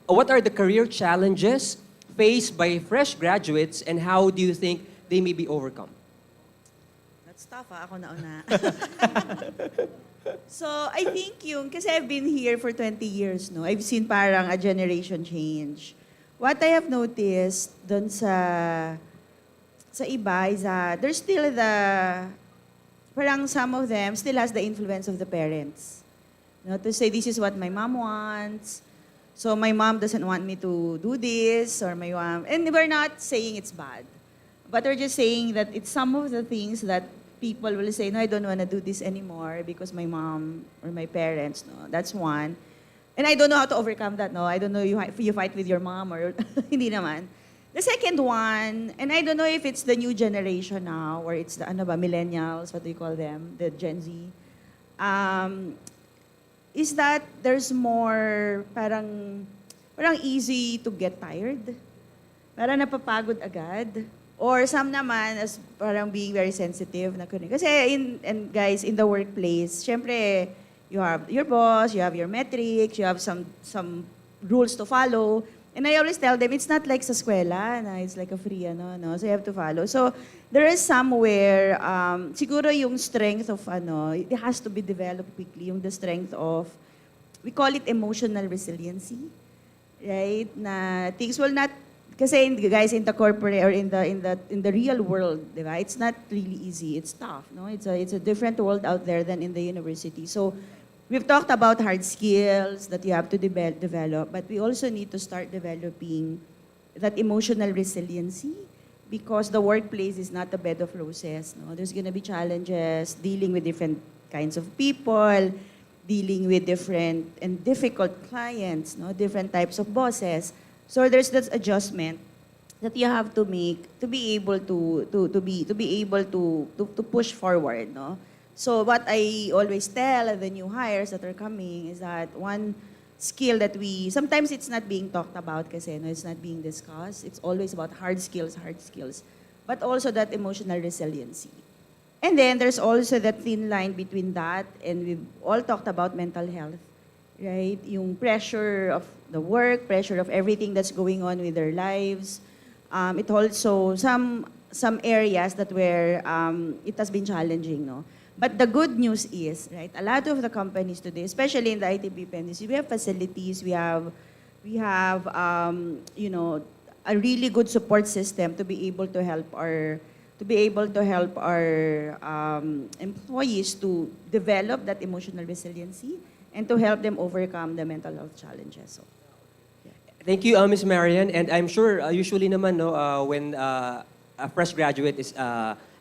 what are the career challenges faced by fresh graduates and how do you think they may be overcome? That's tough, ako na una. So, I think kasi I've been here for 20 years, no? I've seen parang a generation change. What I have noticed dun sa iba is there's still parang some of them still has the influence of the parents. To say, this is what my mom wants. So my mom doesn't want me to do this, or my mom, and we're not saying it's bad. But we're just saying that it's some of the things that people will say, no, I don't want to do this anymore because my mom or my parents, no, that's one. And I don't know how to overcome that, no? I don't know if you fight with your mom or hindi naman. The second one, and I don't know if it's the new generation now or it's the millennials, what do you call them, the Gen Z, is that there's more parang easy to get tired. Parang napapagod agad. Or some naman as parang being very sensitive. Kasi guys, in the workplace, syempre, you have your boss, you have your metrics, you have some rules to follow. And I always tell them, it's not like sa eskwela, na it's like a free, no? So you have to follow. So there is somewhere, siguro yung strength of, it has to be developed quickly, the strength of, we call it emotional resiliency, right? Na things will not, kasi guys, in the corporate or in the real world, diba? It's not really easy. It's tough, no? It's a different world out there than in the university. So we've talked about hard skills that you have to develop, but we also need to start developing that emotional resiliency because the workplace is not a bed of roses. No? There's going to be challenges dealing with different kinds of people, dealing with different and difficult clients, no? Different types of bosses. So there's that adjustment. that you have to make to be able to push forward, no? So what I always tell the new hires that are coming is that one skill that sometimes it's not being talked about kasi no, it's not being discussed. It's always about hard skills, but also that emotional resiliency. And then there's also that thin line between that, and we've all talked about mental health, right? Yung pressure of the work, pressure of everything that's going on with their lives. It also, some areas that where it has been challenging, no? But the good news is, right, a lot of the companies today, especially in the ITBP industry, we have facilities, we have you know, a really good support system to be able to help our employees to develop that emotional resiliency and to help them overcome the mental health challenges. So, Thank you, Ms. Marian. And I'm sure usually naman, no, when a fresh graduate is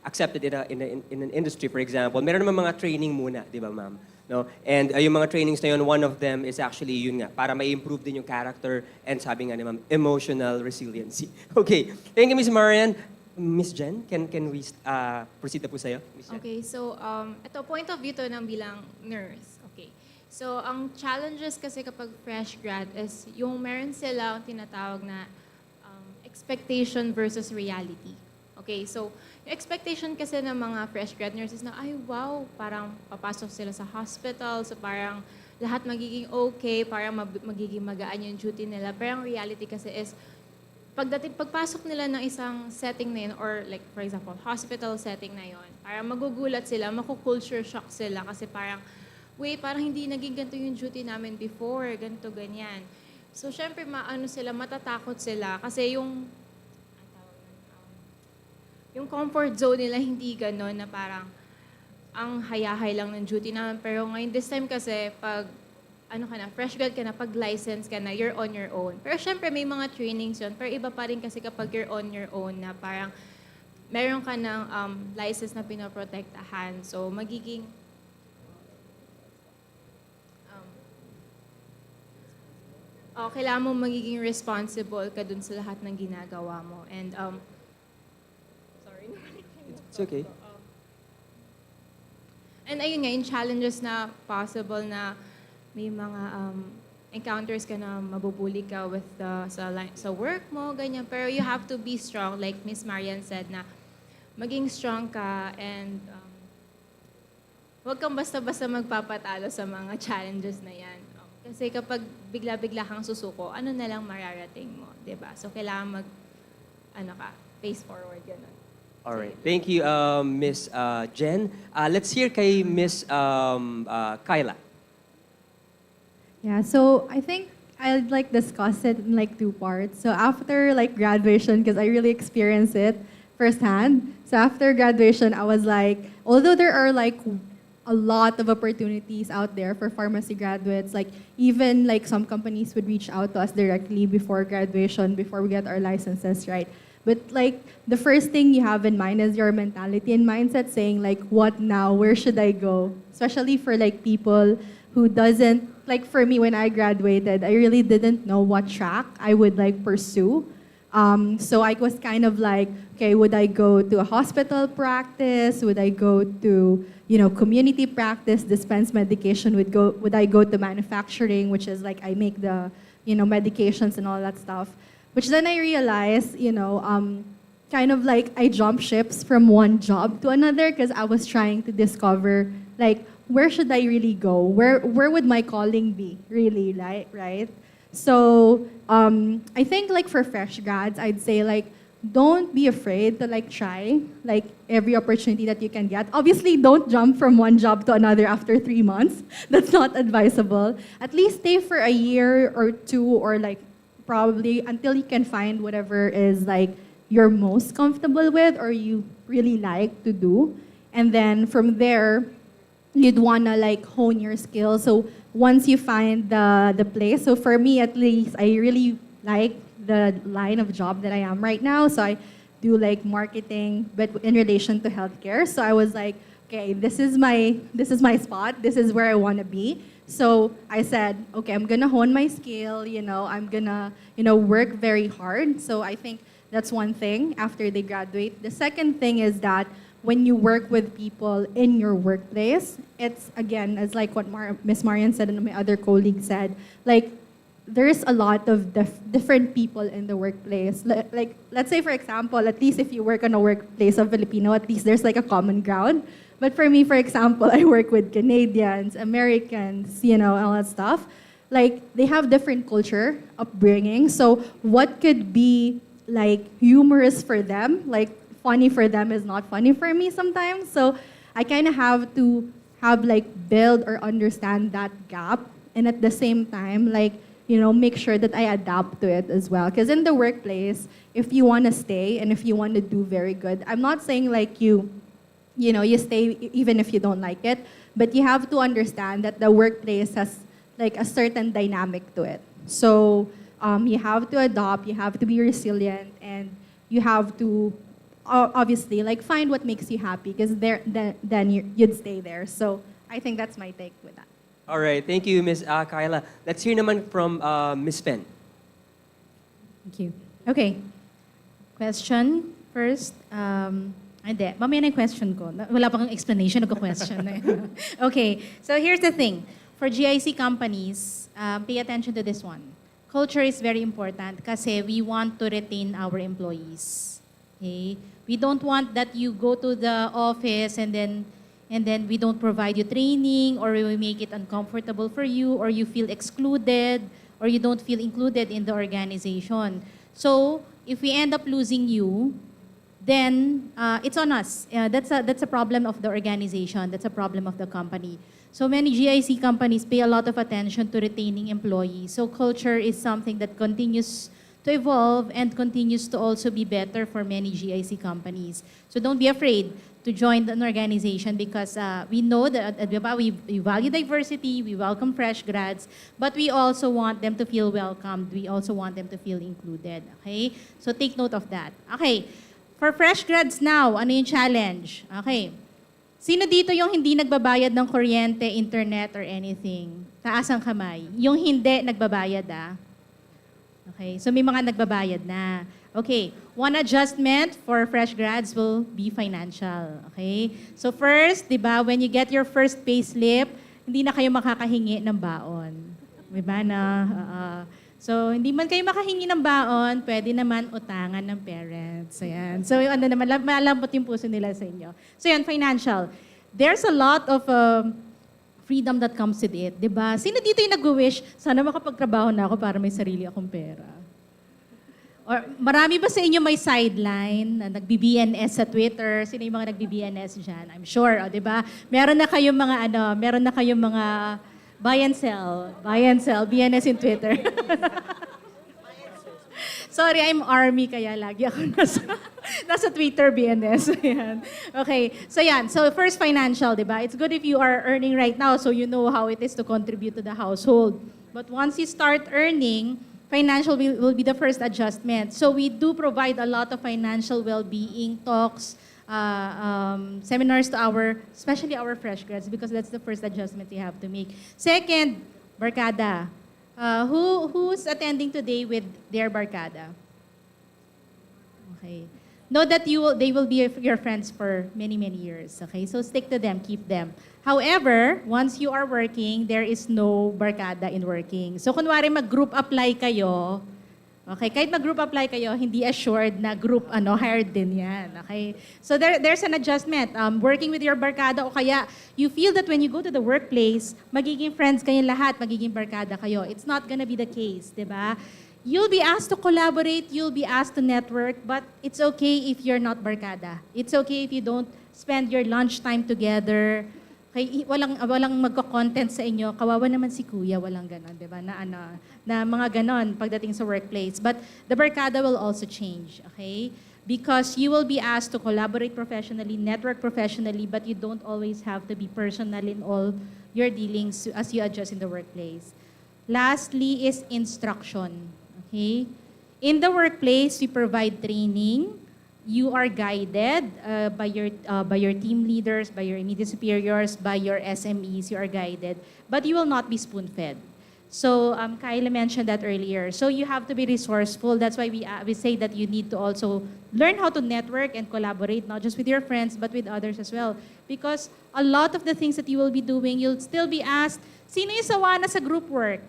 accepted in an industry, for example, meron naman mga training muna, di ba, ma'am? No? And yung mga trainings na yun, one of them is actually yun nga, para ma-improve din yung character and sabi nga ni ma'am, emotional resiliency. Okay. Thank you, Ms. Marian. Ms. Jen, can we proceed na po sa'yo? Okay, so ito, point of view to ng bilang nurse. Okay. So, ang challenges kasi kapag fresh grad is yung meron sila ang tinatawag na expectation versus reality. Okay, so yung expectation kasi ng mga fresh grad nurses na, ay wow, parang papasok sila sa hospital, so parang lahat magiging okay, parang magiging magaan yung duty nila. Pero ang reality kasi is, pagpasok nila ng isang setting na yun, or like for example, hospital setting na yun, parang magugulat sila, maku-culture shock sila kasi parang, wait, parang hindi naging ganito yung duty namin before, ganito, ganyan. So, syempre, matatakot sila kasi yung comfort zone nila hindi gano'n na parang ang hayahay lang ng duty namin. Pero ngayon, this time kasi, pag fresh grad ka na, pag license ka na, you're on your own. Pero syempre, may mga trainings yun. Pero iba pa rin kasi kapag you're on your own na parang meron ka ng license na pinoprotektahan. So, magiging kailangan mo magiging responsible ka dun sa lahat ng ginagawa mo. And, sorry. It's okay. And ayun nga, yung challenges na possible na may mga encounters ka na mabubuli ka with sa work mo, ganyan. Pero you have to be strong, like Miss Marian said, na maging strong ka and huwag kang basta-basta magpapatalo sa mga challenges na yan. Kasi kapag bigla-bigla kang susuko, ano na lang mararating mo, di ba? So kailangan face forward, gano'n. All right. Thank you, Miss Jen. Let's hear kay Miss Kyla. Yeah, so I think I'd like discuss it in like two parts. So after like graduation, because I really experienced it firsthand. So after graduation, I was like, although there are like a lot of opportunities out there for pharmacy graduates, like even like some companies would reach out to us directly before graduation, before we get our licenses, right? But like the first thing you have in mind is your mentality and mindset saying like, what now? Where should I go? Especially for like people who doesn't, like for me when I graduated, I really didn't know what track I would like pursue. So I was kind of like, okay, would I go to a hospital practice? Would I go to, community practice, dispense medication? Would I go to manufacturing, which is like I make the, medications and all that stuff. Which then I realized, kind of like I jumped ships from one job to another because I was trying to discover, like, where should I really go? Where would my calling be, really, right? So I think like for fresh grads, I'd say like, don't be afraid to like try like every opportunity that you can get. Obviously, don't jump from one job to another after 3 months. That's not advisable. At least stay for a year or two, or like probably until you can find whatever is like you're most comfortable with or you really like to do. And then from there, you'd wanna like hone your skills. So once you find the place, so for me at least, I really like the line of job that I am right now. So I do like marketing, but in relation to healthcare. So I was like, okay, this is my spot. This is where I want to be. So I said, okay, I'm gonna hone my skill. I'm gonna work very hard. So I think That's one thing after they graduate. The second thing is that when you work with people in your workplace, it's again, as like what Miss Marian said and my other colleague said, like there's a lot of different people in the workplace. Like, let's say, for example, at least if you work on a workplace of Filipino, at least there's like a common ground. But for me, for example, I work with Canadians, Americans, all that stuff. Like, they have different culture, upbringing. So what could be like humorous for them, like funny for them is not funny for me sometimes. So I kind of have to build or understand that gap. And at the same time, like, make sure that I adapt to it as well. Because in the workplace, if you want to stay and if you want to do very good, I'm not saying like you stay even if you don't like it, but you have to understand that the workplace has like a certain dynamic to it. So you have to adopt, you have to be resilient, and you have to obviously like find what makes you happy because then you'd stay there. So I think that's my take with that. All right, thank you, Ms. Kyla. Let's hear naman from Ms. Pen. Thank you. Okay. Question first. Hindi. Mamaya na yung question ko. Wala pang explanation, nagko-question na yun. Okay. So here's the thing. For GIC companies, pay attention to this one. Culture is very important kasi we want to retain our employees. Okay? We don't want that you go to the office and then we don't provide you training, or we make it uncomfortable for you, or you feel excluded, or you don't feel included in the organization. So if we end up losing you, then it's on us. That's a problem of the organization. That's a problem of the company. So many GIC companies pay a lot of attention to retaining employees. So culture is something that continues to evolve and continues to also be better for many GIC companies. So don't be afraid to join an organization because we know that we value diversity, we welcome fresh grads, but we also want them to feel welcomed. We also want them to feel included. Okay? So take note of that. Okay. For fresh grads now, ano yung challenge? Okay. Sino dito yung hindi nagbabayad ng kuryente, internet, or anything? Taas ang kamay. Yung hindi nagbabayad, Okay. So may mga nagbabayad na. Okay. One adjustment for fresh grads will be financial. Okay? So first, di ba, when you get your first payslip, hindi na kayo makakahingi ng baon. Di ba na? So, hindi man kayo makahingi ng baon, pwede naman utangan ng parents. Ayan. So, malambot yung puso nila sa inyo. So, yan, financial. There's a lot of freedom that comes with it. Di ba? Sino dito yung nag-wish, sana makapagtrabaho na ako para may sarili akong pera? Or marami ba sa inyo may sideline na nagbi-BNS sa Twitter? Sino yung mga nagbi-BNS dyan? I'm sure, di ba? Meron na kayong mga buy and sell, BNS in Twitter. Sorry, I'm army kaya lagi ako nasa Twitter BNS. Ayan. Okay, so yan. So first, financial, di ba? It's good if you are earning right now so you know how it is to contribute to the household. But once you start earning, financial will be the first adjustment. So we do provide a lot of financial well-being talks, seminars to especially our fresh grads, because that's the first adjustment you have to make. Second, barkada. Who's attending today with their barkada? Okay. Know that they will be your friends for many, many years. Okay, so stick to them, keep them. However, once you are working, there is no barkada in working. So kunwari mag-group apply kayo, okay, kahit mag-group apply kayo, hindi assured na group hired din yan. Okay? So there's an adjustment. Working with your barkada o kaya you feel that when you go to the workplace, magiging friends kayong lahat, magiging barkada kayo. It's not gonna be the case, di ba? You'll be asked to collaborate, you'll be asked to network, but it's okay if you're not barkada. It's okay if you don't spend your lunchtime together. Okay, walang magko-content sa inyo. Kawawa naman si kuya, walang ganon, 'di ba? Na mga ganon pagdating sa workplace. But the barkada will also change, okay? Because you will be asked to collaborate professionally, network professionally, but you don't always have to be personal in all your dealings as you adjust in the workplace. Lastly is instruction, okay? In the workplace, we provide training. You are guided by your team leaders, by your immediate superiors, by your SMEs. You are guided, but you will not be spoon-fed. So Kyla mentioned that earlier. So you have to be resourceful. That's why we say that you need to also learn how to network and collaborate, not just with your friends, but with others as well. Because a lot of the things that you will be doing, you'll still be asked, sino yung sawa na sa group work?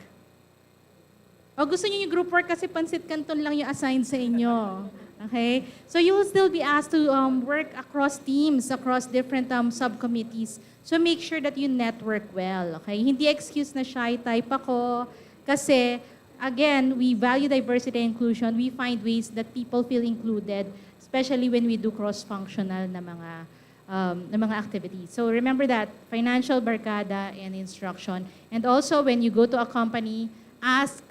O gusto niyo yung group work kasi pansit canton lang yung assigned sa inyo. Okay? So you will still be asked to work across teams, across different subcommittees. So make sure that you network well. Okay? Hindi excuse na shy type ako kasi again, we value diversity and inclusion. We find ways that people feel included, especially when we do cross-functional na mga activities. So remember that, financial barkada and instruction. And also, when you go to a company, ask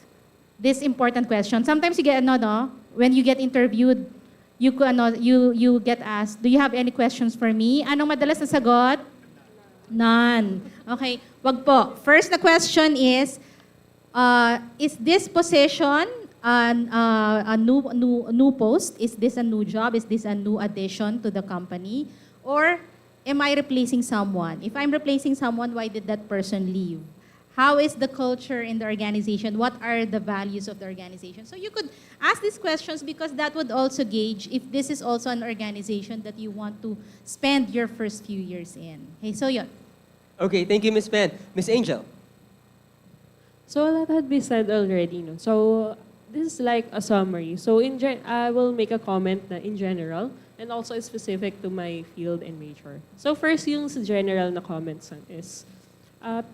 this important question. Sometimes you get, when you get interviewed, you get asked, do you have any questions for me? Anong madalas na sagot? None. Okay, wag po. First na question is this position a new post? Is this a new job? Is this a new addition to the company? Or am I replacing someone? If I'm replacing someone, why did that person leave? How is the culture in the organization? What are the values of the organization? So you could ask these questions because that would also gauge if this is also an organization that you want to spend your first few years in. Okay, so yun. Okay, thank you, Ms. Pen. Ms. Angel. So a lot had been said already. No? So this is like a summary. So I will make a comment na in general and also specific to my field and major. So first, yung sa general na comments is,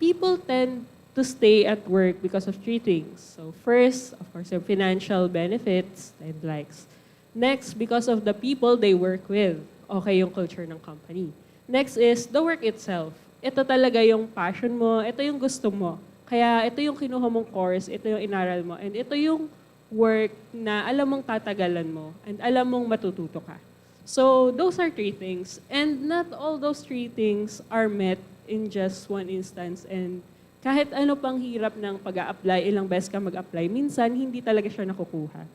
people tend to stay at work because of three things. So first, of course, the financial benefits and likes. Next, because of the people they work with. Okay yung culture ng company. Next is the work itself. Ito talaga yung passion mo, ito yung gusto mo. Kaya ito yung kinuha mong course, ito yung inaral mo, and ito yung work na alam mong tatagalan mo and alam mong matututo ka. So those are three things. And not all those three things are met in just one instance. And kahit ano pang hirap ng pag-a-apply, ilang beses ka mag-apply, minsan hindi talaga siya nakukuha.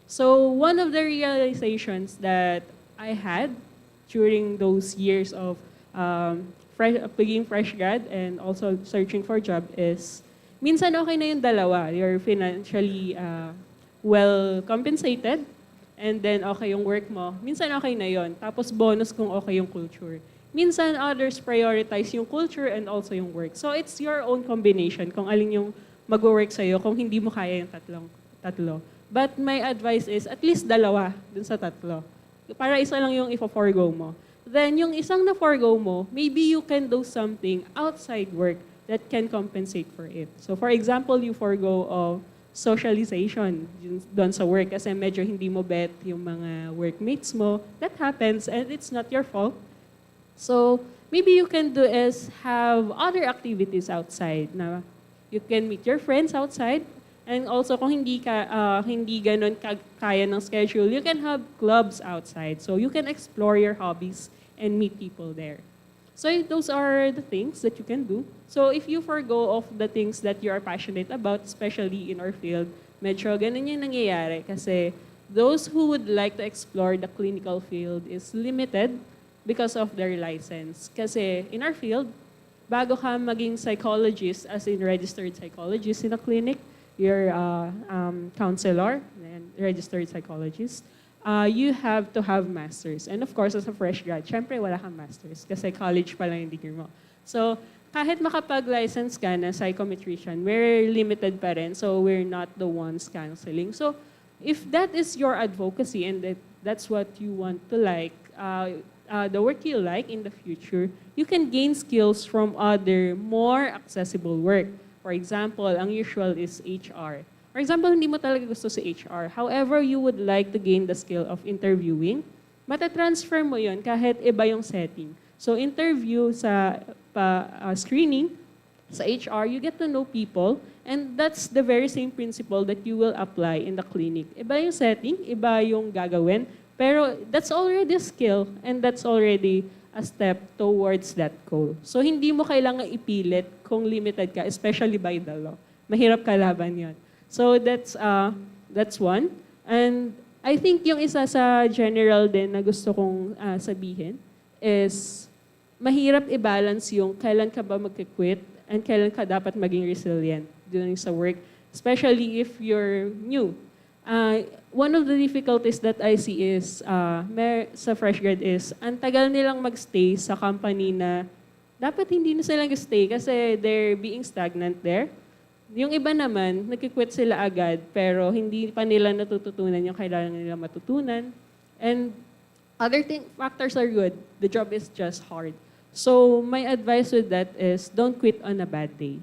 So one of the realizations that I had during those years of being fresh grad and also searching for job is, minsan okay na yung dalawa. You're financially well compensated, and then okay yung work mo. Minsan okay na yon. Tapos bonus kung okay yung culture. Minsan others prioritize yung culture and also yung work. So it's your own combination kung alin yung mag-work sa'yo kung hindi mo kaya yung tatlo. But my advice is at least dalawa dun sa tatlo. Para isa lang yung ifo-forgo mo. Then, yung isang na-forgo mo, maybe you can do something outside work that can compensate for it. So, for example, you forgo of socialization doon sa work kasi medyo hindi mo bet yung mga workmates mo. That happens and it's not your fault. So, maybe you can do is have other activities outside na you can meet your friends outside. And also, kung hindi ganun kaya ng schedule, you can have clubs outside. So, you can explore your hobbies and meet people there. So those are the things that you can do. So if you forgo of the things that you are passionate about, especially in our field, medyo ganun yung nangyayari kasi those who would like to explore the clinical field is limited because of their license. Kasi in our field, bago ka maging psychologist, as in registered psychologist in a clinic, you're a counselor and registered psychologist, you have to have masters. And of course, as a fresh grad, syempre wala kang masters kasi college pa lang yung degree mo. So, kahit makapag-license ka na psychometrician, we're limited pa rin, so we're not the ones counseling. So, if that is your advocacy and that's what you want to like, the work you like in the future, you can gain skills from other more accessible work. For example, ang usual is HR. For example, hindi mo talaga gusto sa HR. However, you would like to gain the skill of interviewing, matatransfer mo yon kahit iba yung setting. So, interview sa screening, sa HR, you get to know people, and that's the very same principle that you will apply in the clinic. Iba yung setting, iba yung gagawin, pero that's already a skill, and that's already a step towards that goal. So, hindi mo kailangan ipilit kung limited ka, especially by the law. Mahirap kalaban yon. So that's one. And I think yung isa sa general din na gusto kong sabihin is mahirap i-balance yung kailan ka ba mag-quit and kailan ka dapat maging resilient. doing sa work, especially if you're new. One of the difficulties that I see is, sa fresh grad is, ang tagal nilang magstay sa company na dapat hindi na silang stay kasi they're being stagnant there. Yung iba naman, nagkikwit sila agad pero hindi pa nila natututunan yung kailangan nila matutunan. And other factors are good. The job is just hard. So my advice with that is don't quit on a bad day.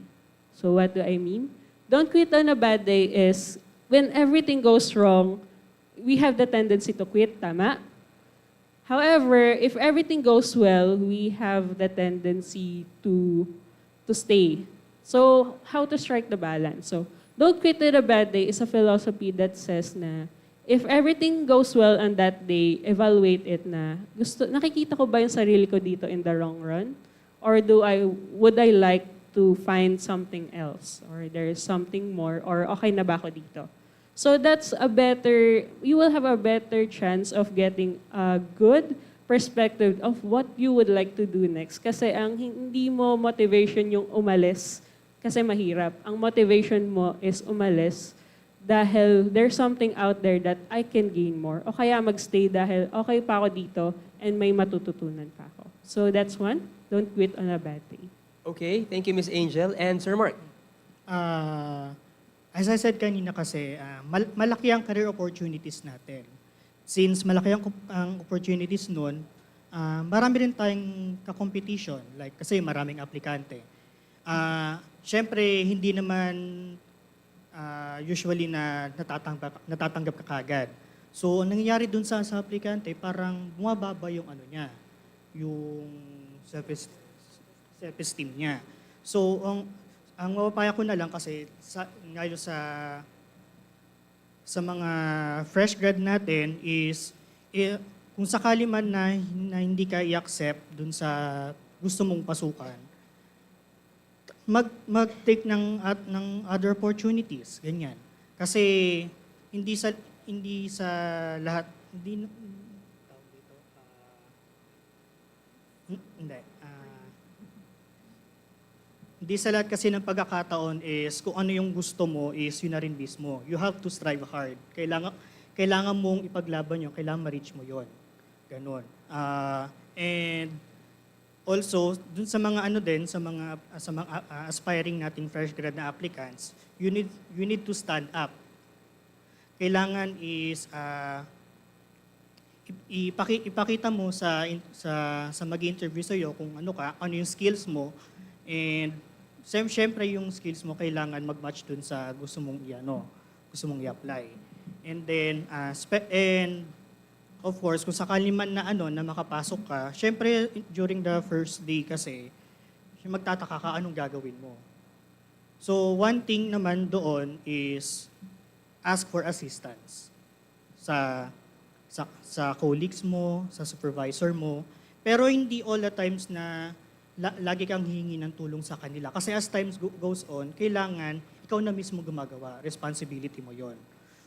So what do I mean? Don't quit on a bad day is when everything goes wrong, we have the tendency to quit, tama? However, if everything goes well, we have the tendency to stay. So how to strike the balance? So don't quit on a bad day is a philosophy that says na if everything goes well on that day, evaluate it na, nakikita ko ba yung sarili ko dito in the long run? Or would I like to find something else? Or there is something more? Or okay na ba ako dito? So you will have a better chance of getting a good perspective of what you would like to do next. Kasi ang hindi mo motivation yung umalis, kasi mahirap. Ang motivation mo is umalis dahil there's something out there that I can gain more. O kaya magstay dahil okay pa ako dito and may matututunan pa ako. So that's one. Don't quit on a bad day. Okay, thank you, Ms. Angel. And Sir Mark? As I said kanina kasi, malaki ang career opportunities natin. Since malaki ang opportunities nun, marami rin tayong ka-competition. Like, kasi maraming aplikante. Siyempre, hindi naman usually na natatanggap ka kagad. So, ang nangyayari dun sa aplikante, parang bumababa yung yung self-esteem niya. So, ang mapapaya ko na lang kasi ngayon sa mga fresh grad natin is kung sakali man na hindi ka i-accept dun sa gusto mong pasukan, mag-take ng other opportunities, ganyan. Kasi hindi sa lahat hindi sa lahat kasi ng pagkakataon is kung ano yung gusto mo is yun na rin mismo. You have to strive hard. Kailangan mong ipaglaban yun, kailangan ma-reach mo yun. Ganon. And also, dun sa mga sa mga aspiring nating fresh grad na applicants, you need to stand up. Kailangan is ipakita mo sa mag-interview sa iyo kung ano yung skills mo, and siyempre yung skills mo kailangan mag-match dun sa gusto mong i-apply. And then and of course, kung sakali man na makapasok ka, siyempre during the first day kasi magtataka ka anong gagawin mo. So one thing naman doon is ask for assistance sa colleagues mo, sa supervisor mo, pero hindi all the times na lagi kang hihingi ng tulong sa kanila. Kasi as times goes on, kailangan ikaw na mismo gumagawa. Responsibility mo yon.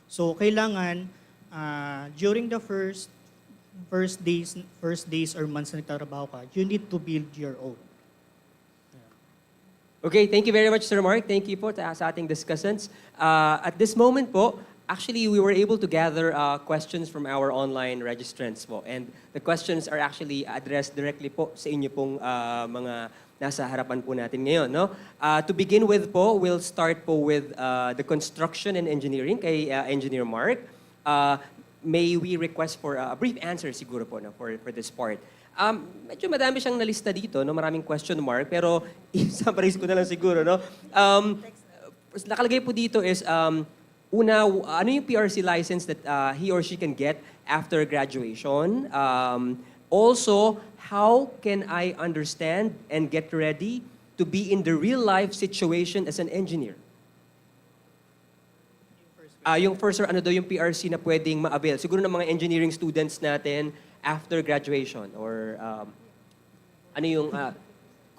So, kailangan during the first days or months na nagtatrabaho ka, you need to build your own. Okay, thank you very much, Sir Mark. Thank you po sa ating discussants. At this moment po, actually, we were able to gather questions from our online registrants po. And the questions are actually addressed directly po sa inyo pong mga nasa harapan po natin ngayon. No? To begin with po, we'll start po with the construction and engineering kay Engineer Mark. May we request for a brief answer siguro po for this part. Medyo madami siyang nalista dito, no? Maraming question mark, pero i-summarize ko na lang siguro. No? Nakalagay po dito is, una, ano yung PRC license that he or she can get after graduation? Also, how can I understand and get ready to be in the real-life situation as an engineer? Yung first, ano daw yung PRC na pwedeng ma-avail? Siguro ng mga engineering students natin after graduation? Or ano yung,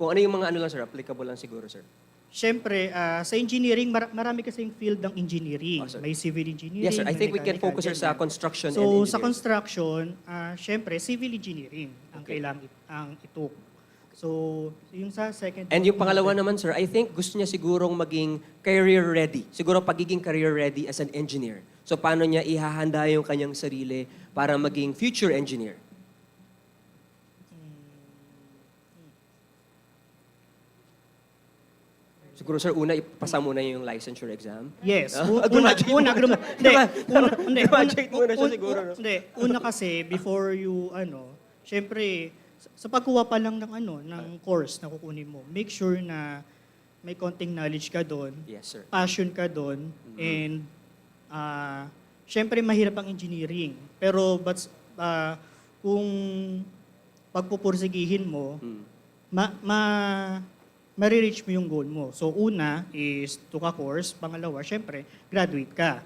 kung ano yung mga ano lang sir, applicable lang siguro sir? Siyempre, sa engineering, marami kasing field ng engineering. May civil engineering. Yes, sir. I think we can focus sa construction and So, engineering. sa construction, siyempre, civil engineering ang kailangan ito. So, yung sa second... And yung pangalawa naman, sir, I think gusto niya sigurong maging career ready. Siguro pagiging career ready as an engineer. So, paano niya ihahanda yung kanyang sarili para maging future engineer? Siguro, sir, una, ipasa muna yung licensure exam. Yes. Graduate muna. Graduate muna siya siguro. No? Hindi. Una kasi, before you, syempre, sa pagkuha pa lang ng course na kukunin mo, make sure na may konting knowledge ka doon, Yes, sir. passion ka doon, and syempre mahirap ang engineering. Pero kung pagpupursigihin mo, marireach mo yung goal mo. So una is took a course, pangalawa, syempre, graduate ka.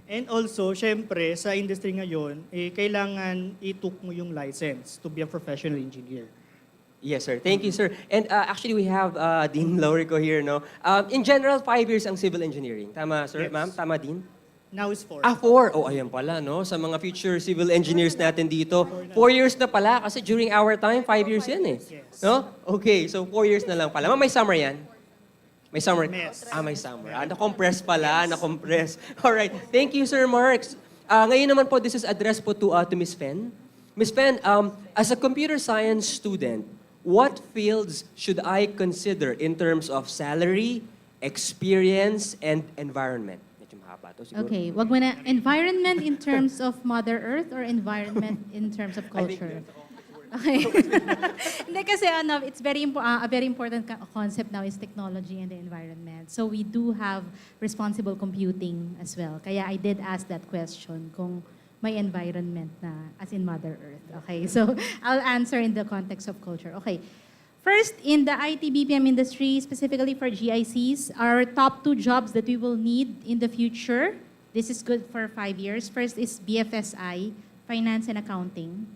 And also, syempre, sa industry ngayon, kailangan i-took mo yung license to be a professional engineer. Yes, sir. Thank you, sir. And actually, we have Dean Laurico here, no? In general, 5 years ang civil engineering. Tama, sir? Yes. Ma'am? Tama, Dean? Now is 4. 4. Oh, ayan pala, no? Sa mga future civil engineers natin dito, 4 years na pala. Kasi during our time, 5 years yan eh. Yes. No? Okay, so 4 years na lang pala. Ma'am, may summer yan? May summer? Yes. May summer. Na-compress pala, na-compress. Alright. Thank you, Sir Marks. Ngayon naman po, this is addressed po to Miss Fen. Miss Fen, as a computer science student, what fields should I consider in terms of salary, experience, and environment? Medyo mahaba to siguro. Okay, wag mo na, environment in terms of Mother Earth or environment in terms of culture? Okay. Hindi kasi it's a very important concept now is technology and the environment. So we do have responsible computing as well. Kaya I did ask that question kung may environment na as in Mother Earth. Okay, so I'll answer in the context of culture. Okay. First, in the IT BPM industry, specifically for GICs, our top 2 jobs that we will need in the future, this is good for 5 years. First is BFSI, Finance and Accounting.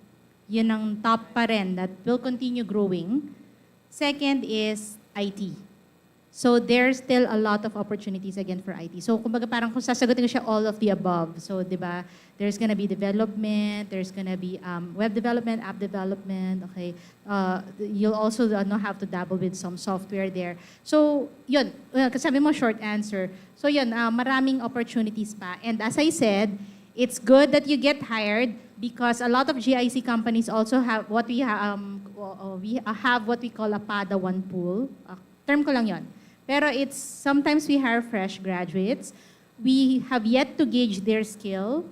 Yun ang top pa rin that will continue growing. Second is IT. So there's still a lot of opportunities again for IT. So kumbaga parang kung sasagutin ko siya all of the above. So 'di ba, there's gonna be development, there's gonna be web development, app development, okay. You'll also have to dabble with some software there. So yun, sabi mo short answer. So yun, maraming opportunities pa. And as I said, it's good that you get hired because a lot of GIC companies also have what we have what we call a PADA 1 pool. Term ko lang 'yon. Pero it's sometimes we hire fresh graduates. We have yet to gauge their skill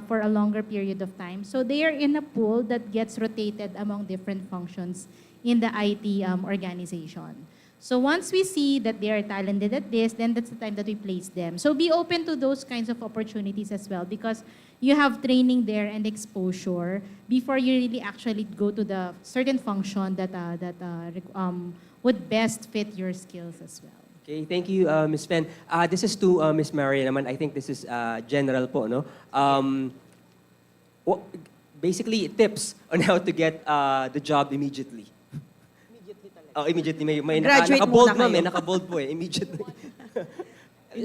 for a longer period of time. So they are in a pool that gets rotated among different functions in the IT organization. So once we see that they are talented at this, then that's the time that we place them. So be open to those kinds of opportunities as well because you have training there and exposure before you really actually go to the certain function that would best fit your skills as well. Okay, thank you, Ms. Fen. This is to Ms. Maria naman. I think this is general po, no? Basically, tips on how to get the job immediately. Oh, immediately. May naka-bold ma'am, naka-bold po eh. Immediately.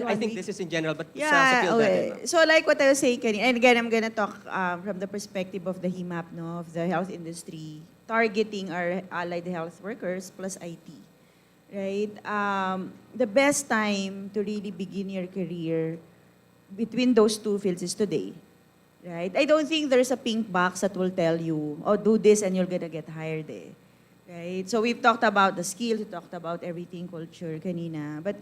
I think this is in general, but sa field natin. So like what I was saying kanina, and again, I'm gonna talk from the perspective of the HIMAP, no, of the health industry, targeting our allied health workers plus IT, right? The best time to really begin your career between those 2 fields is today, right? I don't think there's a pink box that will tell you, oh, do this and you're gonna get hired eh. Right? So we've talked about the skills, we talked about everything, culture kanina, but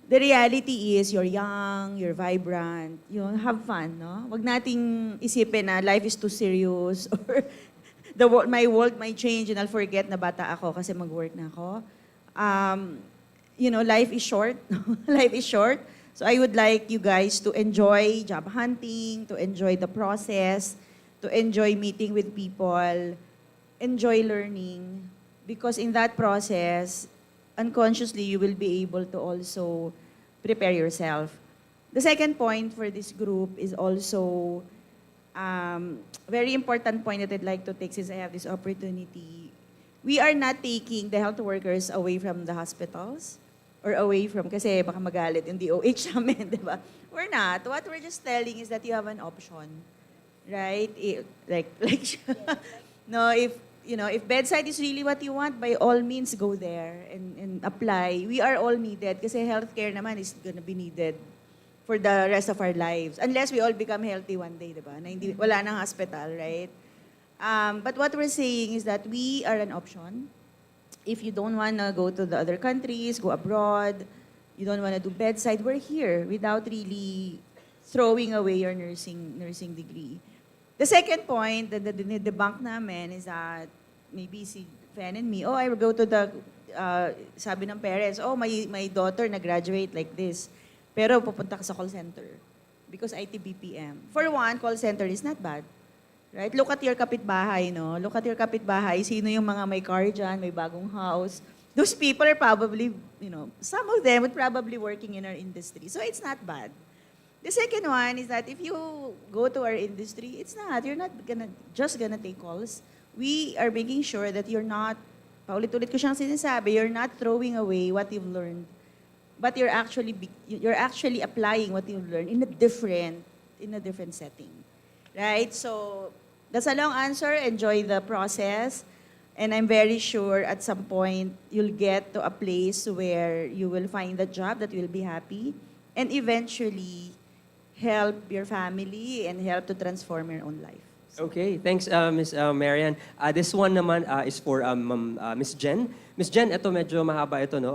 the reality is you're young, you're vibrant, have fun, no? Wag nating isipin na life is too serious or my world might change and I'll forget na bata ako kasi mag-work na ako. Life is short. Life is short. So I would like you guys to enjoy job hunting, to enjoy the process, to enjoy meeting with people, enjoy learning, because in that process, unconsciously, you will be able to also prepare yourself. The second point for this group is also very important point that I'd like to take since I have this opportunity. We are not taking the health workers away from the hospitals or away from, kasi baka magalit yung DOH namin, di ba? We're not. What we're just telling is that you have an option, right? No, if if bedside is really what you want, by all means, go there and apply. We are all needed kasi healthcare naman is gonna be needed for the rest of our lives. Unless we all become healthy one day, diba? Na hindi, wala nang hospital, right? But what we're saying is that we are an option. If you don't wanna go to the other countries, go abroad, you don't wanna do bedside, we're here without really throwing away your nursing degree. The second point that dinidebunk namin is that maybe si Fen and me, I will go to the, sabi ng parents, my daughter na-graduate like this, pero pupunta ka sa call center because IT BPM. For one, call center is not bad. Right? Look at your kapitbahay, no? Look at your kapitbahay. Sino yung mga may car dyan, may bagong house. Those people are probably, some of them would probably working in our industry. So it's not bad. The second one is that if you go to our industry, you're not just gonna take calls. We are making sure that you're not, paulit-ulit ko siyang sinasabi, you're not throwing away what you've learned, but you're actually applying what you've learned in a different setting. Right? So that's a long answer. Enjoy the process. And I'm very sure at some point you'll get to a place where you will find a job that will be happy and eventually help your family and help to transform your own life. Okay, thanks, Ms. Marian. This one naman is for Ms. Jen. Ms. Jen, ito medyo mahaba ito, no?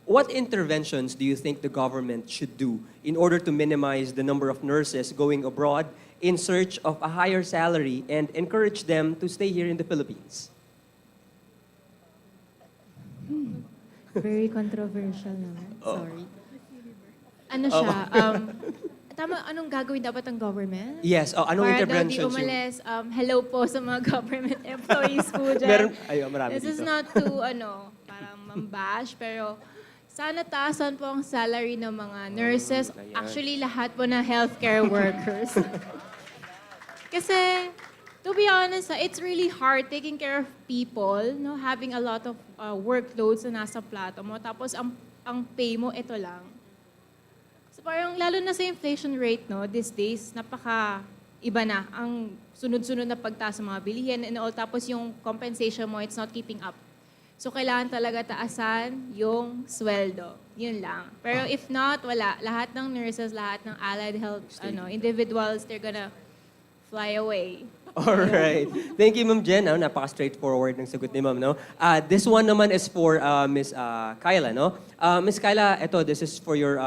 What interventions do you think the government should do in order to minimize the number of nurses going abroad in search of a higher salary and encourage them to stay here in the Philippines? Very controversial naman. Oh. Sorry. Ano siya? Tama, anong gagawin dapat ng government? Yes, anong interventions? Para daw di umalis, hello po sa mga government employees po dyan. Marami This is dito. not to, parang mambash, pero sana taasan po ang salary ng mga nurses. Actually, lahat po ng healthcare workers. Kasi, to be honest, it's really hard taking care of people, no, having a lot of workloads na nasa plato mo, tapos ang pay mo, ito lang. So parang lalo na sa inflation rate, no, these days, napaka-iba na ang sunod-sunod na pagtaas ng mga bilihin and all, tapos yung compensation mo, it's not keeping up. So kailangan talaga taasan yung sweldo. Yun lang. Pero if not, wala. Lahat ng nurses, lahat ng allied health individuals, they're gonna fly away. Alright. Thank you, Ma'am Jen. Napaka-straightforward ng sagot ni Ma'am, no? This one naman is for Ms. Kyla, no? Ms. Kyla, this is for your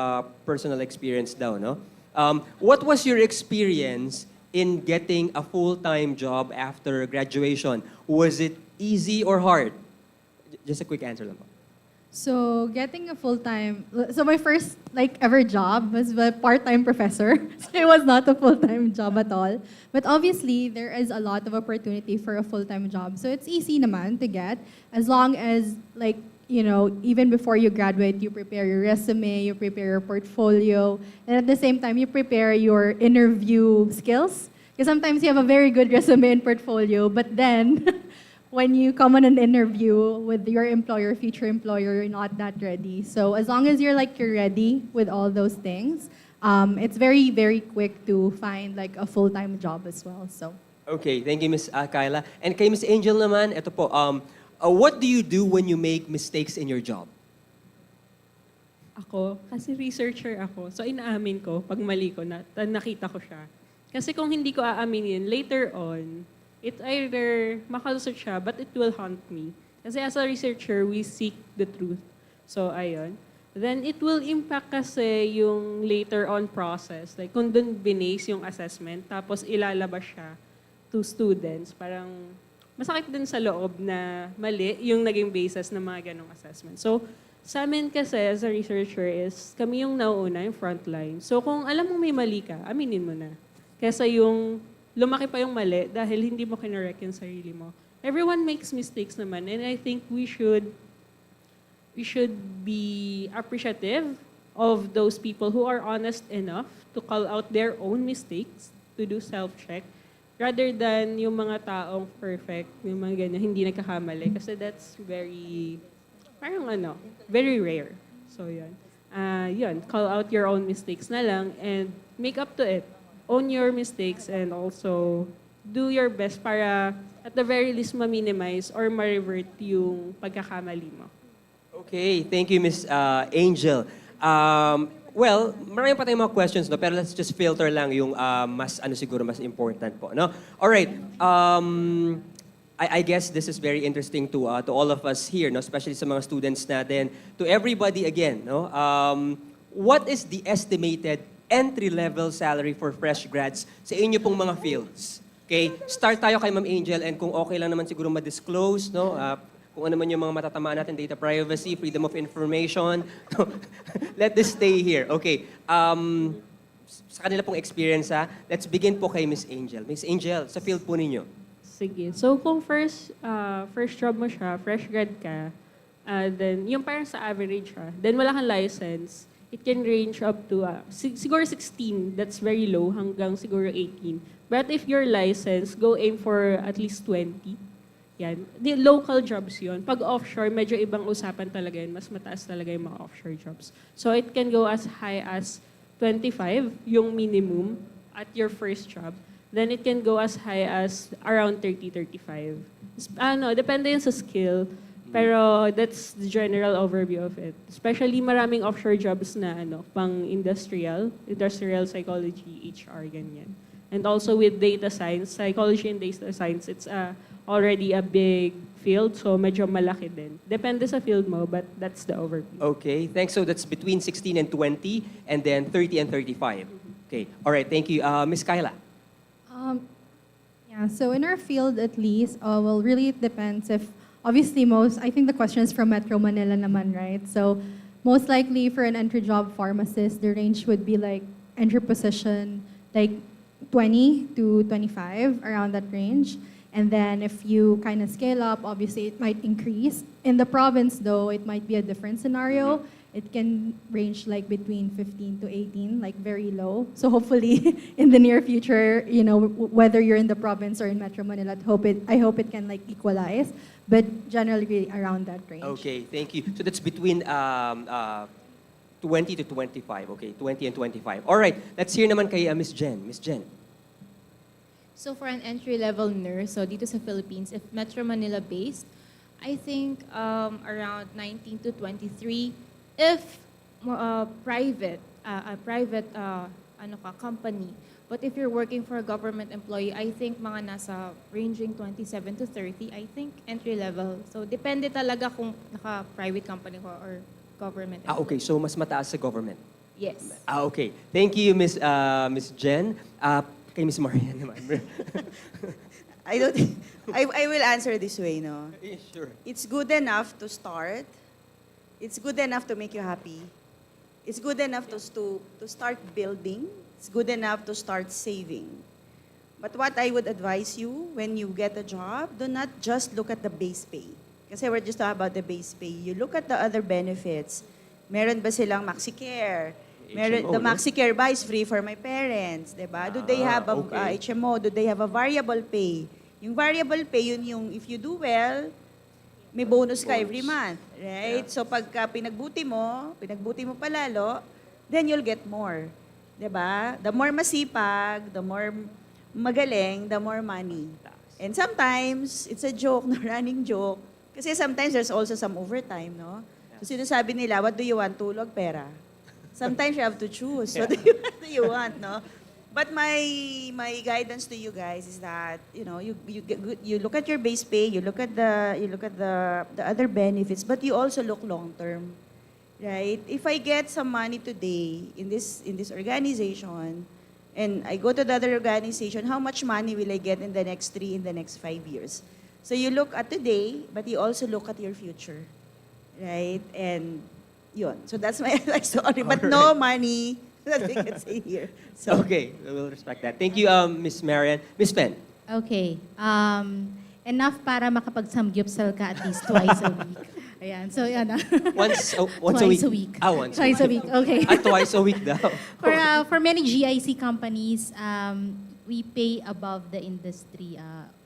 personal experience daw, no? What was your experience in getting a full-time job after graduation? Was it easy or hard? Just a quick answer lang po. So getting a full-time, so my first ever job was a part-time professor. So it was not a full-time job at all. But obviously, there is a lot of opportunity for a full-time job. So it's easy naman to get as long as even before you graduate, you prepare your resume, you prepare your portfolio, and at the same time, you prepare your interview skills. Because sometimes you have a very good resume and portfolio, but then when you come on an interview with your employer, future employer, you're not that ready. So as long as you're ready with all those things, it's very, very quick to find a full-time job as well. So. Okay, thank you, Ms. Kyla. And kay Ms. Angel naman, ito po, what do you do when you make mistakes in your job? Ako, kasi researcher ako. So inaamin ko, pag mali ko, nakita ko siya. Kasi kung hindi ko aaminin, later on, it either makalusot siya, but it will haunt me. Kasi as a researcher, we seek the truth. So, ayun. Then, it will impact kasi yung later on process. Like, kung dun binase yung assessment, tapos ilalabas siya to students, parang masakit din sa loob na mali yung naging basis ng mga ganong assessment. So, sa amin kasi, as a researcher, is kami yung nauuna, yung frontline. So, kung alam mo may mali ka, aminin mo na. Kesa yung lumaki pa yung mali dahil hindi mo kinorek yung sarili mo. Everyone makes mistakes naman, and I think we should be appreciative of those people who are honest enough to call out their own mistakes, to do self-check, rather than yung mga taong perfect, yung mga ganyan, hindi nagkakamali. Kasi that's very rare. So yun. Call out your own mistakes na lang and make up to it. Own your mistakes and also do your best para at the very least ma-minimize or ma-revert yung pagkakamali mo. Okay, thank you, Miss Angel. Well, marami pa tayong mga questions, no? Pero let's just filter lang yung siguro mas important po, no? All right. I guess this is very interesting to all of us here, no? Especially sa mga students natin. To everybody again, no? What is the estimated entry-level salary for fresh grads sa inyo pong mga fields? Okay, start tayo kay Ma'am Angel, and kung okay lang naman siguro ma-disclose, no? Kung ano man yung mga matatamaan natin, data privacy, freedom of information. Let this stay here. Okay. Sa kanila pong experience, let's begin po kay Miss Angel. Miss Angel, sa field po ninyo. Sige. So kung first job mo siya, fresh grad ka, then yung parang sa average then wala kang license, it can range up to siguro 16, that's very low, hanggang siguro 18. But if you're licensed, go aim for at least 20. Yan. The local jobs yun. Pag offshore, medyo ibang usapan talaga yun. Mas mataas talaga yung mga offshore jobs. So it can go as high as 25, yung minimum at your first job. Then it can go as high as around 30, 35. Depende yun sa skill. Pero that's the general overview of it. Especially maraming offshore jobs na pang industrial psychology, HR, ganyan. And also with data science, psychology and data science, it's already a big field, so medyo malaki din. Depende sa field mo, but that's the overview. Okay, thanks. So that's between 16 and 20, and then 30 and 35. Okay, all right, thank you. Miss Kyla. Yeah, so in our field at least, well, really it depends if, obviously I think the question is from Metro Manila naman, right? So most likely for an entry job pharmacist, the range would be like entry position, like 20 to 25, around that range. And then if you kind of scale up, obviously it might increase. In the province though, it might be a different scenario. It can range like between 15 to 18, like very low. So hopefully in the near future, whether you're in the province or in Metro Manila, I hope it can like equalize. But generally around that range. Okay, thank you. So that's between 20 to 25. Okay, 20 and 25. All right, let's hear naman kay Miss Jen. Miss Jen. So for an entry-level nurse, so dito sa Philippines, if Metro Manila based, I think around 19 to 23. If a private company, but if you're working for a government employee, I think mga nasa ranging 27 to 30, I think entry-level. So depende talaga kung naka-private company ko or government employee. Okay, so mas mataas sa government. Yes. Okay. Thank you, Miss Jen. Kay Miss Marian naman. I will answer this way, no? Yeah, sure. It's good enough to start. It's good enough to make you happy. It's good enough to start building. It's good enough to start saving. But what I would advise you when you get a job, do not just look at the base pay. Kasi we're just talking about the base pay. You look at the other benefits. Meron ba silang MaxiCare? The MaxiCare ba is free for my parents, diba? Do they have a HMO? Do they have a variable pay? Yung variable pay, yun yung if you do well, may bonus ka every month, right? Yeah. So pagka pinagbuti mo palalo, then you'll get more. Diba? The more masipag, the more magaling, the more money. And sometimes, it's a joke, no, running joke. Kasi sometimes there's also some overtime, no? So sinasabi nila, what do you want? Tulog, pera. Sometimes you have to choose. What do you want, no? But my guidance to you guys is that you look at your base pay, you look at the other benefits, but you also look long term, right? If I get some money today in this organization, and I go to the other organization, how much money will I get in the next 3, in the next 5 years? So you look at today, but you also look at your future, right? And yun. So that's my advice. Sorry, but no money that we can say here. So. Okay, we'll respect that. Thank you, Miss Marian. Miss Pen. Okay. Enough para makapag-samgyupsal ka at least twice a week. Ayan. So, yan. Once a week. Once Twice a week. Okay. Twice a week daw. For many GIC companies, we pay above the industry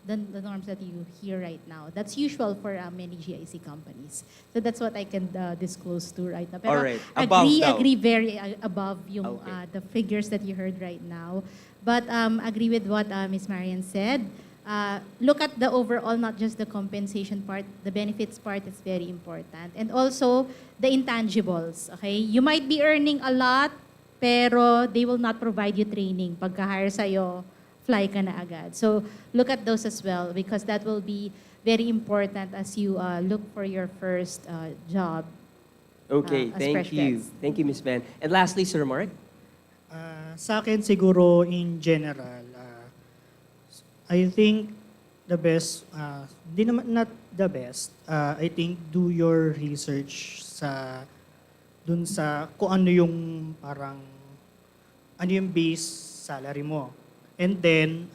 the norms that you hear right now. That's usual for many GIC companies. So that's what I can disclose to right now. Pero Alright, above daw. agree very above yung Okay. the figures that you heard right now. But agree with what Ms. Marian said. Look at the overall, not just the compensation part, the benefits part is very important. And also, the intangibles, okay? You might be earning a lot, pero they will not provide you training. Pagka-hire sa'yo, fly ka na agad. So, look at those as well because that will be very important as you look for your first job. Okay, as thank fresh you. grads. Thank you, Miss Ben. And lastly, Sir Mark? Sa akin siguro in general, I think the best, di naman not the best, I think do your research dun sa kung ano yung parang, ano yung base salary mo. And then,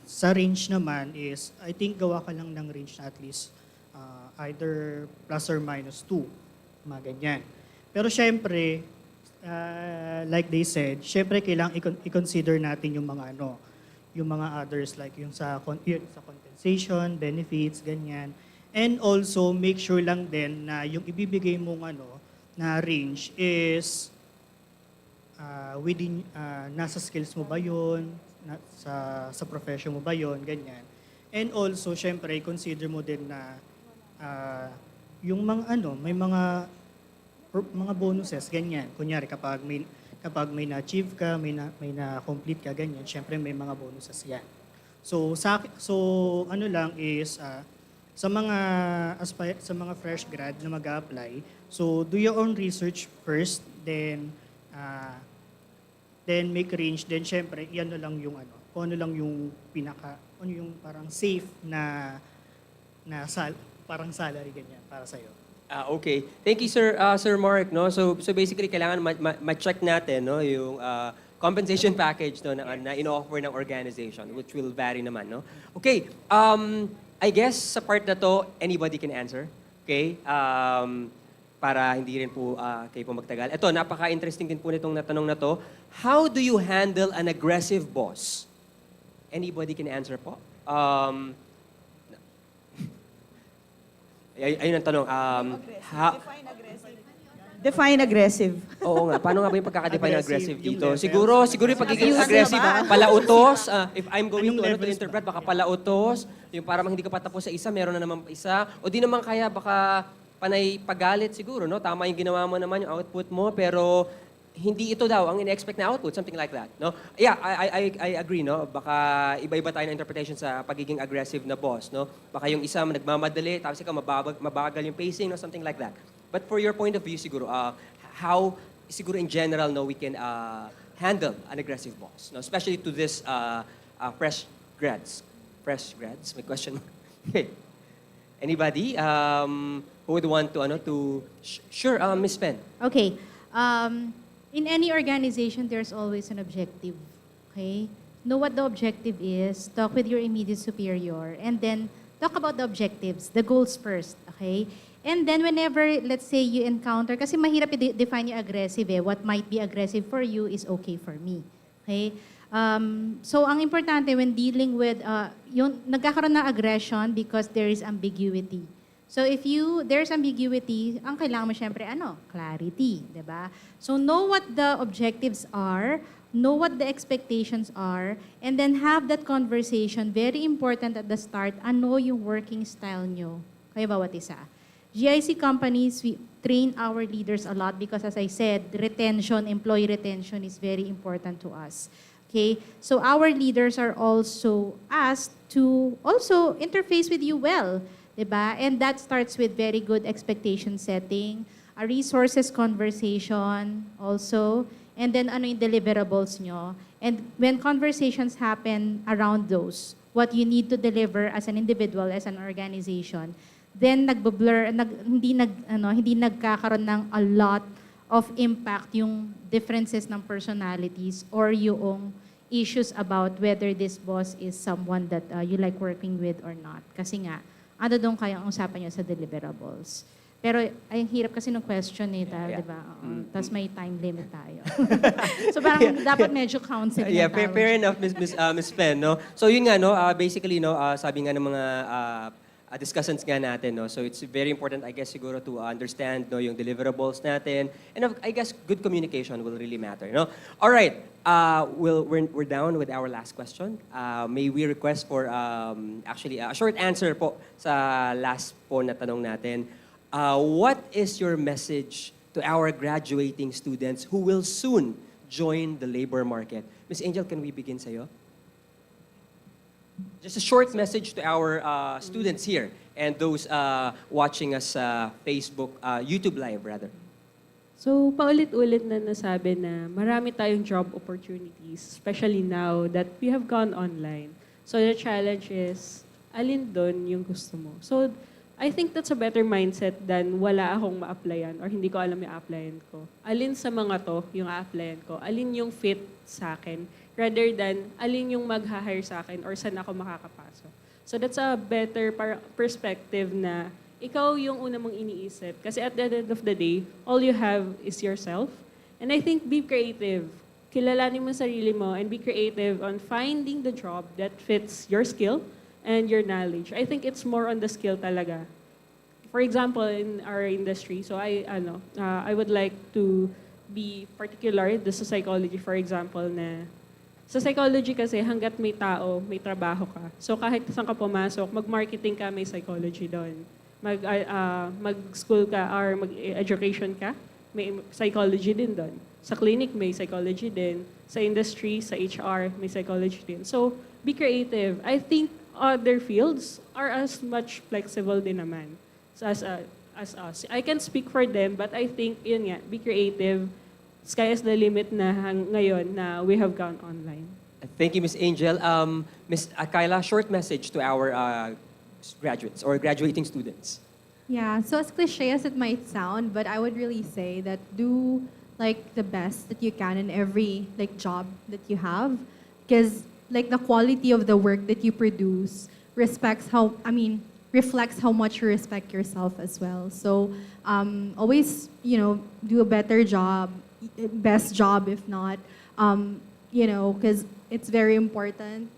sa range naman is, I think gawa ka lang ng range na at least either plus or minus 2, mga ganyan. Pero syempre, like they said, syempre kailangang i-consider natin yung mga yung mga others like yung sa compensation, benefits, ganyan. And also make sure lang din na yung ibibigay mong na range is within nasa skills mo ba 'yon, sa profession mo ba 'yon, ganyan. And also syempre consider mo din na yung mga may mga bonuses ganyan. Kunyari kapag may na-achieve ka, may na-complete ka, ganyan, syempre may mga bonuses yan. So lang is, sa mga fresh grad na mag-apply, so do your own research first, then make range, then syempre, lang yung kung ano lang yung yung parang safe na parang salary ganyan para sa'yo. Okay. Thank you, Sir Mark. No? So basically, kailangan ma-check natin no, yung compensation package no, na in-offer ng organization, which will vary naman. No? Okay. I guess sa part na to, anybody can answer. Okay? Para hindi rin po kayo po magtagal. Ito, napaka-interesting din po nitong natanong na to. How do you handle an aggressive boss? Anybody can answer po? Ayun ang tanong. Define aggressive. Oo nga. Paano nga ba yung pagkaka-define ng aggressive dito? Siguro yung pagiging aggressive, palautos. If I'm going to interpret, baka palautos. Yung parang hindi ka pa tapos sa isa, meron na naman isa. O di naman kaya baka panay pagalit siguro, no? Tama yung ginawa mo naman, yung output mo, pero hindi ito daw ang in-expect na output, something like that, no? Yeah, I agree, no? Baka iba-iba tayo ng interpretation sa pagiging aggressive na boss, no? Baka yung isa nagmamadali, tapos ikaw mabagal yung pacing, no? Something like that. But for your point of view, siguro, how, siguro in general, no, we can handle an aggressive boss, no? Especially to this fresh grads. Fresh grads? May question? Okay. Anybody who would want to, sure, Ms. Pen. Okay. In any organization, there's always an objective, okay? Know what the objective is, talk with your immediate superior, and then talk about the objectives, the goals first, okay? And then whenever, let's say, you encounter, kasi mahirap i-define yung aggressive what might be aggressive for you is okay for me, okay? So ang importante when dealing with, yung nagkakaroon ng aggression because there is ambiguity. So if there's ambiguity, ang kailangan mo syempre clarity, 'di ba? So know what the objectives are, know what the expectations are, and then have that conversation. Very important at the start, ano yung working style nyo. Kayo bawat isa. GIC companies, we train our leaders a lot because as I said, employee retention is very important to us. Okay? So our leaders are also asked to also interface with you well. Diba? And that starts with very good expectation setting, a resources conversation also, and then ano yung deliverables nyo. And when conversations happen around those, what you need to deliver as an individual, as an organization, then hindi nagkakaroon ng a lot of impact yung differences ng personalities or yung issues about whether this boss is someone that you like working with or not. Kasi nga, ano doon kayang usapan nyo sa deliverables. Pero ay, ang hirap kasi ng question eh, Yeah. di ba? Tapos may time limit tayo. So parang dapat medyo counseling Yeah, ang tawag fair siya. enough, Miss Pen, no? So yun nga, no, basically, no, sabi nga ng mga discussants nga natin, no? So it's very important, I guess, siguro to understand, no, yung deliverables natin. And I guess good communication will really matter, no? All right, we're down with our last question. May we request for actually a short answer po sa last po na tanong natin. What is your message to our graduating students who will soon join the labor market? Ms. Angel, can we begin sa'yo? Just a short message to our students here and those watching us Facebook, YouTube Live rather. So, paulit-ulit na nasabi na marami tayong job opportunities, especially now that we have gone online. So, the challenge is, alin doon yung gusto mo? So, I think that's a better mindset than wala akong ma-applyan or hindi ko alam yung applyan ko. Alin sa mga to yung a-applyan ko? Alin yung fit sa akin? Rather than alin yung mag-hire sa akin or saan ako makakapasok. So that's a better perspective na ikaw yung una mong iniisip. Kasi at the end of the day, all you have is yourself. And I think be creative. Kilalanin mo sarili mo and be creative on finding the job that fits your skill and your knowledge. I think it's more on the skill talaga. For example, in our industry, so I would like to be particular sa psychology, for example, na sa psychology kasi hanggat may tao, may trabaho ka. So kahit saan ka pumasok, mag-marketing ka, may psychology doon. Mag-school ka or mag-education ka, may psychology din doon. Sa clinic, may psychology din. Sa industry, sa HR, may psychology din. So, be creative. I think other fields are as much flexible din naman as us. I can speak for them, but I think, yun nga, be creative. Sky is the limit na ngayon na we have gone online. Thank you, Ms. Angel. Ms. Akayla, short message to our graduates or graduating students. Yeah, so as cliche as it might sound, but I would really say that do like the best that you can in every like job that you have, because like the quality of the work that you produce reflects how much you respect yourself as well. So always, do a better job, best job if not, because it's very important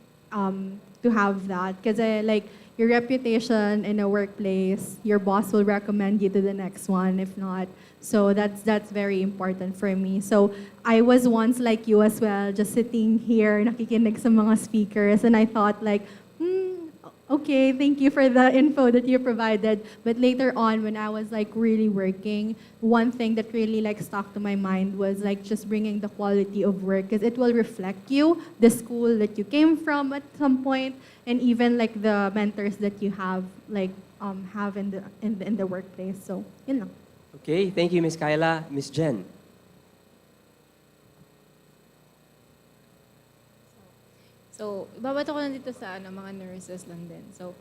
to have that. Because like your reputation in a workplace, your boss will recommend you to the next one if not. So that's very important for me. So I was once like you as well, just sitting here, nakikinig sa mga speakers, and I thought like, okay, thank you for the info that you provided. But later on, when I was like really working, one thing that really like stuck to my mind was like just bringing the quality of work, because it will reflect you, the school that you came from at some point, and even like the mentors that you have in the workplace. So yun lang. Okay, thank you, Ms. Kyla. Ms. Jen. So, ibabato ko lang dito sa mga nurses lang din. So,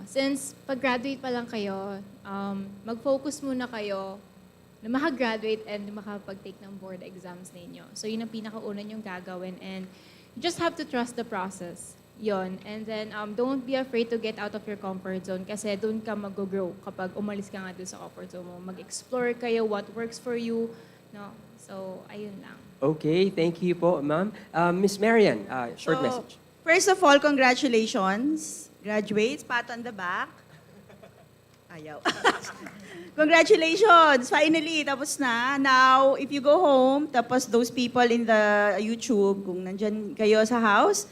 since pag-graduate pa lang kayo, mag-focus muna kayo na makagraduate and makapag-take ng board exams ninyo. So, yun ang pinakauna nyong gagawin, and you just have to trust the process. Yon. And then, don't be afraid to get out of your comfort zone, kasi doon ka mag-grow kapag umalis ka nga doon sa comfort zone mo. Mag-explore kayo what works for you. No? So, ayun lang. Okay, thank you po, ma'am. Miss Marian, short message. First of all, congratulations. Graduates, pat on the back. Ayaw. Congratulations! Finally, tapos na. Now, if you go home, tapos those people in the YouTube, kung nandyan kayo sa house,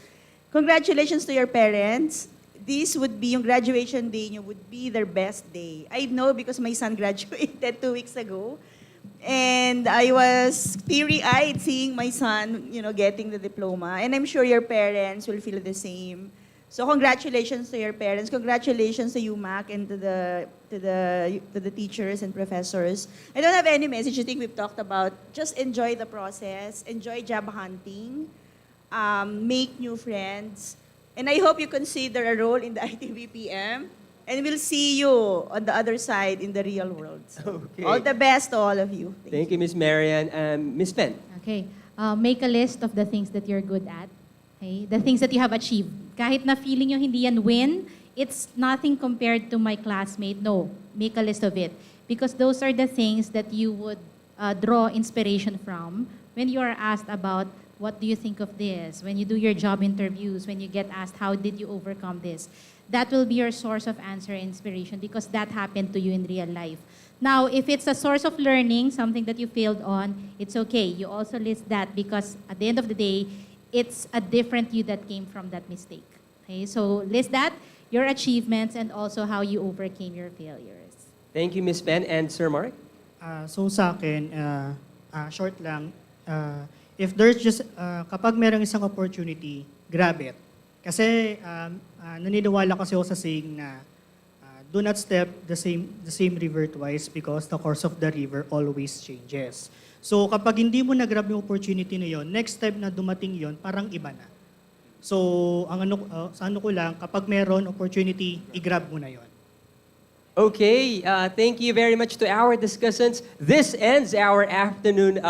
congratulations to your parents. This would be, yung graduation day niyo would be their best day. I know because my son graduated 2 weeks ago. And I was teary-eyed seeing my son, getting the diploma. And I'm sure your parents will feel the same. So congratulations to your parents. Congratulations to UMak and to the teachers and professors. I don't have any message. I think we've talked about. Just enjoy the process. Enjoy job hunting. Make new friends. And I hope you consider a role in the ITBPM. And we'll see you on the other side in the real world. So, Okay. all the best to all of you. Thank you, Miss Marian. Miss Pen. Okay. Make a list of the things that you're good at. Okay? The things that you have achieved. Kahit na feeling yung hindi yan win, it's nothing compared to my classmate. No. Make a list of it. because those are the things that you would draw inspiration from when you are asked about what do you think of this, when you do your job interviews, when you get asked how did you overcome this. That will be your source of answer and inspiration because that happened to you in real life. Now, if it's a source of learning, something that you failed on, it's okay. You also list that because at the end of the day, it's a different you that came from that mistake. Okay, so list that, your achievements, and also how you overcame your failures. Thank you, Ms. Ben. And Sir Mark? So sa akin, short lang, if there's just, kapag merong isang opportunity, grab it. Kasi naniniwala kasi ako sa saying na do not step the same river twice because the course of the river always changes. So kapag hindi mo na-grab yung opportunity na yon, next time na dumating yon, parang iba na. So ang sa ano ko lang, kapag meron opportunity, i-grab mo na yon. Okay, thank you very much to our discussants. This ends our afternoon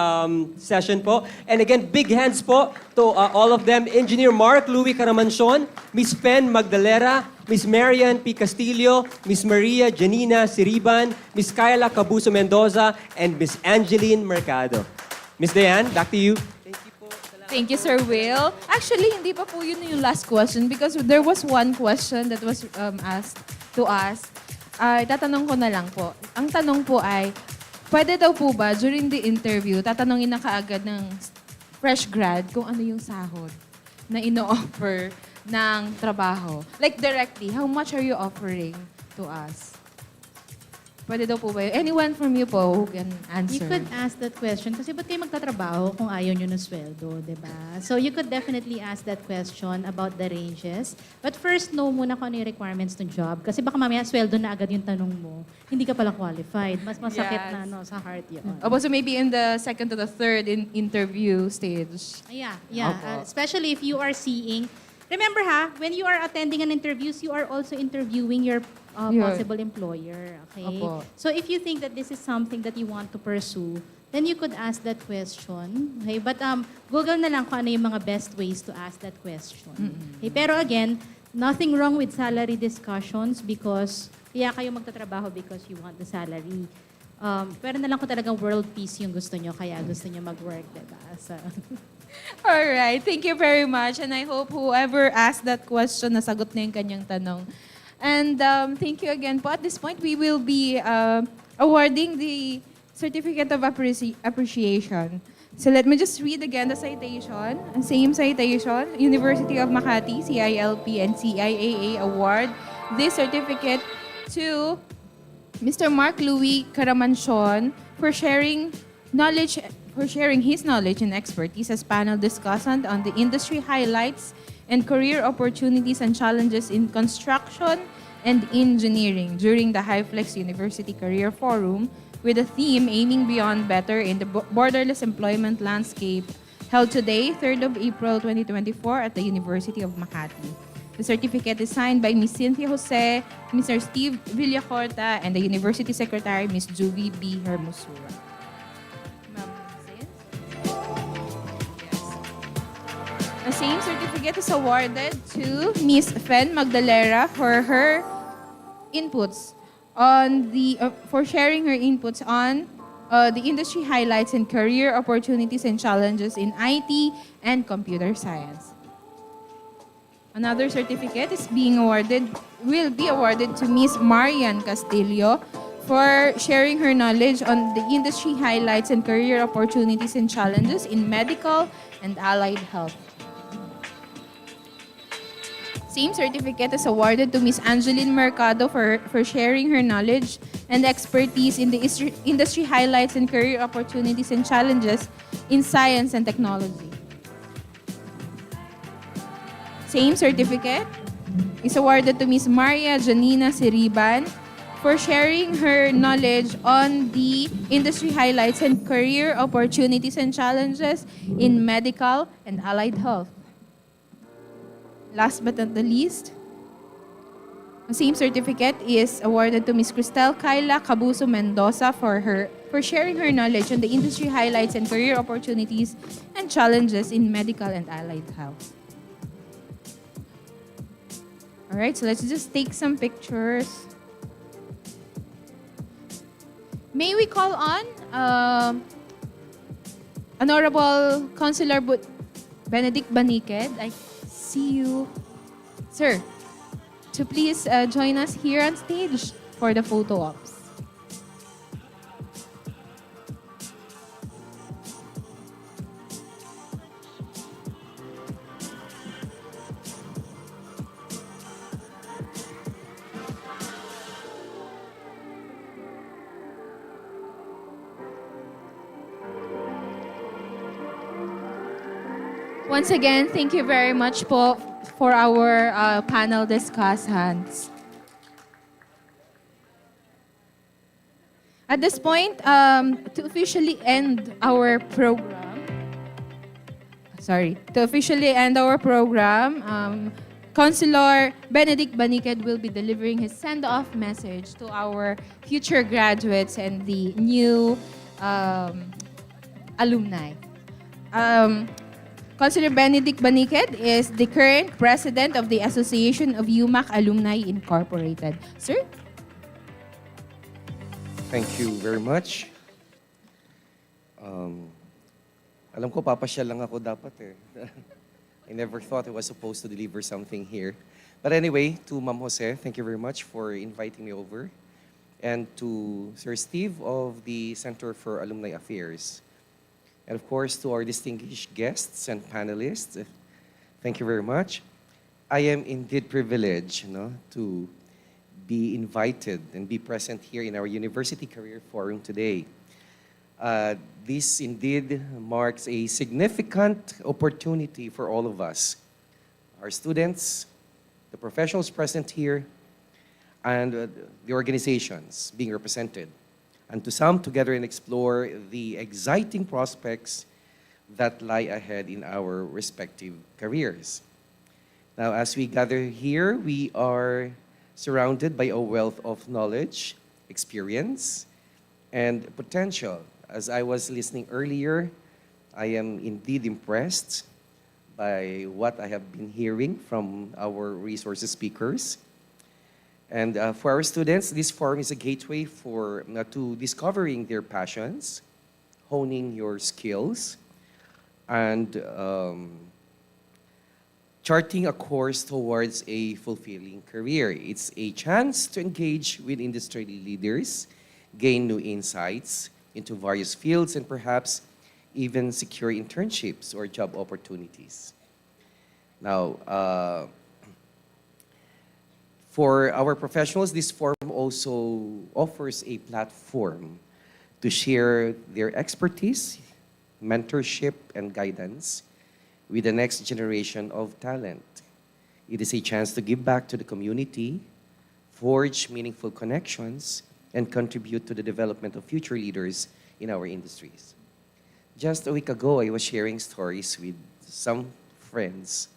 session po. And again, big hands po to all of them. Engineer Mark Louie Caramanchon, Miss Pen Magdalera, Miss Marian P. Castillo, Miss Maria Janina Siriban, Miss Kyla Cabuso Mendoza, and Miss Angeline Mercado. Miss Diane, back to you. Thank you, Sir Will. Actually, hindi pa po yun yung last question because there was one question that was asked to us. Tatanong ko na lang po. Ang tanong po ay, pwede daw po ba during the interview, tatanungin na kaagad ng fresh grad kung ano yung sahod na ino-offer ng trabaho? Like directly, how much are you offering to us? Pwede daw po ba yun? Anyone from you po who can answer? You could ask that question kasi ba't kayo magtatrabaho kung ayaw nyo ng sweldo, di ba? So you could definitely ask that question about the ranges. But first, know muna kung ano yung requirements ng job. Kasi baka mamaya sweldo na agad yung tanong mo. Hindi ka pala qualified. Mas masakit na sa heart yun. So maybe in the second to the third interview stage. Yeah. Especially if you are seeing. Remember when you are attending an interviews, you are also interviewing your possible employer. Okay? Opo. So if you think that this is something that you want to pursue, then you could ask that question. Okay? But Google na lang kung ano yung mga best ways to ask that question. Okay? Pero again, nothing wrong with salary discussions because kaya kayo magtatrabaho because you want the salary. Pero na lang kung talagang world peace yung gusto nyo, kaya gusto nyo mag-work, diba? So, all right. Thank you very much. And I hope whoever asked that question, nasagot na yung kanyang tanong. And thank you again po. At this point, we will be awarding the Certificate of Appreciation. So let me just read again the citation. Same citation, University of Makati, CILP, and CIAA award this certificate to Mr. Mark Louie Caramanchon for sharing his knowledge and expertise as panel discussant on the industry highlights and career opportunities and challenges in construction and engineering during the Hyflex University Career Forum with a theme aiming beyond better in the borderless employment landscape held today, 3rd of April 2024 at the University of Makati. The certificate is signed by Ms. Cynthia Jose, Mr. Steve Villacorta, and the University Secretary, Ms. Juvie B. Hermosura. The same certificate is awarded to Ms. Fen Magdalera for her inputs on for sharing her inputs on the industry highlights and career opportunities and challenges in IT and computer science. Another certificate will be awarded to Ms. Marian Castillo for sharing her knowledge on the industry highlights and career opportunities and challenges in medical and allied health. Same certificate is awarded to Ms. Angeline Mercado for sharing her knowledge and expertise in the industry highlights and career opportunities and challenges in science and technology. Same certificate is awarded to Ms. Maria Janina Siriban for sharing her knowledge on the industry highlights and career opportunities and challenges in medical and allied health. Last but not the least, the same certificate is awarded to Ms. Cristel Kyla Cabuso Mendoza for sharing her knowledge on the industry highlights and career opportunities and challenges in medical and allied health. All right, so let's just take some pictures. may we call on Honorable Councilor Benedict Baniked? I see you, sir, to please join us here on stage for the photo ops. Once again, thank you very much po for our panel discussants. At this point, to officially end our program, Councilor Benedict Baniked will be delivering his send-off message to our future graduates and the new alumni. Councilor Benedict Baniked is the current president of the Association of UMak Alumni Incorporated. Sir? Thank you very much. Alam ko, papasyal lang ako dapat eh. I never thought I was supposed to deliver something here. But anyway, to Ma'am Jose, thank you very much for inviting me over. And to Sir Steve of the Center for Alumni Affairs. And of course, to our distinguished guests and panelists, thank you very much. I am indeed privileged to be invited and be present here in our University Career Forum today. This indeed marks a significant opportunity for all of us, our students, the professionals present here, and the organizations being represented. And to sum together and explore the exciting prospects that lie ahead in our respective careers. Now, as we gather here, we are surrounded by a wealth of knowledge, experience, and potential. As I was listening earlier, I am indeed impressed by what I have been hearing from our resources speakers. And for our students, this forum is a gateway to discovering their passions, honing your skills, and charting a course towards a fulfilling career. It's a chance to engage with industry leaders, gain new insights into various fields, and perhaps even secure internships or job opportunities. Now, for our professionals, this forum also offers a platform to share their expertise, mentorship, and guidance with the next generation of talent. It is a chance to give back to the community, forge meaningful connections, and contribute to the development of future leaders in our industries. Just a week ago, I was sharing stories with some friends,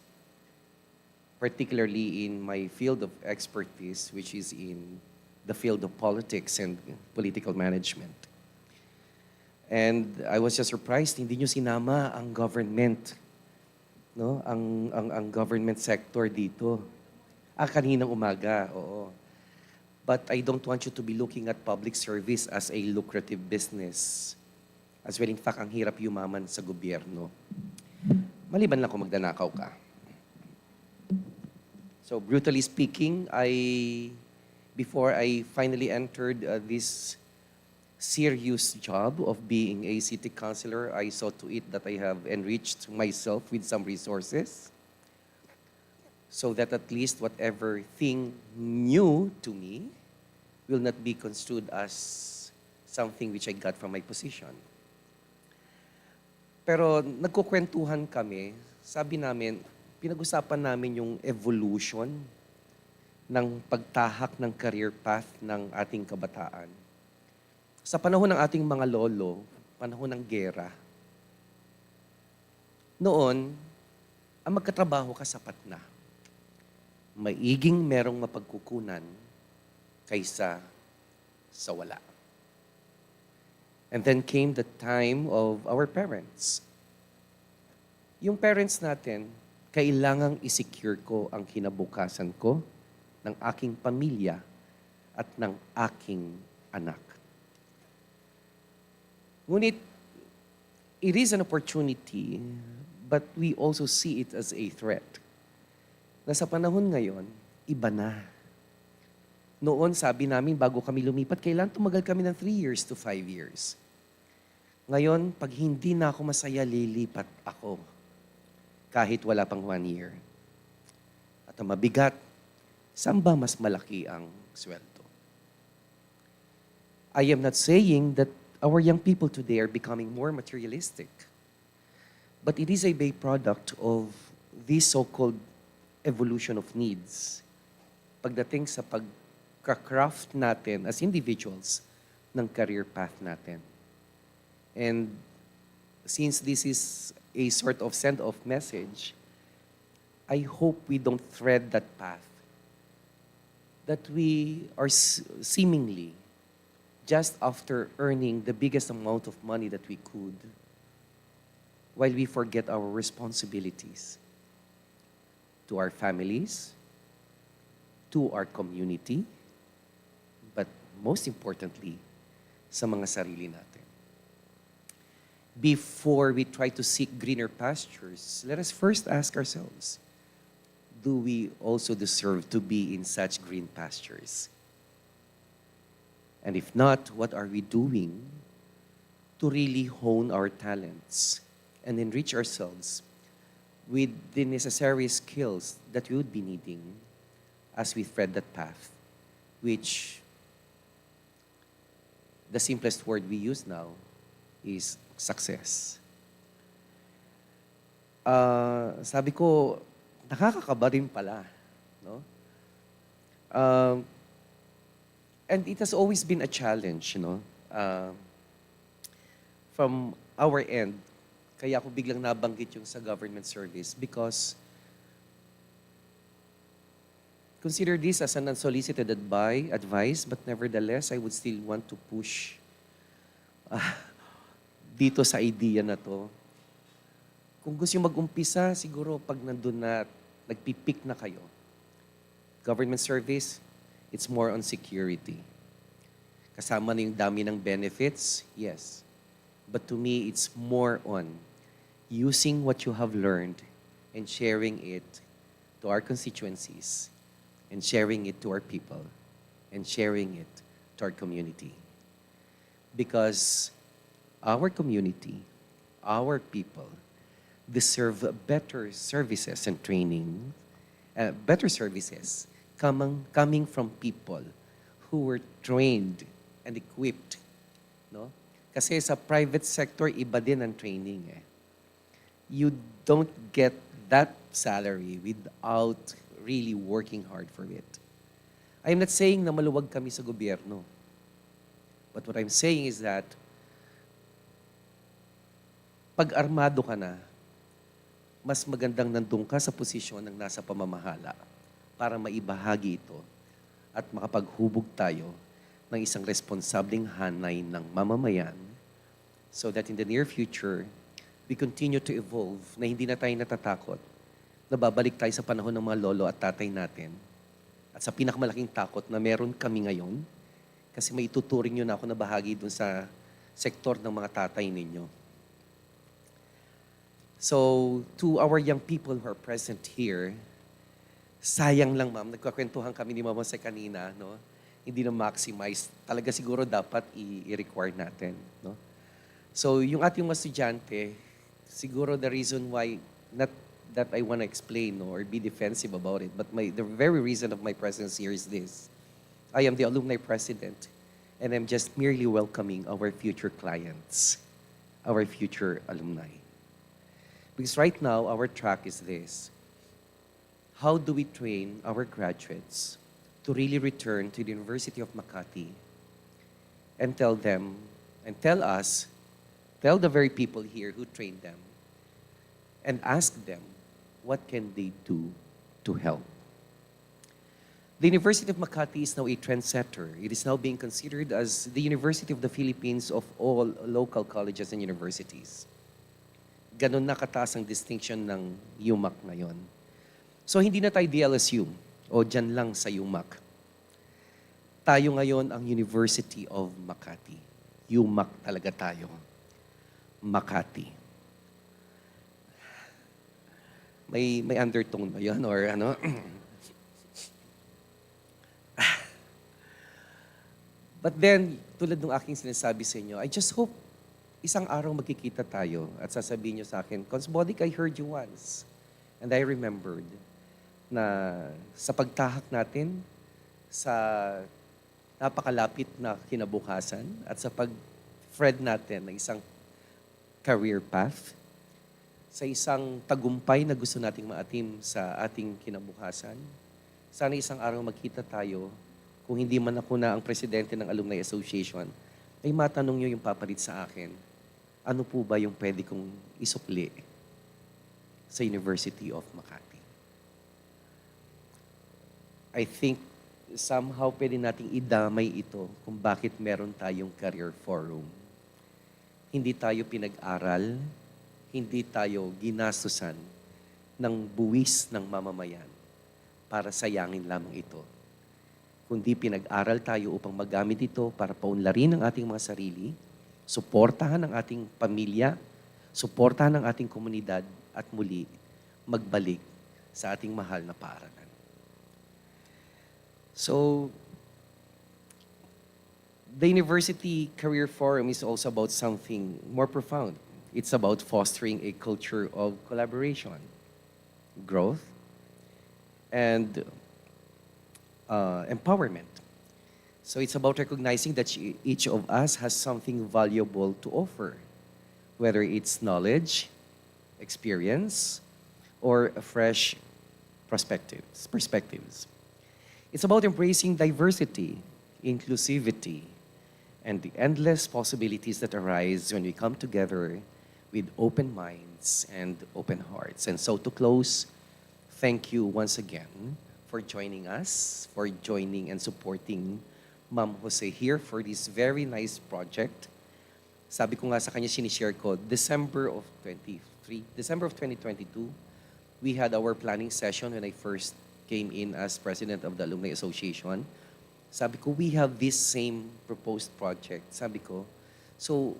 particularly in my field of expertise, which is in the field of politics and political management. And I was just surprised, hindi nyo sinama ang government, ang government sector dito. Kaninang umaga, oo. But I don't want you to be looking at public service as a lucrative business. As well, in fact, ang hirap yumaman sa gobyerno. Maliban lang kung magdanakaw ka. So brutally speaking, before I finally entered this serious job of being a city councilor, I saw to it that I have enriched myself with some resources so that at least whatever thing new to me will not be construed as something which I got from my position. Pero nagkukwentuhan kami, sabi namin, pinag-usapan namin yung evolution ng pagtahak ng career path ng ating kabataan. Sa panahon ng ating mga lolo, panahon ng gera, noon, ang magkatrabaho ka sapat na. Maiging merong mapagkukunan kaysa sa wala. And then came the time of our parents. Yung parents natin, kailangang isecure ko ang kinabukasan ko, ng aking pamilya, at ng aking anak. Ngunit, it is an opportunity, but we also see it as a threat. Na sa panahon ngayon, iba na. Noon, sabi namin, bago kami lumipat, kailan tumagal kami ng 3 years to 5 years. Ngayon, pag hindi na ako masaya, lilipat ako. Kahit wala pang 1 year. At ang mabigat, saan ba mas malaki ang sweldo? I am not saying that our young people today are becoming more materialistic. But it is a byproduct of this so-called evolution of needs. Pagdating sa pagka-craft natin as individuals ng career path natin. And since this is a sort of send-off message, I hope we don't thread that path. That we are seemingly just after earning the biggest amount of money that we could, while we forget our responsibilities to our families, to our community, but most importantly, sa mga sarili natin. Before we try to seek greener pastures, let us first ask ourselves, do we also deserve to be in such green pastures? And if not, what are we doing to really hone our talents and enrich ourselves with the necessary skills that we would be needing as we thread that path, which the simplest word we use now is success. Sabi ko, nakakakaba rin pala. No? And it has always been a challenge, from our end. Kaya ako biglang nabanggit yung sa government service because consider this as an unsolicited advice, but nevertheless, I would still want to push dito sa idea na to. Kung gusto nyo mag-umpisa, siguro pag nandun na, nagpipik na kayo. Government service, it's more on security. Kasama na yung dami ng benefits, yes. But to me, it's more on using what you have learned and sharing it to our constituencies and sharing it to our people and sharing it to our community. Because our community, our people, deserve better services and training, better services coming from people who were trained and equipped. No? Kasi sa private sector, iba din ang training. You don't get that salary without really working hard for it. I'm not saying na maluwag kami sa gobyerno. But what I'm saying is that pag armado ka na, mas magandang nandun ka sa posisyon ng nasa pamamahala para maibahagi ito at makapaghubog tayo ng isang responsableng hanay ng mamamayan so that in the near future, we continue to evolve na hindi na tayo natatakot na babalik tayo sa panahon ng mga lolo at tatay natin at sa pinakamalaking takot na meron kami ngayon kasi may ituturing nyo na ako na bahagi dun sa sektor ng mga tatay ninyo. So, to our young people who are present here, sayang lang ma'am, nagkakwentuhan kami ni Mama sa kanina, no? Hindi na maximize. Talaga siguro dapat i-require natin, no? So, yung ating mga estudyante, siguro the reason why, not that I want to explain or be defensive about it, but the very reason of my presence here is this. I am the alumni president, and I'm just merely welcoming our future clients, our future alumni. Because right now, our track is this. How do we train our graduates to really return to the University of Makati and tell them, and tell us, tell the very people here who trained them, and ask them, what can they do to help? The University of Makati is now a trendsetter. It is now being considered as the University of the Philippines of all local colleges and universities. Ganon na kataas ang distinction ng UMak ngayon. So hindi na tayo DLSU o dyan lang sa UMak. Tayo ngayon ang University of Makati. UMak talaga tayo. Makati. May undertone ba yun or ano? But then, tulad ng aking sinasabi sa inyo, I just hope isang araw magkikita tayo at sasabihin nyo sa akin, Cons Bodic, I heard you once. And I remembered na sa pagtahak natin sa napakalapit na kinabukasan at sa pag-thread natin ng isang career path, sa isang tagumpay na gusto nating maatim sa ating kinabukasan, sana isang araw magkita tayo, kung hindi man ako na ang presidente ng Alumni Association, ay matanong nyo yung papalit sa akin, ano po ba yung pwede kong isukli sa University of Makati? I think somehow pwede nating idamay ito kung bakit meron tayong career forum. Hindi tayo pinag-aral, hindi tayo ginastusan ng buwis ng mamamayan para sayangin lamang ito. Kundi pinag-aral tayo upang magamit ito para paunlarin ang ating mga sarili, suportahan ang ating pamilya, suportahan ang ating komunidad, at muli magbalik sa ating mahal na paaralan. So, the University Career Forum is also about something more profound. It's about fostering a culture of collaboration, growth, and empowerment. So it's about recognizing that each of us has something valuable to offer, whether it's knowledge, experience, or a fresh perspectives. It's about embracing diversity, inclusivity, and the endless possibilities that arise when we come together with open minds and open hearts. And so to close, thank you once again for joining us, for joining and supporting Ma'am Jose here for this very nice project. Sabi ko nga sa kanya, sinishare ko, December of 2022, we had our planning session when I first came in as president of the Alumni Association. Sabi ko, we have this same proposed project. Sabi ko, so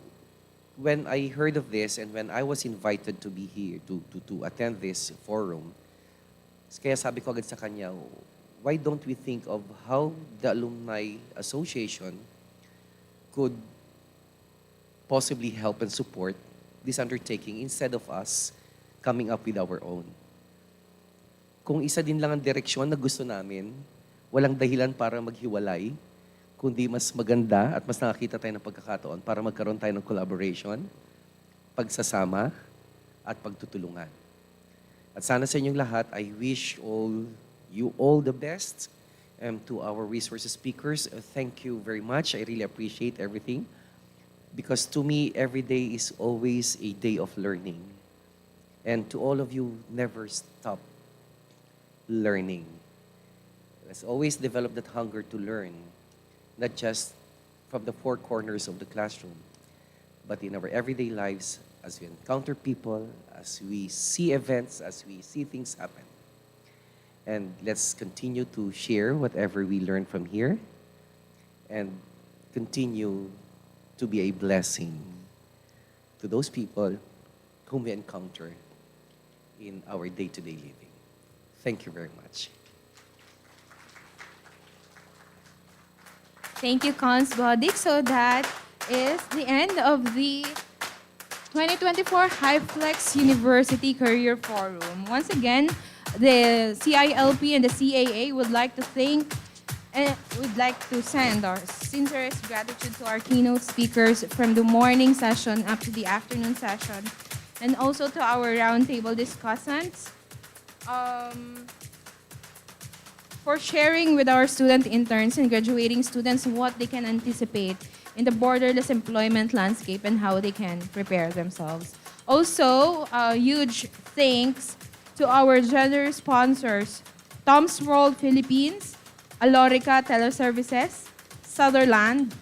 when I heard of this and when I was invited to be here to attend this forum, kaya sabi ko agad sa kanya, why don't we think of how the Alumni Association could possibly help and support this undertaking instead of us coming up with our own. Kung isa din lang ang direksyon na gusto namin, walang dahilan para maghiwalay, kundi mas maganda at mas nakakita tayo ng pagkakataon para magkaroon tayo ng collaboration, pagsasama, at pagtutulungan. At sana sa inyong lahat, I wish you all the best. To our resources speakers, thank you very much. I really appreciate everything. Because to me, every day is always a day of learning. And to all of you, never stop learning. Let's always develop that hunger to learn, not just from the four corners of the classroom, but in our everyday lives as we encounter people, as we see events, as we see things happen. And let's continue to share whatever we learn from here and continue to be a blessing to those people whom we encounter in our day-to-day living. Thank you very much. Thank you, Cons Bodic. So that is the end of the 2024 Hyflex University Career Forum. Once again, the CILP and the CAA would like to thank and would like to send our sincerest gratitude to our keynote speakers from the morning session up to the afternoon session, and also to our roundtable discussants for sharing with our student interns and graduating students what they can anticipate in the borderless employment landscape and how they can prepare themselves. Also, huge thanks to our generous sponsors, Tom's World Philippines, Alorica Teleservices, Sutherland,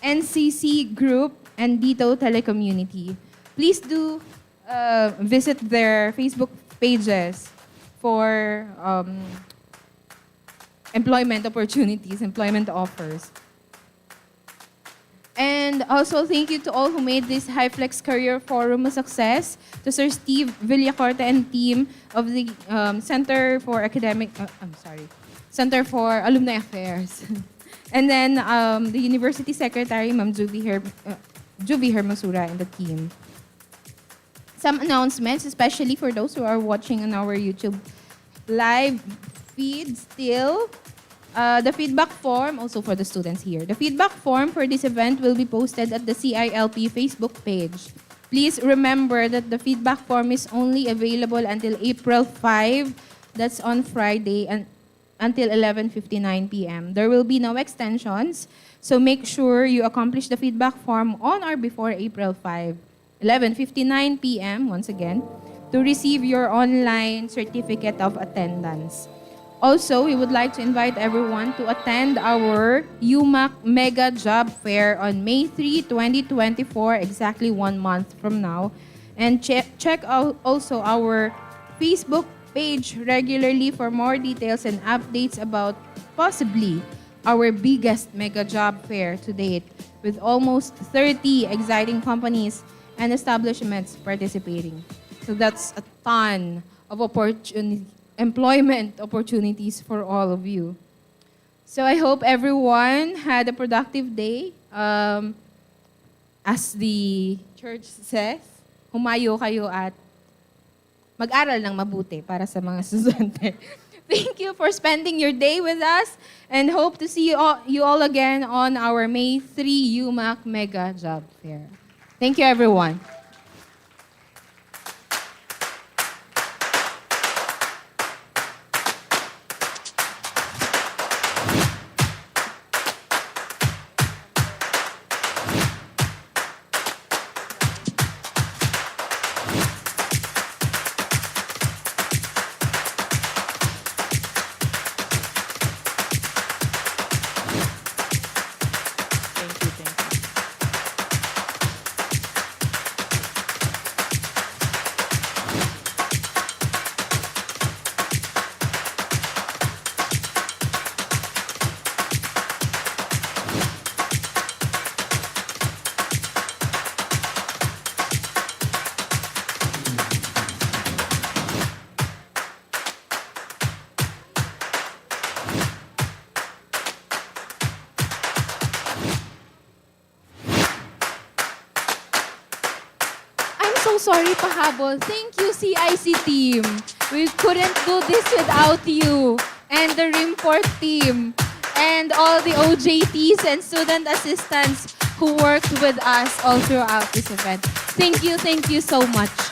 NCC Group, and Dito Telecommunity. Please do visit their Facebook pages for employment opportunities, employment offers. And And also, thank you to all who made this Hyflex Career Forum a success. To Sir Steve Villacorta and team of the Center for Alumni Affairs. And then the University Secretary, Ma'am Juvie Hermosura and the team. Some announcements, especially for those who are watching on our YouTube live feed still. The feedback form, also for the students here. The feedback form for this event will be posted at the CILP Facebook page. Please remember that the feedback form is only available until April 5. That's on Friday and until 11:59 p.m. There will be no extensions, so make sure you accomplish the feedback form on or before April 5, 11:59 p.m. once again, to receive your online certificate of attendance. Also, we would like to invite everyone to attend our UMak Mega Job Fair on May 3, 2024, exactly 1 month from now. And check out also our Facebook page regularly for more details and updates about possibly our biggest Mega Job Fair to date, with almost 30 exciting companies and establishments participating. So that's a ton of employment opportunities for all of you. So I hope everyone had a productive day. As the church says, humayo kayo at mag-aral ng mabuti para sa mga estudyante. Thank you for spending your day with us and hope to see you all again on our May 3 UMak Mega Job Fair. Thank you, everyone. So sorry, pahabol. Thank you, CIC team. We couldn't do this without you. And the Rimport team. And all the OJTs and student assistants who worked with us all throughout this event. Thank you so much.